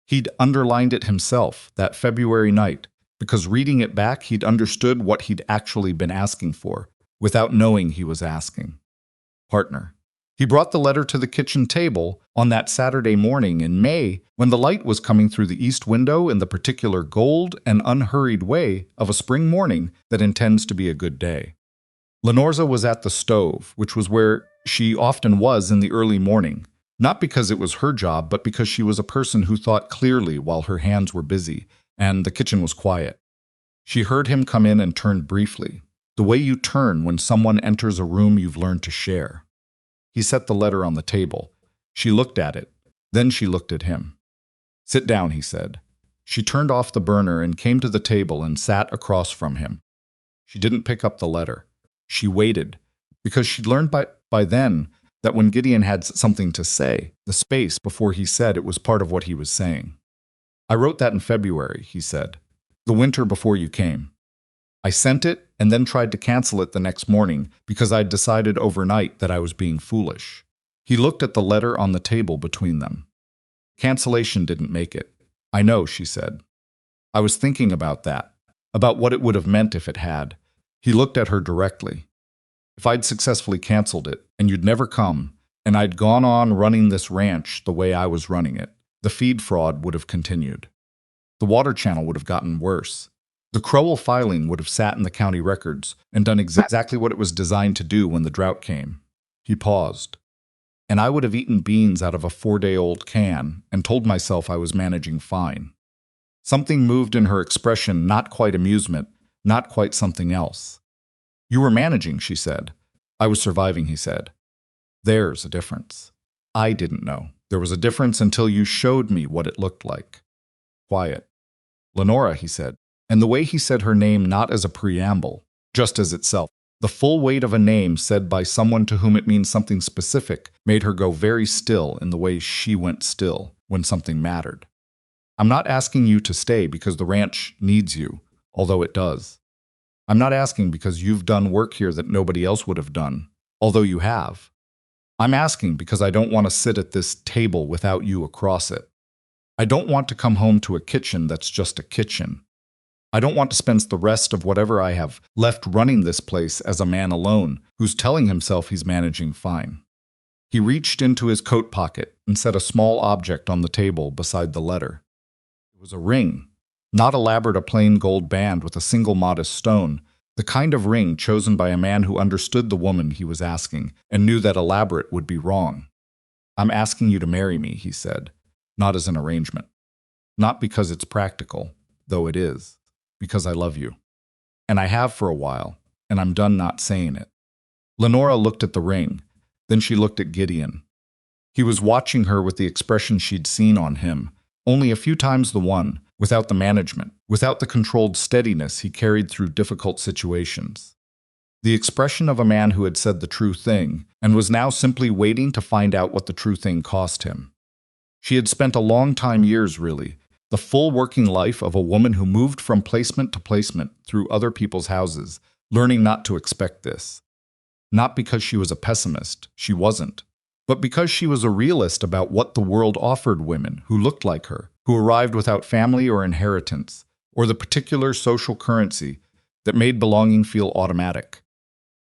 He'd underlined it himself that February night, because reading it back he'd understood what he'd actually been asking for, without knowing he was asking. Partner. He brought the letter to the kitchen table on that Saturday morning in May when the light was coming through the east window in the particular gold and unhurried way of a spring morning that intends to be a good day. Lenora was at the stove, which was where she often was in the early morning, not because it was her job, but because she was a person who thought clearly while her hands were busy, and the kitchen was quiet. She heard him come in and turned briefly, the way you turn when someone enters a room you've learned to share. He set the letter on the table. She looked at it. Then she looked at him. "Sit down," he said. She turned off the burner and came to the table and sat across from him. She didn't pick up the letter. She waited, because she'd learned by then that when Gideon had something to say, the space before he said it was part of what he was saying. "I wrote that in February," he said, "the winter before you came. I sent it and then tried to cancel it the next morning because I'd decided overnight that I was being foolish." He looked at the letter on the table between them. "Cancellation didn't make it." "I know," she said. "I was thinking about that, about what it would have meant if it had." He looked at her directly. "If I'd successfully canceled it, and you'd never come, and I'd gone on running this ranch the way I was running it, the feed fraud would have continued. The water channel would have gotten worse. The Crowell filing would have sat in the county records and done exactly what it was designed to do when the drought came." He paused. "And I would have eaten beans out of a 4-day-old can and told myself I was managing fine." Something moved in her expression, not quite amusement, not quite something else. "You were managing," she said. "I was surviving," he said. "There's a difference. I didn't know. There was a difference until you showed me what it looked like." Quiet. "Lenora," he said. And the way he said her name not as a preamble, just as itself, the full weight of a name said by someone to whom it means something specific, made her go very still in the way she went still when something mattered. "I'm not asking you to stay because the ranch needs you, although it does. I'm not asking because you've done work here that nobody else would have done, although you have. I'm asking because I don't want to sit at this table without you across it. I don't want to come home to a kitchen that's just a kitchen. I don't want to spend the rest of whatever I have left running this place as a man alone who's telling himself he's managing fine." He reached into his coat pocket and set a small object on the table beside the letter. It was a ring, not elaborate, a plain gold band with a single modest stone, the kind of ring chosen by a man who understood the woman he was asking and knew that elaborate would be wrong. "I'm asking you to marry me," he said, "not as an arrangement. Not because it's practical, though it is. Because I love you. And I have for a while, and I'm done not saying it." Lenora looked at the ring. Then she looked at Gideon. He was watching her with the expression she'd seen on him, only a few times the one, without the management, without the controlled steadiness he carried through difficult situations. The expression of a man who had said the true thing, and was now simply waiting to find out what the true thing cost him. She had spent a long time, years really, the full working life of a woman who moved from placement to placement through other people's houses, learning not to expect this. Not because she was a pessimist, she wasn't, but because she was a realist about what the world offered women who looked like her, who arrived without family or inheritance, or the particular social currency that made belonging feel automatic.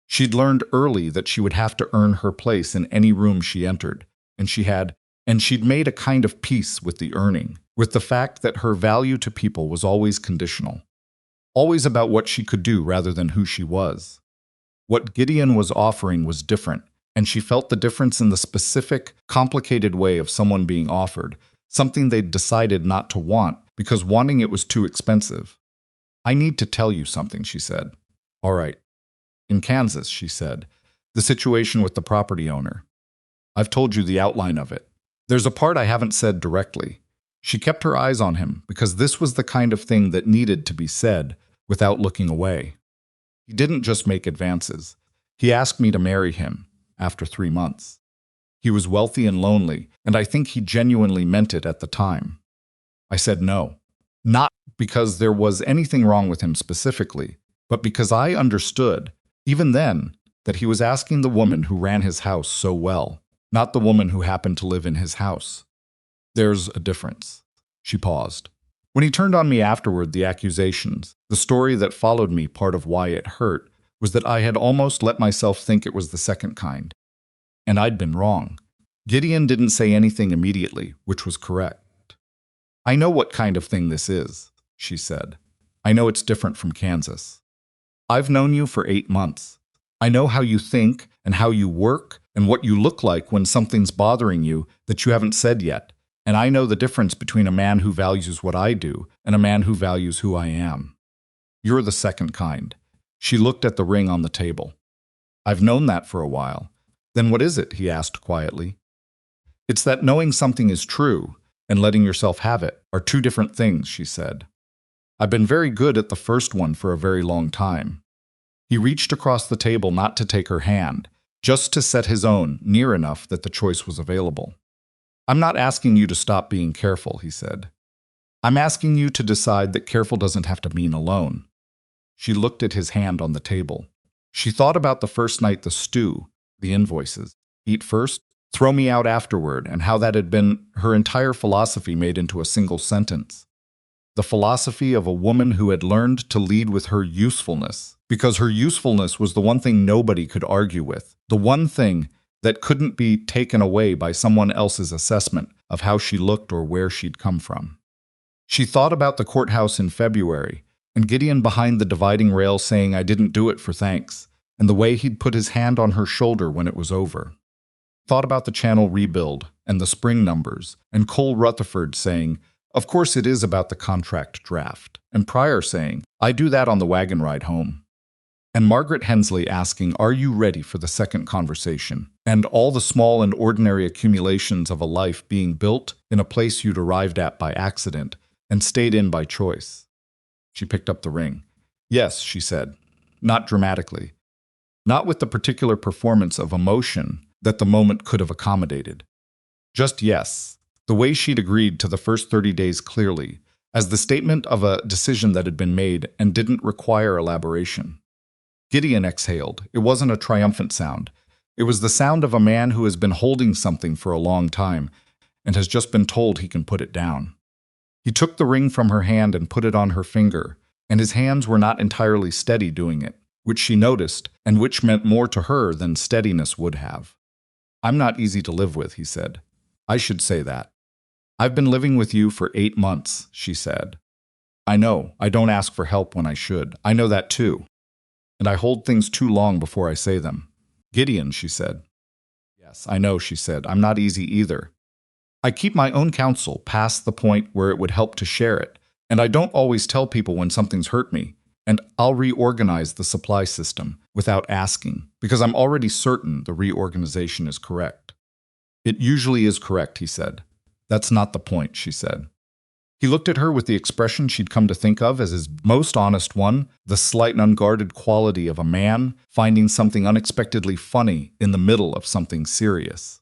She'd learned early that she would have to earn her place in any room she entered, and she'd made a kind of peace with the earning, with the fact that her value to people was always conditional, always about what she could do rather than who she was. What Gideon was offering was different, and she felt the difference in the specific, complicated way of someone being offered, something they'd decided not to want because wanting it was too expensive. "I need to tell you something," she said. "All right." "In Kansas," she said, "the situation with the property owner. I've told you the outline of it. There's a part I haven't said directly." She kept her eyes on him because this was the kind of thing that needed to be said without looking away. "He didn't just make advances. He asked me to marry him after 3 months. He was wealthy and lonely, and I think he genuinely meant it at the time. I said no. Not because there was anything wrong with him specifically, but because I understood, even then, that he was asking the woman who ran his house so well, not the woman who happened to live in his house. There's a difference." She paused. "When he turned on me afterward, the accusations, the story that followed me, part of why it hurt, was that I had almost let myself think it was the second kind. And I'd been wrong." Gideon didn't say anything immediately, which was correct. "I know what kind of thing this is," she said. "I know it's different from Kansas. I've known you for 8 months. I know how you think and how you work and what you look like when something's bothering you that you haven't said yet. And I know the difference between a man who values what I do and a man who values who I am. You're the second kind." She looked at the ring on the table. "I've known that for a while." "Then what is it?" he asked quietly. "It's that knowing something is true and letting yourself have it are two different things," she said. "I've been very good at the first one for a very long time." He reached across the table not to take her hand, just to set his own near enough that the choice was available. "I'm not asking you to stop being careful," he said. "I'm asking you to decide that careful doesn't have to mean alone." She looked at his hand on the table. She thought about the first night, the stew, the invoices, eat first, throw me out afterward, and how that had been her entire philosophy made into a single sentence. The philosophy of a woman who had learned to lead with her usefulness, because her usefulness was the one thing nobody could argue with, the one thing that couldn't be taken away by someone else's assessment of how she looked or where she'd come from. She thought about the courthouse in February, and Gideon behind the dividing rail saying, "I didn't do it for thanks," and the way he'd put his hand on her shoulder when it was over. Thought about the channel rebuild and the spring numbers, and Cole Rutherford saying, "Of course it is about the contract draft," and Pryor saying, "I do that on the wagon ride home." And Margaret Hensley asking, "Are you ready for the second conversation?" And all the small and ordinary accumulations of a life being built in a place you'd arrived at by accident and stayed in by choice. She picked up the ring. "Yes," she said, not dramatically, not with the particular performance of emotion that the moment could have accommodated. Just yes, the way she'd agreed to the first 30 days clearly, as the statement of a decision that had been made and didn't require elaboration. Gideon exhaled. It wasn't a triumphant sound. It was the sound of a man who has been holding something for a long time and has just been told he can put it down. He took the ring from her hand and put it on her finger, and his hands were not entirely steady doing it, which she noticed, and which meant more to her than steadiness would have. "I'm not easy to live with," he said. "I should say that." "I've been living with you for 8 months, she said. "I know, I don't ask for help when I should. I know that too. And I hold things too long before I say them." "Gideon," she said. "Yes, I know," she said. "I'm not easy either. I keep my own counsel past the point where it would help to share it, and I don't always tell people when something's hurt me, and I'll reorganize the supply system without asking, because I'm already certain the reorganization is correct." "It usually is correct," he said. "That's not the point," she said. He looked at her with the expression she'd come to think of as his most honest one, the slight and unguarded quality of a man finding something unexpectedly funny in the middle of something serious.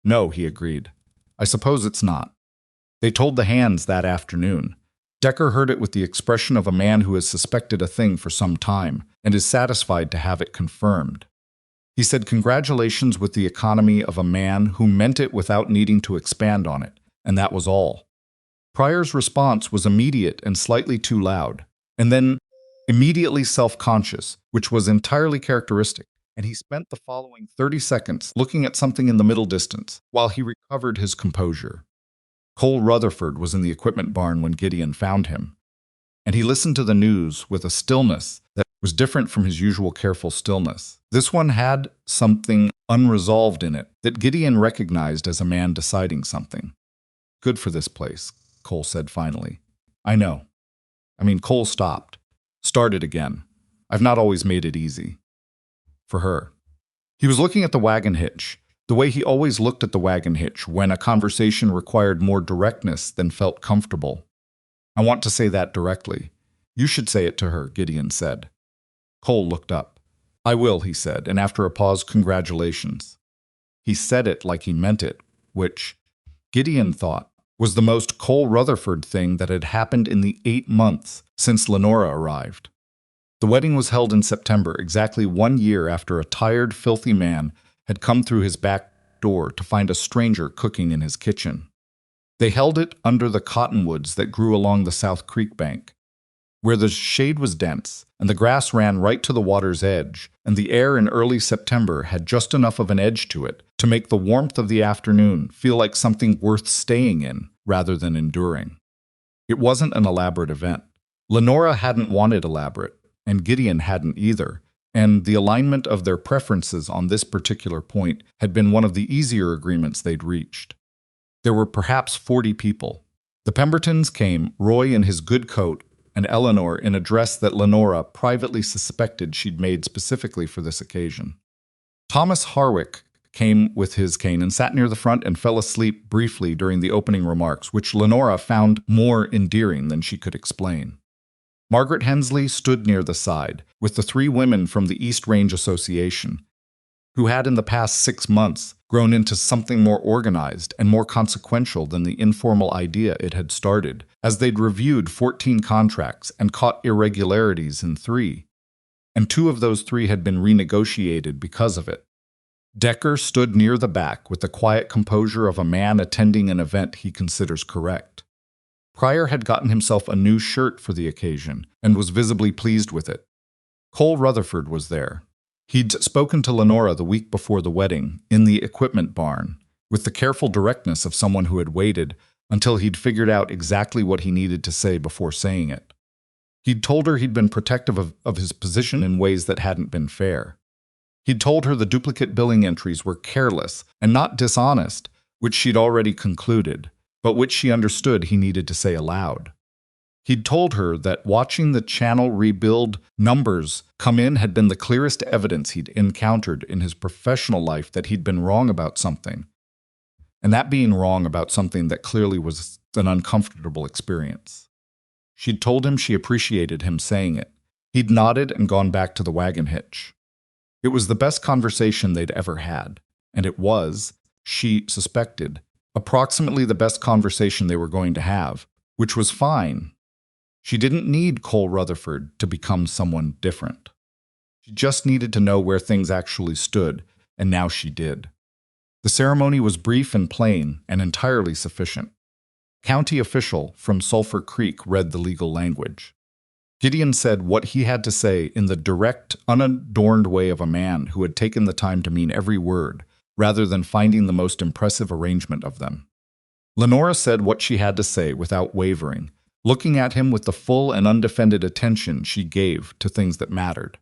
"No," he agreed. I suppose it's not. They told the hands that afternoon. Decker heard it with the expression of a man who has suspected a thing for some time and is satisfied to have it confirmed. He said congratulations with the economy of a man who meant it without needing to expand on it, and that was all. Pryor's response was immediate and slightly too loud, and then immediately self-conscious, which was entirely characteristic, and he spent the following 30 seconds looking at something in the middle distance while he recovered his composure. Cole Rutherford was in the equipment barn when Gideon found him, and he listened to the news with a stillness that was different from his usual careful stillness. This one had something unresolved in it that Gideon recognized as a man deciding something. Good for this place, Cole said finally. I know. Cole stopped. Started again. I've not always made it easy. For her. He was looking at the wagon hitch, the way he always looked at the wagon hitch when a conversation required more directness than felt comfortable. I want to say that directly. You should say it to her, Gideon said. Cole looked up. I will, he said, and after a pause, congratulations. He said it like he meant it, which, Gideon thought, was the most Cole Rutherford thing that had happened in the 8 months since Lenora arrived. The wedding was held in September, exactly 1 year after a tired, filthy man had come through his back door to find a stranger cooking in his kitchen. They held it under the cottonwoods that grew along the South Creek bank, where the shade was dense and the grass ran right to the water's edge, and the air in early September had just enough of an edge to it to make the warmth of the afternoon feel like something worth staying in rather than enduring. It wasn't an elaborate event. Lenora hadn't wanted elaborate, and Gideon hadn't either, and the alignment of their preferences on this particular point had been one of the easier agreements they'd reached. There were perhaps 40 people. The Pembertons came, Roy in his good coat, and Eleanor in a dress that Lenora privately suspected she'd made specifically for this occasion. Thomas Harwick came with his cane and sat near the front and fell asleep briefly during the opening remarks, which Lenora found more endearing than she could explain. Margaret Hensley stood near the side, with the 3 women from the East Range Association, who had in the past 6 months grown into something more organized and more consequential than the informal idea it had started, as they'd reviewed 14 contracts and caught irregularities in 3, and 2 of those 3 had been renegotiated because of it. Decker stood near the back with the quiet composure of a man attending an event he considers correct. Pryor had gotten himself a new shirt for the occasion and was visibly pleased with it. Cole Rutherford was there. He'd spoken to Lenora the week before the wedding, in the equipment barn, with the careful directness of someone who had waited until he'd figured out exactly what he needed to say before saying it. He'd told her he'd been protective of his position in ways that hadn't been fair. He'd told her the duplicate billing entries were careless and not dishonest, which she'd already concluded, but which she understood he needed to say aloud. He'd told her that watching the channel rebuild numbers come in had been the clearest evidence he'd encountered in his professional life that he'd been wrong about something, and that being wrong about something that clearly was an uncomfortable experience. She'd told him she appreciated him saying it. He'd nodded and gone back to the wagon hitch. It was the best conversation they'd ever had, and it was, she suspected, approximately the best conversation they were going to have, which was fine. She didn't need Cole Rutherford to become someone different. She just needed to know where things actually stood, and now she did. The ceremony was brief and plain, and entirely sufficient. County official from Sulphur Creek read the legal language. Gideon said what he had to say in the direct, unadorned way of a man who had taken the time to mean every word, rather than finding the most impressive arrangement of them. Lenora said what she had to say without wavering, looking at him with the full and undefended attention she gave to things that mattered.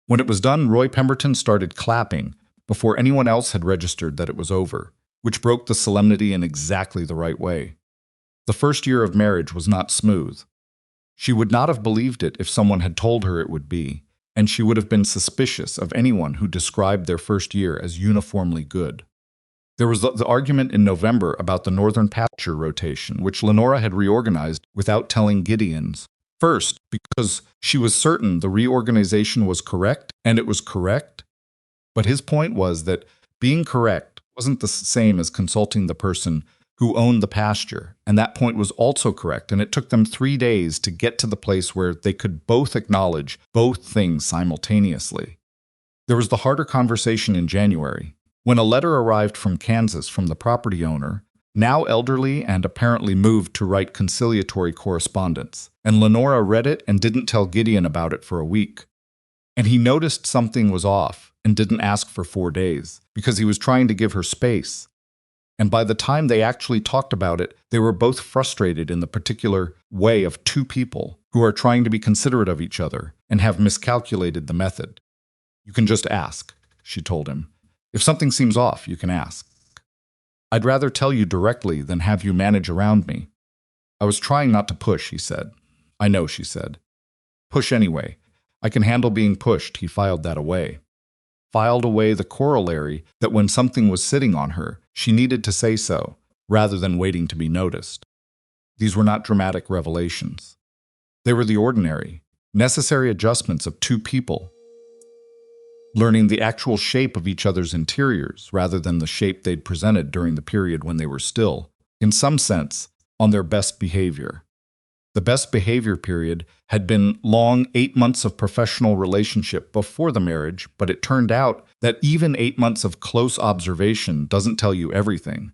When it was done, Roy Pemberton started clapping before anyone else had registered that it was over, which broke the solemnity in exactly the right way. The first year of marriage was not smooth. She would not have believed it if someone had told her it would be, and she would have been suspicious of anyone who described their first year as uniformly good. There was the argument in November about the northern pasture rotation, which Lenora had reorganized without telling Gideon's. First, because she was certain the reorganization was correct, and it was correct. But his point was that being correct wasn't the same as consulting the person who owned the pasture, and that point was also correct, and it took them 3 days to get to the place where they could both acknowledge both things simultaneously. There was the harder conversation in January, when a letter arrived from Kansas from the property owner, now elderly and apparently moved to write conciliatory correspondence, and Lenora read it and didn't tell Gideon about it for a week. And he noticed something was off and didn't ask for 4 days, because he was trying to give her space. And by the time they actually talked about it, they were both frustrated in the particular way of two people who are trying to be considerate of each other and have miscalculated the method. "You can just ask," she told him. "If something seems off, you can ask. I'd rather tell you directly than have you manage around me." "I was trying not to push," he said. "I know," she said. "Push anyway. I can handle being pushed," he filed that away. Filed away the corollary that when something was sitting on her, she needed to say so, rather than waiting to be noticed. These were not dramatic revelations. They were the ordinary, necessary adjustments of two people, learning the actual shape of each other's interiors rather than the shape they'd presented during the period when they were still, in some sense, on their best behavior. The best behavior period had been long 8 months of professional relationship before the marriage, but it turned out that even 8 months of close observation doesn't tell you everything,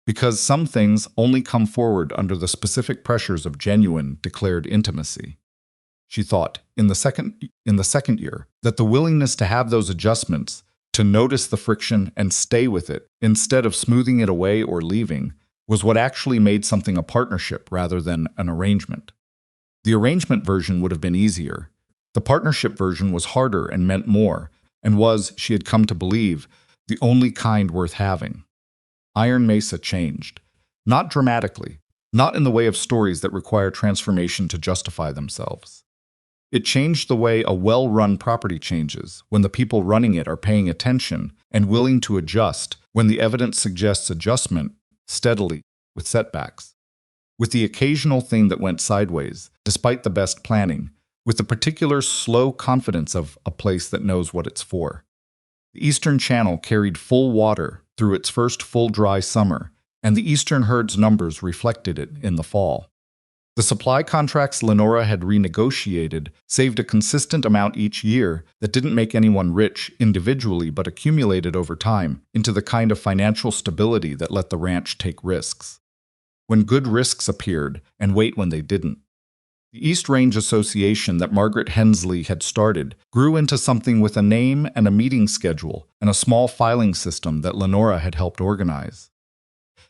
because some things only come forward under the specific pressures of genuine, declared intimacy. She thought, in the second year, that the willingness to have those adjustments, to notice the friction and stay with it, instead of smoothing it away or leaving, was what actually made something a partnership rather than an arrangement. The arrangement version would have been easier. The partnership version was harder and meant more, and was, she had come to believe, the only kind worth having. Iron Mesa changed. Not dramatically, not in the way of stories that require transformation to justify themselves. It changed the way a well-run property changes, when the people running it are paying attention and willing to adjust when the evidence suggests adjustment, steadily, with setbacks, with the occasional thing that went sideways, despite the best planning, with the particular slow confidence of a place that knows what it's for. The Eastern Channel carried full water through its first full dry summer, and the Eastern herd's numbers reflected it in the fall. The supply contracts Lenora had renegotiated saved a consistent amount each year that didn't make anyone rich individually but accumulated over time into the kind of financial stability that let the ranch take risks. When good risks appeared, and wait when they didn't. The East Range Association that Margaret Hensley had started grew into something with a name and a meeting schedule and a small filing system that Lenora had helped organize.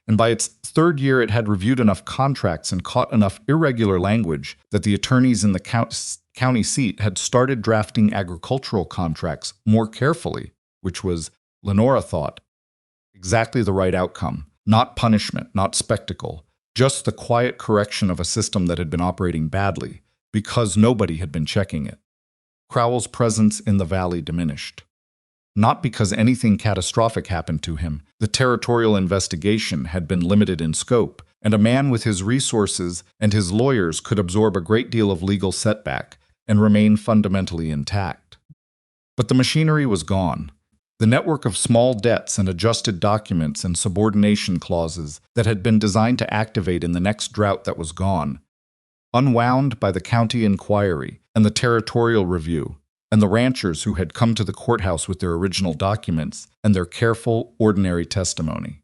And by its 3rd year it had reviewed enough contracts and caught enough irregular language that the attorneys in the county seat had started drafting agricultural contracts more carefully, which was, Lenora thought, exactly the right outcome. Not punishment, not spectacle, just the quiet correction of a system that had been operating badly, because nobody had been checking it. Crowell's presence in the valley diminished. Not because anything catastrophic happened to him. The territorial investigation had been limited in scope, and a man with his resources and his lawyers could absorb a great deal of legal setback and remain fundamentally intact. But the machinery was gone. The network of small debts and adjusted documents and subordination clauses that had been designed to activate in the next drought that was gone, unwound by the county inquiry and the territorial review, and the ranchers who had come to the courthouse with their original documents and their careful, ordinary testimony.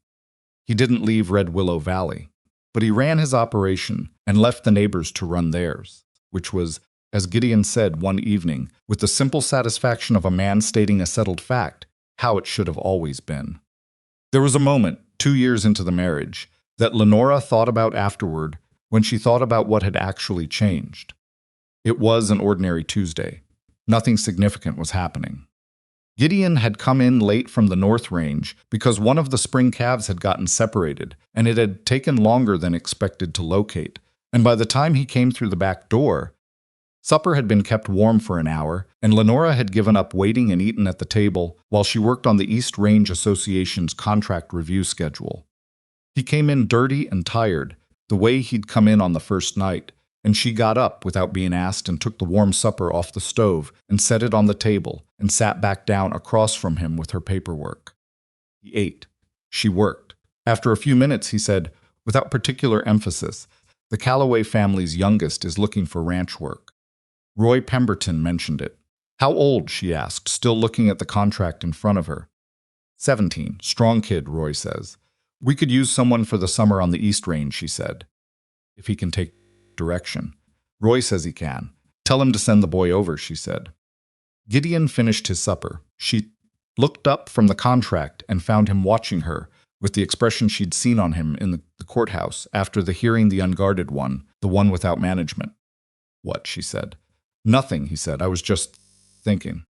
He didn't leave Red Willow Valley, but he ran his operation and left the neighbors to run theirs, which was, as Gideon said one evening, with the simple satisfaction of a man stating a settled fact, how it should have always been. There was a moment, 2 years into the marriage, that Lenora thought about afterward when she thought about what had actually changed. It was an ordinary Tuesday. Nothing significant was happening. Gideon had come in late from the North Range because one of the spring calves had gotten separated, and it had taken longer than expected to locate, and by the time he came through the back door, supper had been kept warm for an hour, and Lenora had given up waiting and eaten at the table while she worked on the East Range Association's contract review schedule. He came in dirty and tired, the way he'd come in on the first night, and she got up without being asked and took the warm supper off the stove and set it on the table and sat back down across from him with her paperwork. He ate. She worked. After a few minutes, he said, without particular emphasis. The Calloway family's youngest is looking for ranch work. Roy Pemberton mentioned it. How old? She asked, still looking at the contract in front of her. 17. Strong kid, Roy says. We could use someone for the summer on the East Range, she said. If he can take direction. Roy says he can. Tell him to send the boy over, she said. Gideon finished his supper. She looked up from the contract and found him watching her, with the expression she'd seen on him in the courthouse after the hearing, the unguarded one, the one without management. What? She said. Nothing, he said. I was just thinking.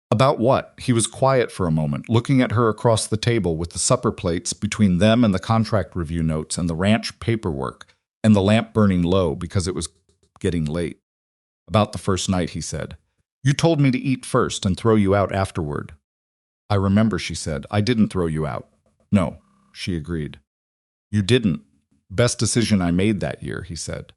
About what? He was quiet for a moment, looking at her across the table with the supper plates between them and the contract review notes and the ranch paperwork and the lamp burning low because it was getting late. About the first night, he said. You told me to eat first and throw you out afterward. I remember, she said. I didn't throw you out. No, she agreed. You didn't. Best decision I made that year, he said.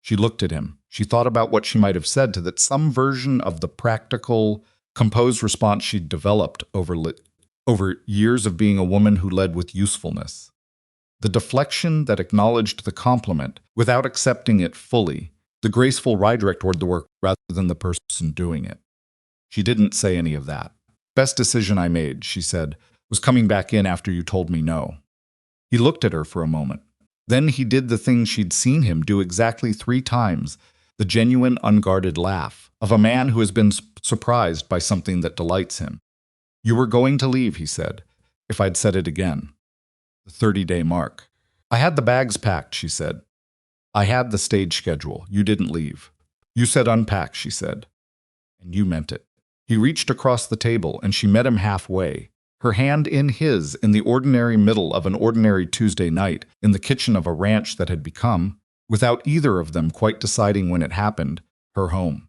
She looked at him. She thought about what she might have said to that, some version of the practical, composed response she'd developed over years of being a woman who led with usefulness. The deflection that acknowledged the compliment without accepting it fully, the graceful redirect toward the work rather than the person doing it. She didn't say any of that. Best decision I made, she said, was coming back in after you told me no. He looked at her for a moment. Then he did the thing she'd seen him do exactly 3 times, the genuine, unguarded laugh of a man who has been surprised by something that delights him. You were going to leave, he said, if I'd said it again. The 30-day mark. I had the bags packed, she said. I had the stage schedule. You didn't leave. You said unpack, she said. And you meant it. He reached across the table, and she met him halfway, her hand in his in the ordinary middle of an ordinary Tuesday night in the kitchen of a ranch that had become, without either of them quite deciding when it happened, her home.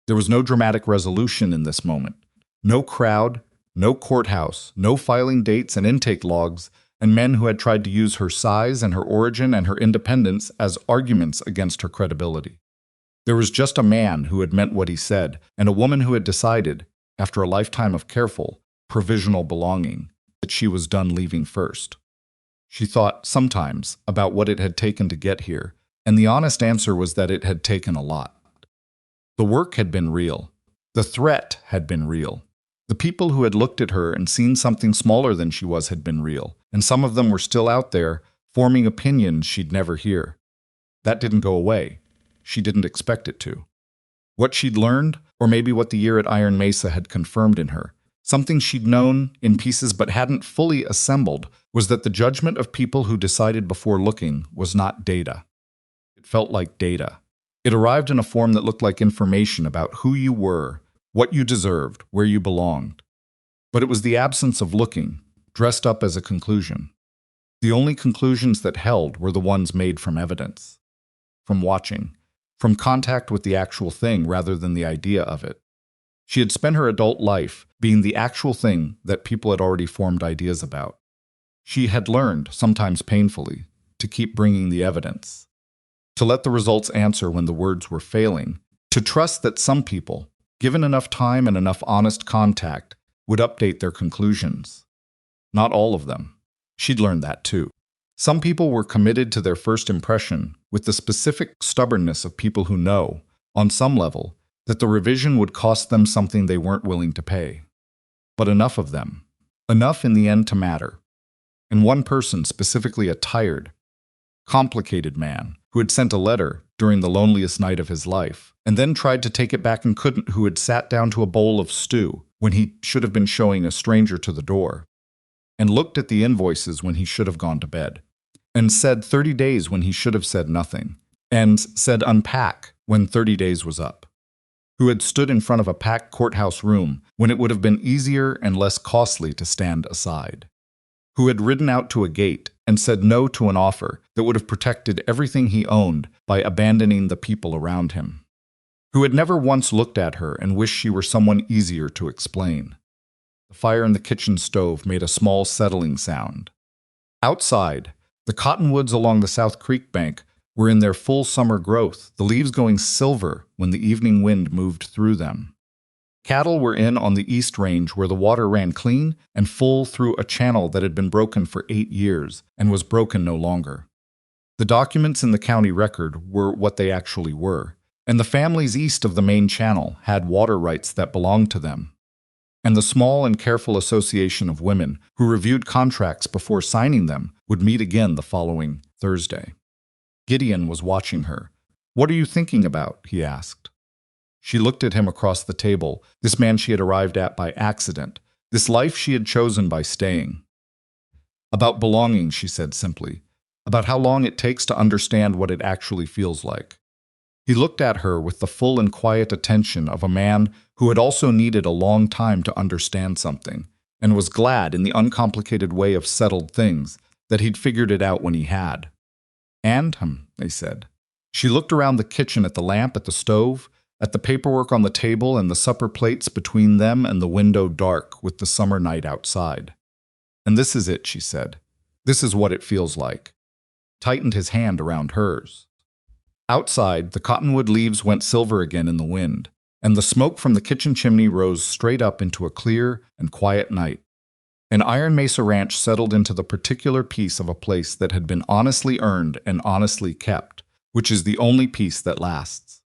There was no dramatic resolution in this moment. No crowd, no courthouse, no filing dates and intake logs, and men who had tried to use her size and her origin and her independence as arguments against her credibility. There was just a man who had meant what he said, and a woman who had decided, after a lifetime of careful, provisional belonging, that she was done leaving first. She thought sometimes about what it had taken to get here, and the honest answer was that it had taken a lot. The work had been real. The threat had been real. The people who had looked at her and seen something smaller than she was had been real, and some of them were still out there, forming opinions she'd never hear. That didn't go away. She didn't expect it to. What she'd learned, or maybe what the year at Iron Mesa had confirmed in her, something she'd known in pieces but hadn't fully assembled, was that the judgment of people who decided before looking was not data. It felt like data. It arrived in a form that looked like information about who you were, what you deserved, where you belonged. But it was the absence of looking, dressed up as a conclusion. The only conclusions that held were the ones made from evidence, from watching, from contact with the actual thing rather than the idea of it. She had spent her adult life being the actual thing that people had already formed ideas about. She had learned, sometimes painfully, to keep bringing the evidence, to let the results answer when the words were failing, to trust that some people, given enough time and enough honest contact, would update their conclusions. Not all of them. She'd learned that too. Some people were committed to their first impression with the specific stubbornness of people who know, on some level, that the revision would cost them something they weren't willing to pay. But enough of them. Enough in the end to matter. And one person, specifically a tired, complicated man, who had sent a letter during the loneliest night of his life, and then tried to take it back and couldn't, who had sat down to a bowl of stew when he should have been showing a stranger to the door, and looked at the invoices when he should have gone to bed, and said 30 days when he should have said nothing, and said unpack when 30 days was up, who had stood in front of a packed courthouse room when it would have been easier and less costly to stand aside, who had ridden out to a gate and said no to an offer that would have protected everything he owned by abandoning the people around him, who had never once looked at her and wished she were someone easier to explain. The fire in the kitchen stove made a small settling sound. Outside, the cottonwoods along the South Creek bank were in their full summer growth, the leaves going silver when the evening wind moved through them. Cattle were in on the East Range where the water ran clean and full through a channel that had been broken for 8 years and was broken no longer. The documents in the county record were what they actually were, and the families east of the main channel had water rights that belonged to them. And the small and careful association of women who reviewed contracts before signing them would meet again the following Thursday. Gideon was watching her. "What are you thinking about?" he asked. She looked at him across the table, this man she had arrived at by accident, this life she had chosen by staying. "About belonging," she said simply, "about how long it takes to understand what it actually feels like." He looked at her with the full and quiet attention of a man who had also needed a long time to understand something, and was glad in the uncomplicated way of settled things that he'd figured it out when he had. "And, they said. She looked around the kitchen at the lamp at the stove, at the paperwork on the table and the supper plates between them and the window dark with the summer night outside. "And this is it," she said. "This is what it feels like." Tightened his hand around hers. Outside, the cottonwood leaves went silver again in the wind, and the smoke from the kitchen chimney rose straight up into a clear and quiet night. And Iron Mesa Ranch settled into the particular peace of a place that had been honestly earned and honestly kept, which is the only peace that lasts.